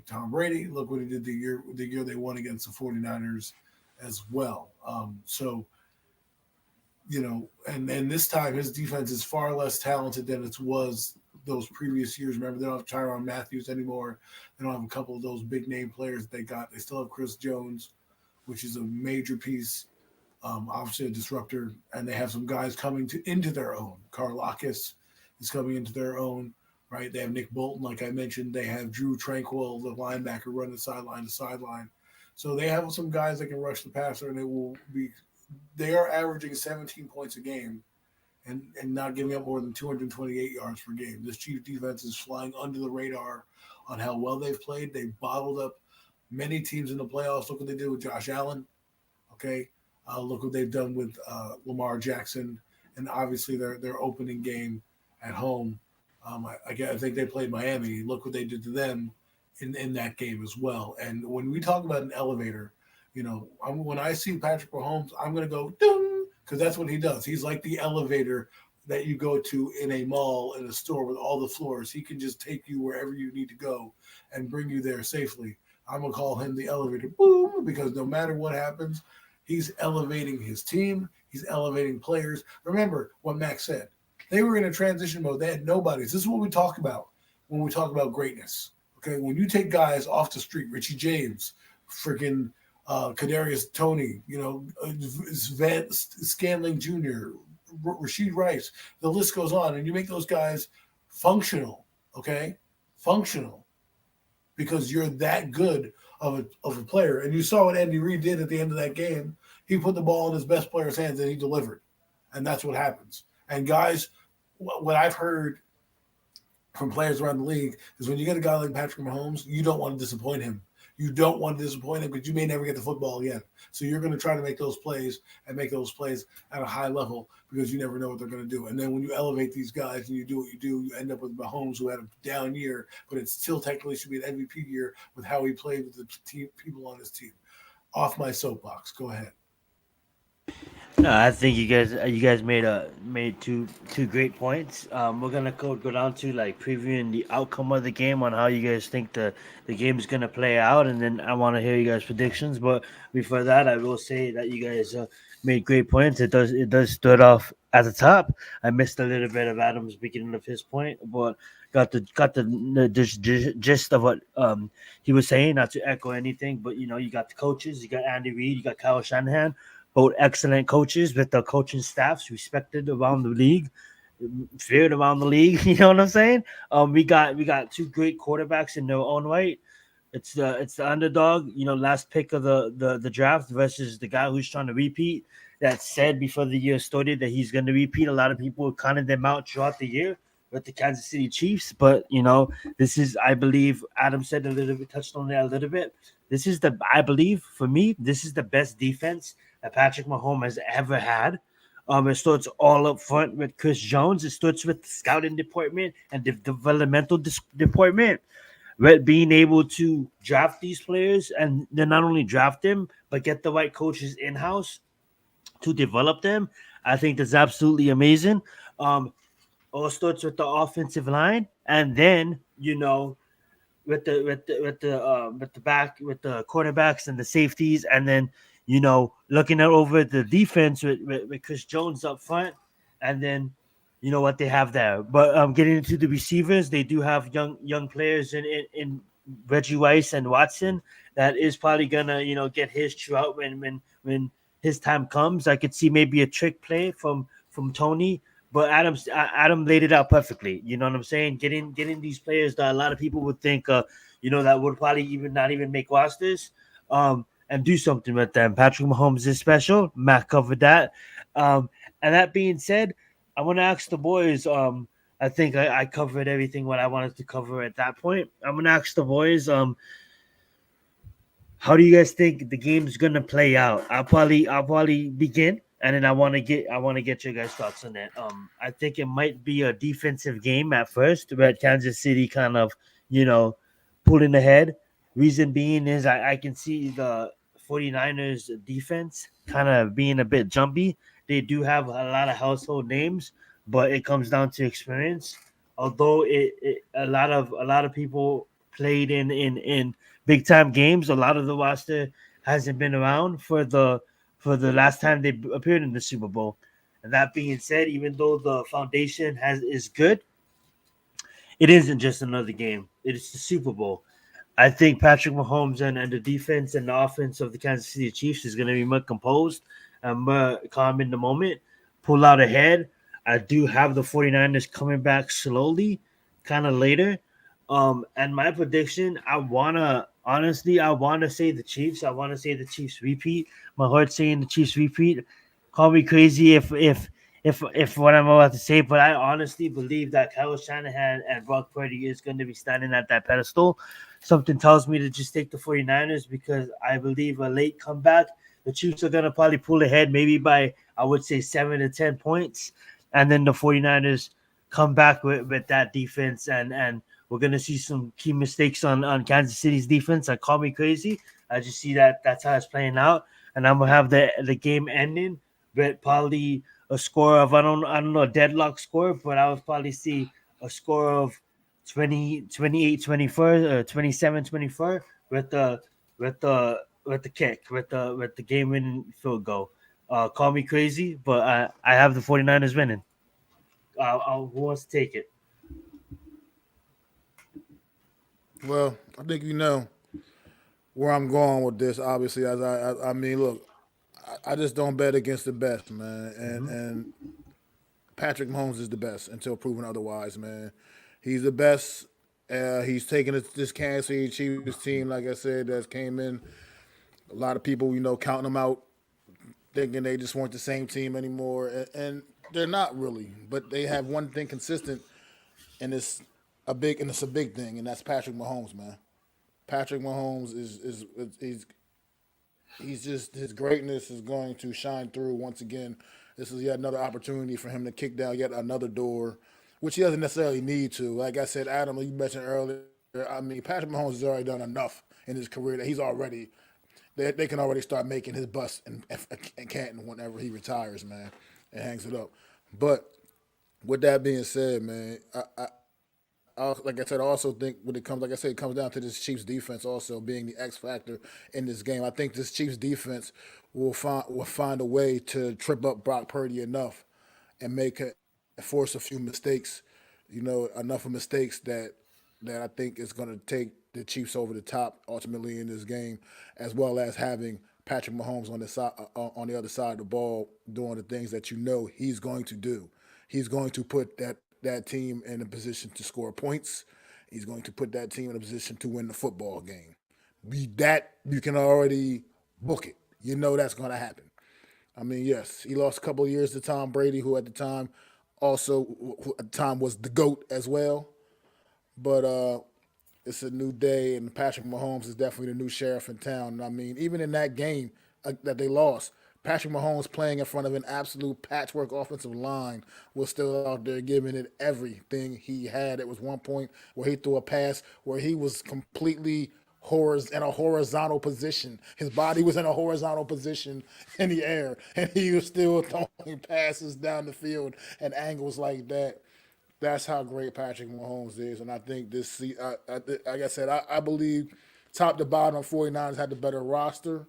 Tom Brady. Look what he did the year they won against the 49ers as well. And this time his defense is far less talented than it was those previous years. Remember, they don't have Tyrann Matthews anymore. They don't have a couple of those big name players that they got. They still have Chris Jones, which is a major piece, obviously a disruptor. And they have some guys coming into their own. Karlakis is coming into their own. Right, they have Nick Bolton, like I mentioned. They have Drew Tranquill, the linebacker, running sideline to sideline. So they have some guys that can rush the passer, and they are averaging 17 points a game and not giving up more than 228 yards per game. This Chiefs defense is flying under the radar on how well they've played. They bottled up many teams in the playoffs. Look what they did with Josh Allen. Okay, look what they've done with Lamar Jackson, and obviously their opening game at home. I think they played Miami. Look what they did to them in that game as well. And when we talk about an elevator, when I see Patrick Mahomes, I'm going to go ding, because that's what he does. He's like the elevator that you go to in a mall, in a store with all the floors. He can just take you wherever you need to go and bring you there safely. I'm going to call him the elevator, boom, because no matter what happens, he's elevating his team. He's elevating players. Remember what Max said. They were in a transition mode. They had nobodies. This is what we talk about when we talk about greatness. Okay, when you take guys off the street, Richie James, freaking Kadarius Toney, Scanling Jr., Rashid Rice, the list goes on, and you make those guys functional, okay? Functional, because you're that good of a player. And you saw what Andy Reid did at the end of that game. He put the ball in his best player's hands, and he delivered. And that's what happens. And guys, what I've heard from players around the league is when you get a guy like Patrick Mahomes, you don't want to disappoint him. You don't want to disappoint him because you may never get the football again. So you're going to try to make those plays and make those plays at a high level because you never know what they're going to do. And then when you elevate these guys and you do what you do, you end up with Mahomes, who had a down year, but it still technically should be an MVP year with how he played with the people on his team. Off my soapbox. Go ahead. No, I think you guys made two great points. We're gonna go down to like previewing the outcome of the game on how you guys think the game is gonna play out, and then I want to hear you guys' predictions. But before that, I will say that you guys made great points. It does start off at the top. I missed a little bit of Adam's beginning of his point, but got the gist of what he was saying. Not to echo anything, but you got the coaches, you got Andy Reid, you got Kyle Shanahan. Both excellent coaches with the coaching staffs respected around the league, feared around the league. You know what I'm saying? We got two great quarterbacks in their own right. It's the underdog, last pick of the draft versus the guy who's trying to repeat. That said before the year started that he's going to repeat. A lot of people counted them out throughout the year with the Kansas City Chiefs, but this is, I believe, Adam said a little bit, touched on that a little bit. I believe for me, this is the best defense that Patrick Mahomes has ever had. It starts all up front with Chris Jones. It starts with the scouting department and the developmental department. With being able to draft these players and then not only draft them, but get the right coaches in-house to develop them. I think that's absolutely amazing. All starts with the offensive line, and then with the quarterbacks and the safeties, and then looking at over the defense with Chris Jones up front, and then what they have there. But getting into the receivers, they do have young players in Reggie Rice and Watson that is probably gonna get his throughout when his time comes. I could see maybe a trick play from Tony. But Adam laid it out perfectly. You know what I'm saying? Getting these players that a lot of people would think, that would probably not even make rosters, and do something with them. Patrick Mahomes is special. Matt covered that. And that being said, I want to ask the boys. I think I covered everything what I wanted to cover at that point. I'm going to ask the boys. How do you guys think the game's going to play out? I'll probably begin. And then I want to get your guys' thoughts on that. I think it might be a defensive game at first, but Kansas City kind of, pulling ahead. Reason being is I can see the 49ers defense kind of being a bit jumpy. They do have a lot of household names, but it comes down to experience. Although a lot of people played in big time games, a lot of the roster hasn't been around for the last time they appeared in the Super Bowl. And that being said, even though the foundation is good, it isn't just another game. It is the Super Bowl. I think Patrick Mahomes and the defense and the offense of the Kansas City Chiefs is going to be more composed and more calm in the moment, pull out ahead. I do have the 49ers coming back slowly, kind of later. And my prediction, I want to say the Chiefs. I want to say the Chiefs repeat. My heart's saying the Chiefs repeat. Call me crazy if if what I'm about to say, but I honestly believe that Kyle Shanahan and Brock Purdy is going to be standing at that pedestal. Something tells me to just take the 49ers because I believe a late comeback, the Chiefs are going to probably pull ahead maybe by, I would say, 7 to 10 points. And then the 49ers come back with that defense. And we're going to see some key mistakes on Kansas City's defense. Like, call me crazy. I just see that's how it's playing out. And I'm going to have the game ending with probably a score of I don't know a deadlock score, but I would probably see a score of 28-24 or 27-24 with the kick with the game winning field goal. Call me crazy, but I have the 49ers winning. Who wants to take it? Well, I think you know where I'm going with this. Obviously, as I mean, look, I just don't bet against the best, man. And Patrick Mahomes is the best until proven otherwise, man. He's the best. He's taken this Kansas City Chiefs team, like I said, that came in. A lot of people, counting them out, thinking they just weren't the same team anymore, and they're not really. But they have one thing consistent, and it's a big thing, and that's Patrick Mahomes, man. Patrick Mahomes he's just his greatness is going to shine through once again. This is yet another opportunity for him to kick down yet another door, which he doesn't necessarily need to. Like I said, Adam, you mentioned earlier, I mean, Patrick Mahomes has already done enough in his career that they can already start making his bust in Canton whenever he retires, man, and hangs it up. But with that being said, man, like I said, I also think when it comes, like I said, it comes down to this Chiefs defense also being the X factor in this game. I think this Chiefs defense will find a way to trip up Brock Purdy enough and force a few mistakes, enough of mistakes that I think is going to take the Chiefs over the top ultimately in this game, as well as having Patrick Mahomes on the other side of the ball doing the things that he's going to do. He's going to put that team in a position to score points. He's going to put that team in a position to win the football game. You can already book it. That's going to happen. I mean, yes, he lost a couple of years to Tom Brady, who at the time was the GOAT as well. But it's a new day, and Patrick Mahomes is definitely the new sheriff in town. I mean, even in that game that they lost, Patrick Mahomes playing in front of an absolute patchwork offensive line was still out there giving it everything he had. It was one point where he threw a pass where he was completely in a horizontal position. His body was in a horizontal position in the air, and he was still throwing passes down the field at angles like that. That's how great Patrick Mahomes is, and I think like I said, I believe top to bottom, 49ers had the better roster.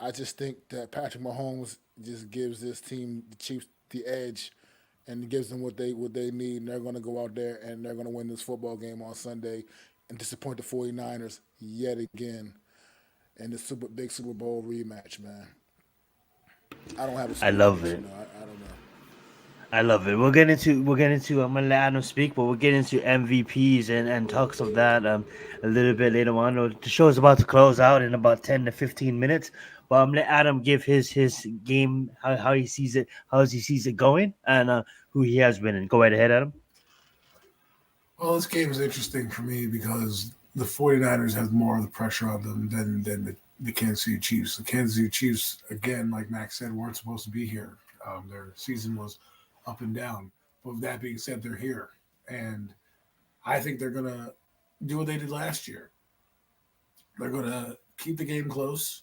I just think that Patrick Mahomes just gives this team, the Chiefs, the edge, and gives them what they need, and they're going to go out there and they're going to win this football game on Sunday and disappoint the 49ers yet again in the big Super Bowl rematch, man. I don't have a I love it. I don't know. I love it. We'll get into I'm gonna let Adam speak, but we'll get into MVPs and talks of that a little bit later on. The show is about to close out in about 10 to 15 minutes. But I'm gonna let Adam give his game, how he sees it, going, and who he has been in. Go right ahead, Adam. Well, this game is interesting for me because the 49ers have more of the pressure on them than the Kansas City Chiefs. The Kansas City Chiefs, again, like Max said, weren't supposed to be here. Their season was up and down. But with that being said, they're here. And I think they're going to do what they did last year. They're going to keep the game close,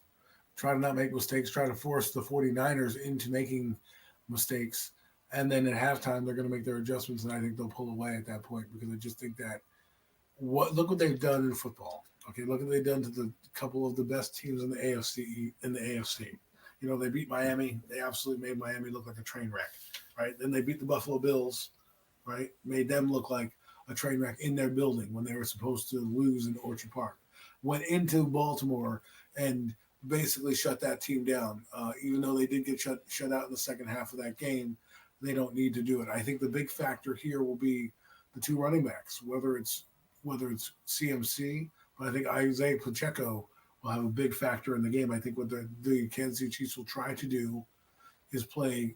try to not make mistakes, try to force the 49ers into making mistakes. And then at halftime, they're going to make their adjustments, and I think they'll pull away at that point because I just think that look what they've done in football. Okay, look what they've done to the couple of the best teams in the AFC. They beat Miami. They absolutely made Miami look like a train wreck, right? Then they beat the Buffalo Bills, right? Made them look like a train wreck in their building when they were supposed to lose in Orchard Park. Went into Baltimore and basically shut that team down. Even though they did get shut out in the second half of that game, they don't need to do it. I think the big factor here will be the two running backs, whether it's CMC, but I think Isaiah Pacheco will have a big factor in the game. I think what the Kansas City Chiefs will try to do is play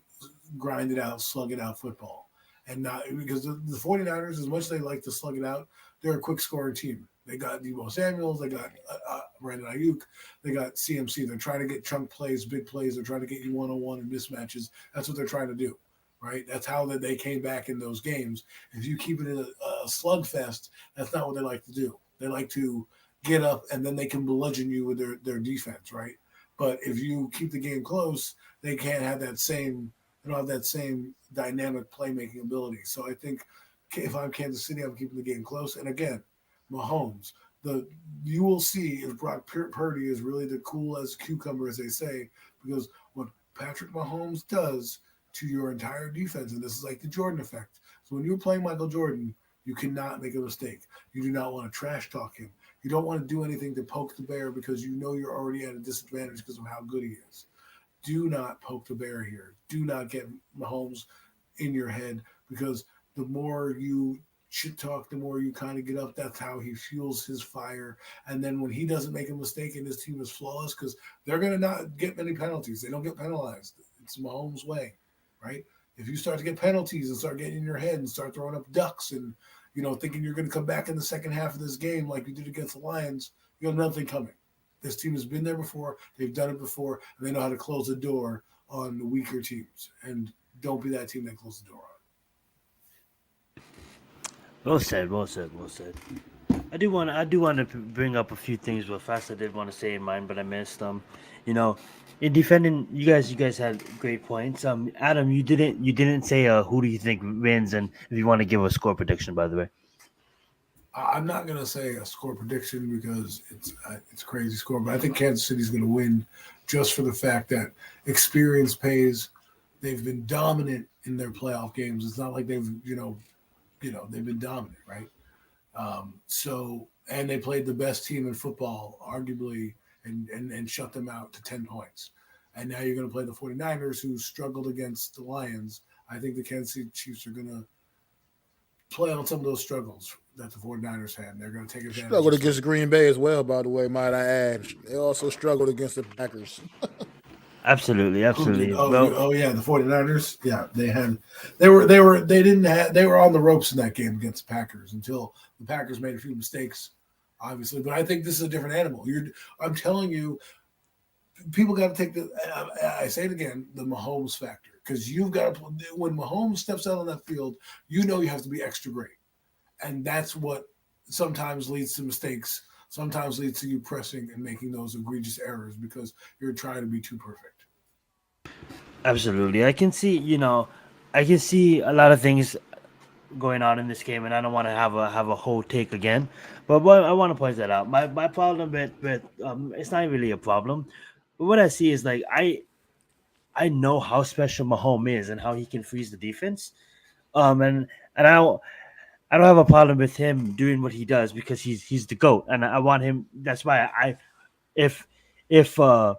grind it out, slug it out football. And not because the 49ers, as much as they like to slug it out, they're a quick scoring team. They got Deebo Samuels, they got Brandon Ayuk, they got CMC. They're trying to get chunk plays, big plays. They're trying to get you one-on-one and mismatches. That's what they're trying to do, right? That's how they came back in those games. If you keep it in a slugfest, that's not what they like to do. They like to get up and then they can bludgeon you with their defense, right? But if you keep the game close, they can't have that same – they don't have that same dynamic playmaking ability. So I think if I'm Kansas City, I'm keeping the game close. And again, Mahomes, you will see if Brock Purdy is really the cool as cucumber, as they say, because what Patrick Mahomes does to your entire defense, and this is like the Jordan effect. So when you're playing Michael Jordan, you cannot make a mistake. You do not want to trash talk him. You don't want to do anything to poke the bear because you know you're already at a disadvantage because of how good he is. Do not poke the bear here. Do not get Mahomes in your head because the more you shit talk, the more you kind of get up. That's how he fuels his fire. And then when he doesn't make a mistake and his team is flawless, because they're going to not get many penalties. They don't get penalized. It's Mahomes' way, right? If you start to get penalties and start getting in your head and start throwing up ducks and, thinking you're going to come back in the second half of this game like you did against the Lions, you have nothing coming. This team has been there before. They've done it before, and they know how to close the door on the weaker teams. And don't be that team that closes the door on. Well said. I do want to bring up a few things real fast. I did want to say in mine, but I missed them. In defending, you guys had great points. Adam, you didn't say who do you think wins, and if you want to give a score prediction, by the way. I'm not going to say a score prediction because it's a crazy score, but I think Kansas City's going to win just for the fact that experience pays. They've been dominant in their playoff games. It's not like they've they've been dominant, right? And they played the best team in football, arguably, and shut them out to 10 points. And now you're going to play the 49ers, who struggled against the Lions. I think the Kansas City Chiefs are going to play on some of those struggles that the 49ers had. They're going to take advantage. Struggled against Green Bay as well, by the way, might I add. They also struggled against the Packers. Absolutely. Oh yeah, the 49ers. Yeah, they were on the ropes in that game against the Packers until the Packers made a few mistakes, obviously. But I think this is a different animal. I'm telling you, people got to take I say it again, the Mahomes factor, because you've got to. When Mahomes steps out on that field, you know you have to be extra great, and that's what sometimes leads to mistakes. Sometimes leads to you pressing and making those egregious errors because you're trying to be too perfect. Absolutely. I can see a lot of things going on in this game, and I don't want to have a whole take again. But I want to point that out. My problem with it's not really a problem. But what I see is like I know how special Mahomes is and how he can freeze the defense. And I don't have a problem with him doing what he does because he's the GOAT, and I want him. That's why if a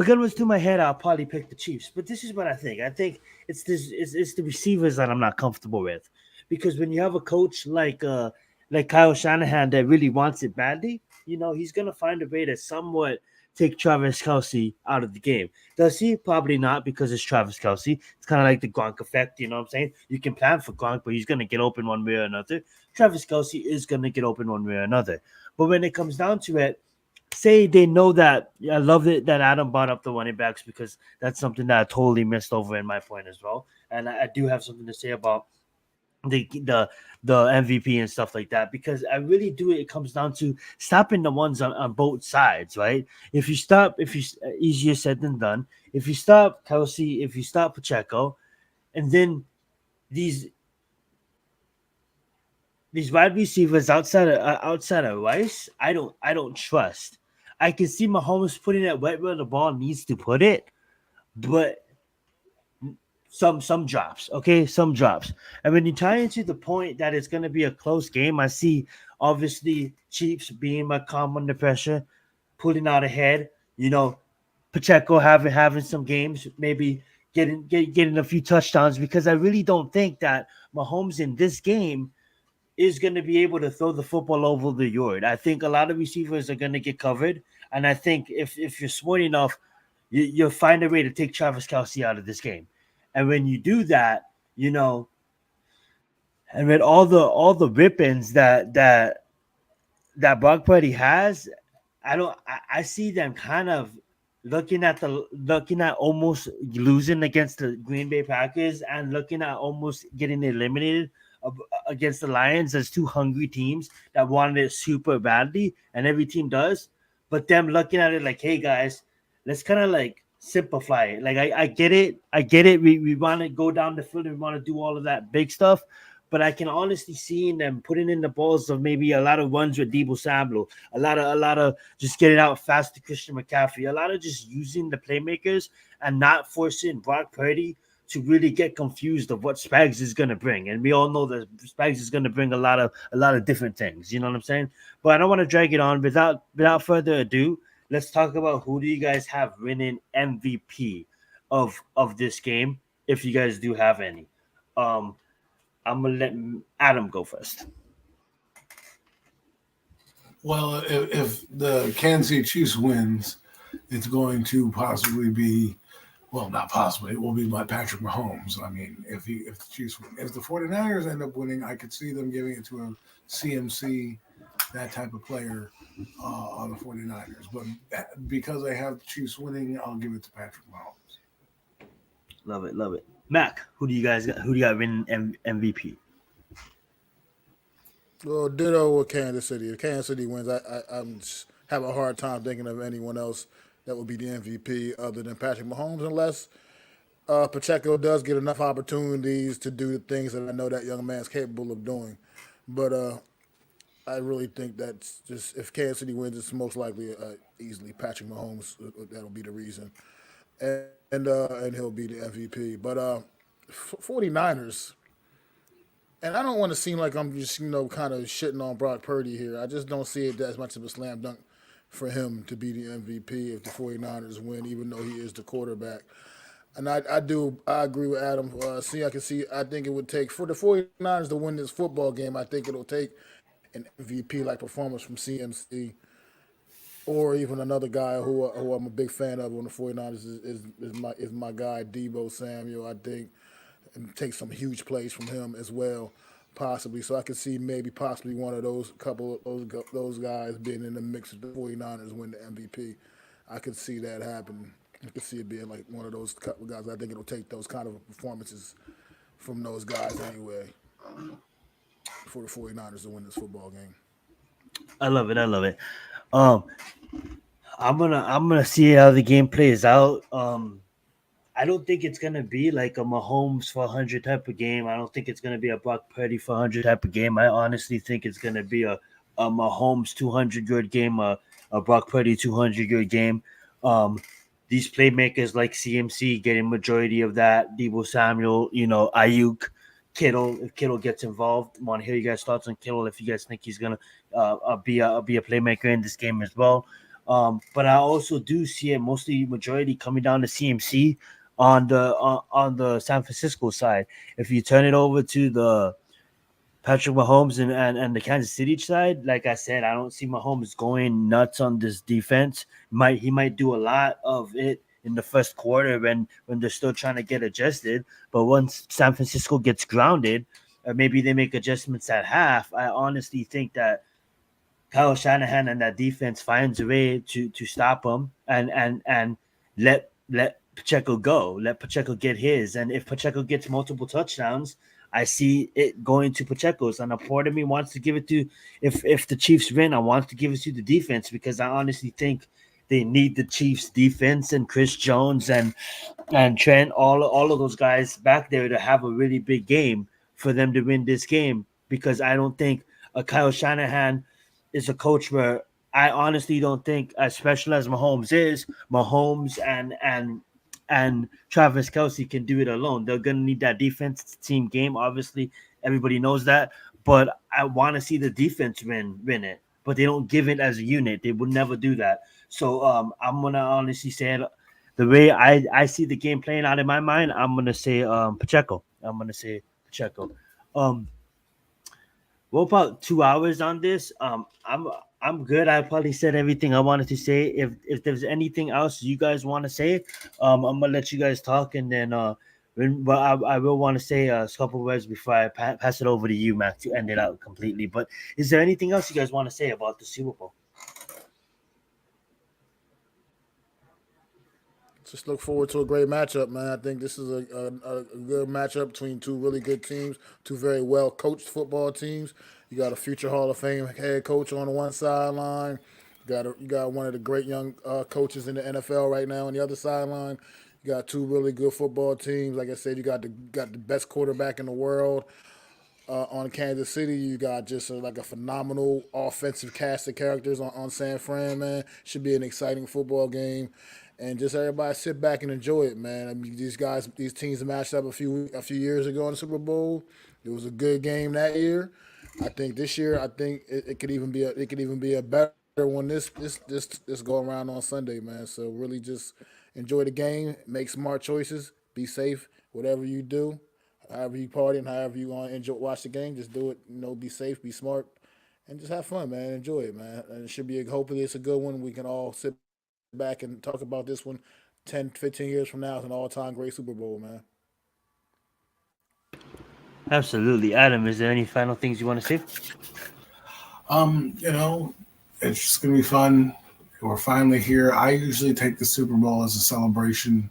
gun was to my head, I'll probably pick the Chiefs. But this is what I think. I think it's the receivers that I'm not comfortable with, because when you have a coach like Kyle Shanahan that really wants it badly, he's gonna find a way to somewhat take Travis Kelce out of the game. Does he? Probably not, because it's Travis Kelce. It's kind of like the Gronk effect, you know what I'm saying? You can plan for Gronk, but he's going to get open one way or another. Travis Kelce is going to get open one way or another. But when it comes down to it, say they know that. I love it that Adam brought up the running backs, because that's something that I totally missed over in my point as well. And I do have something to say about the MVP and stuff like that, because I really do. It comes down to stopping the ones on both sides, right? Easier said than done. If you stop Kelce, if you stop Pacheco, and then these wide receivers outside of Rice, I don't trust. I can see Mahomes putting it right where the ball needs to put it, but some drops, okay? Some drops. And when you tie into the point that it's going to be a close game, I see, obviously, Chiefs being my calm under pressure, pulling out ahead. Pacheco having some games, maybe getting a few touchdowns, because I really don't think that Mahomes in this game is going to be able to throw the football over the yard. I think a lot of receivers are going to get covered, and I think if you're smart enough, you'll find a way to take Travis Kelce out of this game. And when you do that, you know, and with all the weapons that Brock Purdy has, I see them kind of looking at almost losing against the Green Bay Packers and looking at almost getting eliminated against the Lions as two hungry teams that wanted it super badly, and every team does. But them looking at it like, hey guys, let's kind of like simplify it. Like I get it, We want to go down the field and we want to do all of that big stuff. But I can honestly see them putting in the balls of maybe a lot of runs with Deebo Samuel, a lot of just getting out fast to Christian McCaffrey, a lot of just using the playmakers and not forcing Brock Purdy to really get confused of what Spags is going to bring. And we all know that Spags is going to bring a lot of different things. You know what I'm saying? But I don't want to drag it on. Without further ado, let's talk about who do you guys have winning MVP of this game, if you guys do have any. I'm gonna let Adam go first. Well, if the Kansas City Chiefs wins, it's going to possibly be, well, not possibly, it will be by Patrick Mahomes. I mean, if the Chiefs win, if the 49ers end up winning, I could see them giving it to a CMC, that type of player on the 49ers. But because I have the Chiefs winning, I'll give it to Patrick Mahomes. Love it. Mac, who do you got winning MVP? Well, ditto with Kansas City. If Kansas City wins, I'm just have a hard time thinking of anyone else that would be the MVP other than Patrick Mahomes, unless Pacheco does get enough opportunities to do the things that I know that young man's capable of doing. But I really think that's just, if Kansas City wins, it's most likely easily Patrick Mahomes. That'll be the reason. And he'll be the MVP. But 49ers, and I don't want to seem like I'm just, kind of shitting on Brock Purdy here. I just don't see it as much of a slam dunk for him to be the MVP if the 49ers win, even though he is the quarterback. And I agree with Adam. I think it would take, for the 49ers to win this football game, I think it'll take an MVP-like performance from CMC, or even another guy who I'm a big fan of on the 49ers is my guy Deebo Samuel. I think, and take some huge plays from him as well, possibly. So I could see possibly one of those those guys being in the mix of the 49ers win the MVP. I could see that happening. I could see it being like one of those couple guys. I think it'll take those kind of performances from those guys anyway for the 49ers to win this football game. I love it. I'm gonna see how the game plays out. I don't think it's gonna be like a Mahomes for 100 type of game. I don't think it's gonna be a Brock Purdy for 100 type of game. I honestly think it's gonna be a Mahomes 200-yard game, a Brock Purdy 200-yard game. These playmakers like CMC getting majority of that. Deebo Samuel, Ayuk, Kittle. If Kittle gets involved, I want to hear you guys' thoughts on Kittle. If you guys think he's gonna be a playmaker in this game as well. But I also do see it mostly majority coming down to CMC on the San Francisco side. If you turn it over to the Patrick Mahomes and the Kansas City side, like I said, I don't see Mahomes going nuts on this defense. He might do a lot of it in the first quarter when they're still trying to get adjusted. But once San Francisco gets grounded, or maybe they make adjustments at half, I honestly think that Kyle Shanahan and that defense finds a way to stop him and let Pacheco go. Let Pacheco get his. And if Pacheco gets multiple touchdowns, I see it going to Pacheco's. And a part of me wants to give it to, if the Chiefs win, I want to give it to the defense, because I honestly think they need the Chiefs defense and Chris Jones and Trent, all of those guys back there to have a really big game for them to win this game, because I don't think Kyle Shanahan is a coach where I honestly don't think, as special as Mahomes is, Mahomes and Travis Kelce can do it alone. They're going to need that defense. It's a team game. Obviously, everybody knows that. But I want to see the defense win it. But they don't give it as a unit. They would never do that. So I'm going to honestly say it. The way I see the game playing out in my mind, I'm going to say Pacheco. We're about 2 hours on this. I'm good. I probably said everything I wanted to say. If there's anything else you guys want to say, I'm gonna let you guys talk, and then But I will want to say a couple words before I pass it over to you, Mac, to end it out completely. But is there anything else you guys want to say about the Super Bowl? Just look forward to a great matchup, man. I think this is a good matchup between two really good teams, two very well coached football teams. You got a future Hall of Fame head coach on the one sideline. You got one of the great young coaches in the NFL right now on the other sideline. You got two really good football teams. Like I said, you got the best quarterback in the world on Kansas City. You got just like a phenomenal offensive cast of characters on San Fran, man. Should be an exciting football game. And just everybody sit back and enjoy it, man. I mean, these teams matched up a few years ago in the Super Bowl. It was a good game that year. I think this year, it could even be a better one this go around on Sunday, man. So really, just enjoy the game, make smart choices, be safe, whatever you do, however you party and however you want to enjoy watch the game, just do it. Be safe, be smart, and just have fun, man. Enjoy it, man. And it should be hopefully it's a good one. We can all sit back and talk about this one 10, 15 years from now as an all-time great Super Bowl, man. Absolutely. Adam, is there any final things you want to say? It's just going to be fun. We're finally here. I usually take the Super Bowl as a celebration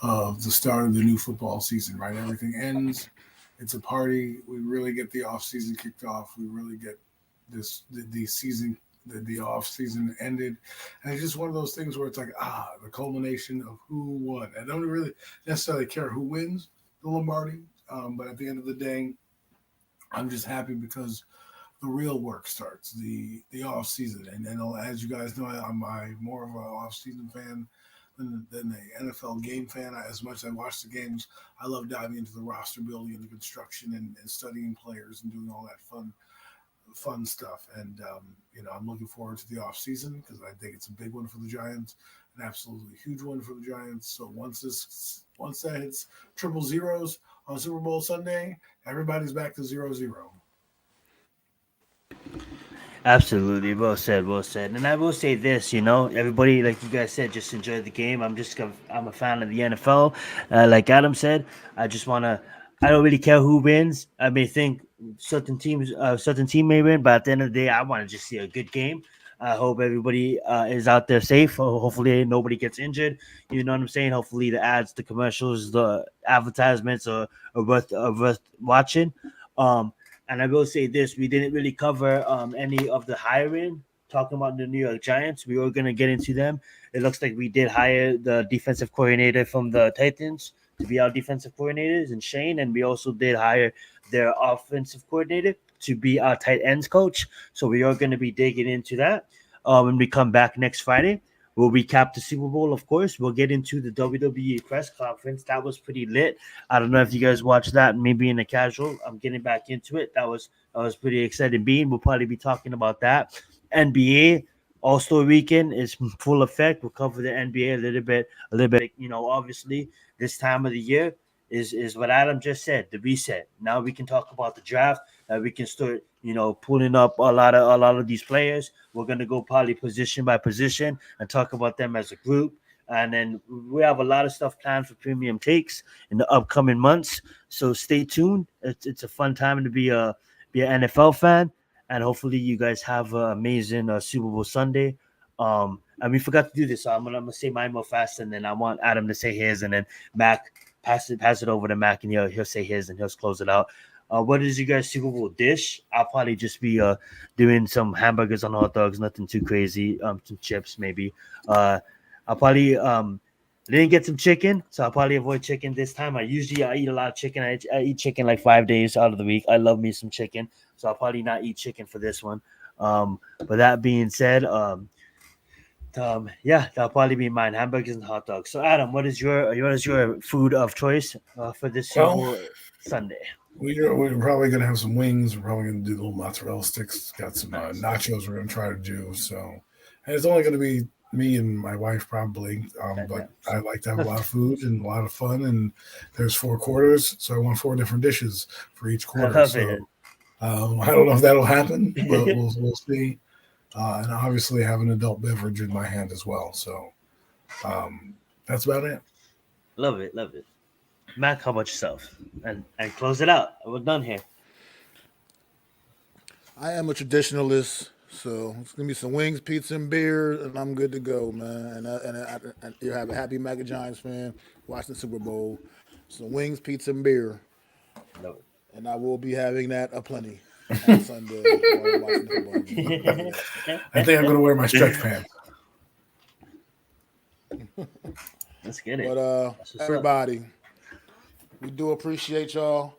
of the start of the new football season, right? Everything ends. It's a party. We really get the off season kicked off. We really get the season, the off season ended. And it's just one of those things where it's like, the culmination of who won. I don't really necessarily care who wins the Lombardi. But at the end of the day, I'm just happy because the real work starts, the off season. And as you guys know, I'm more of an off season fan than a NFL game fan. As much as I watch the games, I love diving into the roster building and the construction and studying players and doing all that fun stuff. And I'm looking forward to the off season because I think it's a big one for the Giants, an absolutely huge one for the Giants. So once that hits triple zeros on Super Bowl Sunday, everybody's back to 0-0. Absolutely, well said, well said. And I will say this, everybody, like you guys said, just enjoy the game. I'm a fan of the NFL. Like Adam said, I don't really care who wins. I may think certain team may win, but at the end of the day, I want to just see a good game. I hope everybody is out there safe. Hopefully, nobody gets injured. You know what I'm saying? Hopefully, the ads, the commercials, the advertisements are worth watching. And I will say this: we didn't really cover any of the hiring. Talking about the New York Giants, we were going to get into them. It looks like we did hire the defensive coordinator from the Titans to be our defensive coordinators, and Shane, and we also did hire their offensive coordinator to be our tight ends coach. So we are going to be digging into that when we come back next Friday. We'll recap the Super Bowl, of course. We'll get into the WWE press conference. That was pretty lit. I don't know if you guys watched that, maybe in a casual. I'm getting back into it. That was pretty exciting being. We'll probably be talking about that. NBA All-Star Weekend is full effect. We'll cover the NBA a little bit. Obviously, this time of the year is what Adam just said, the reset. Now we can talk about the draft. We can start, pulling up a lot of these players. We're gonna go probably position by position and talk about them as a group. And then we have a lot of stuff planned for premium takes in the upcoming months. So stay tuned. It's a fun time to be an NFL fan, and hopefully you guys have an amazing Super Bowl Sunday. And we forgot to do this, so I'm gonna say mine more fast, and then I want Adam to say his, and then Mac pass it over to Mac, and he'll say his, and he'll close it out. What is you guys' Super Bowl dish? I'll probably just be doing some hamburgers on hot dogs, nothing too crazy. Some chips maybe. I'll probably didn't get some chicken, so I'll probably avoid chicken this time. I eat a lot of chicken. I eat chicken like 5 days out of the week. I love me some chicken, so I'll probably not eat chicken for this one. But that being said, that'll probably be mine: hamburgers and hot dogs. So, Adam, what is your food of choice for this Super Bowl Sunday? We're probably gonna have some wings. We're probably gonna do little mozzarella sticks. Got some nachos. We're gonna try to do so, and it's only gonna be me and my wife probably. But I like to have a lot of food and a lot of fun. And there's 4 quarters, so I want 4 different dishes for each quarter. So I don't know if that'll happen, but we'll see. And I obviously have an adult beverage in my hand as well. So that's about it. Love it. Mac, how about yourself? And close it out. We're done here. I am a traditionalist, so it's gonna be some wings, pizza, and beer, and I'm good to go, man. And you have a happy MacDaGiants fan watching the Super Bowl. Some wings, pizza, and beer, No. and I will be having that aplenty on Sunday while I'm watching the football game. I think I'm gonna wear my stretch pants. Let's get it. But everybody, we do appreciate y'all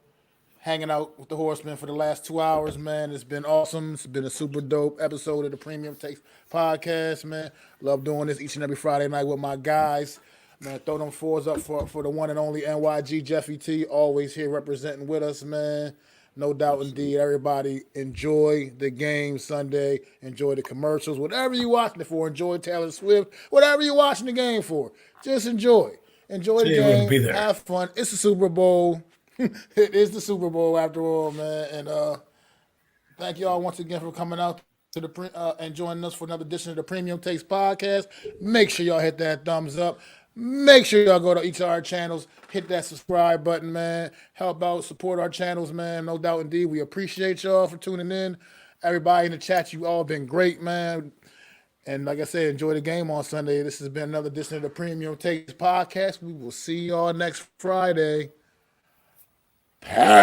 hanging out with the Horsemen for the last 2 hours, man. It's been awesome. It's been a super dope episode of the Premium Takes podcast, man. Love doing this each and every Friday night with my guys. Man, throw them fours up for the one and only NYG Jeffy T. Always here representing with us, man. No doubt indeed. Everybody enjoy the game Sunday. Enjoy the commercials. Whatever you're watching it for, enjoy Taylor Swift. Whatever you're watching the game for, just enjoy. Enjoy the game. Have fun. It's the Super Bowl. It is the Super Bowl after all, man. And thank y'all once again for coming out to the and joining us for another edition of the Premium Takes podcast. Make sure y'all hit that thumbs up. Make sure y'all go to each of our channels, hit that subscribe button, man. Help out, support our channels, man. No doubt indeed. We appreciate y'all for tuning in. Everybody in the chat, you all been great, man. And like I said, enjoy the game on Sunday. This has been another edition of the Premium Takes podcast. We will see y'all next Friday. Paris.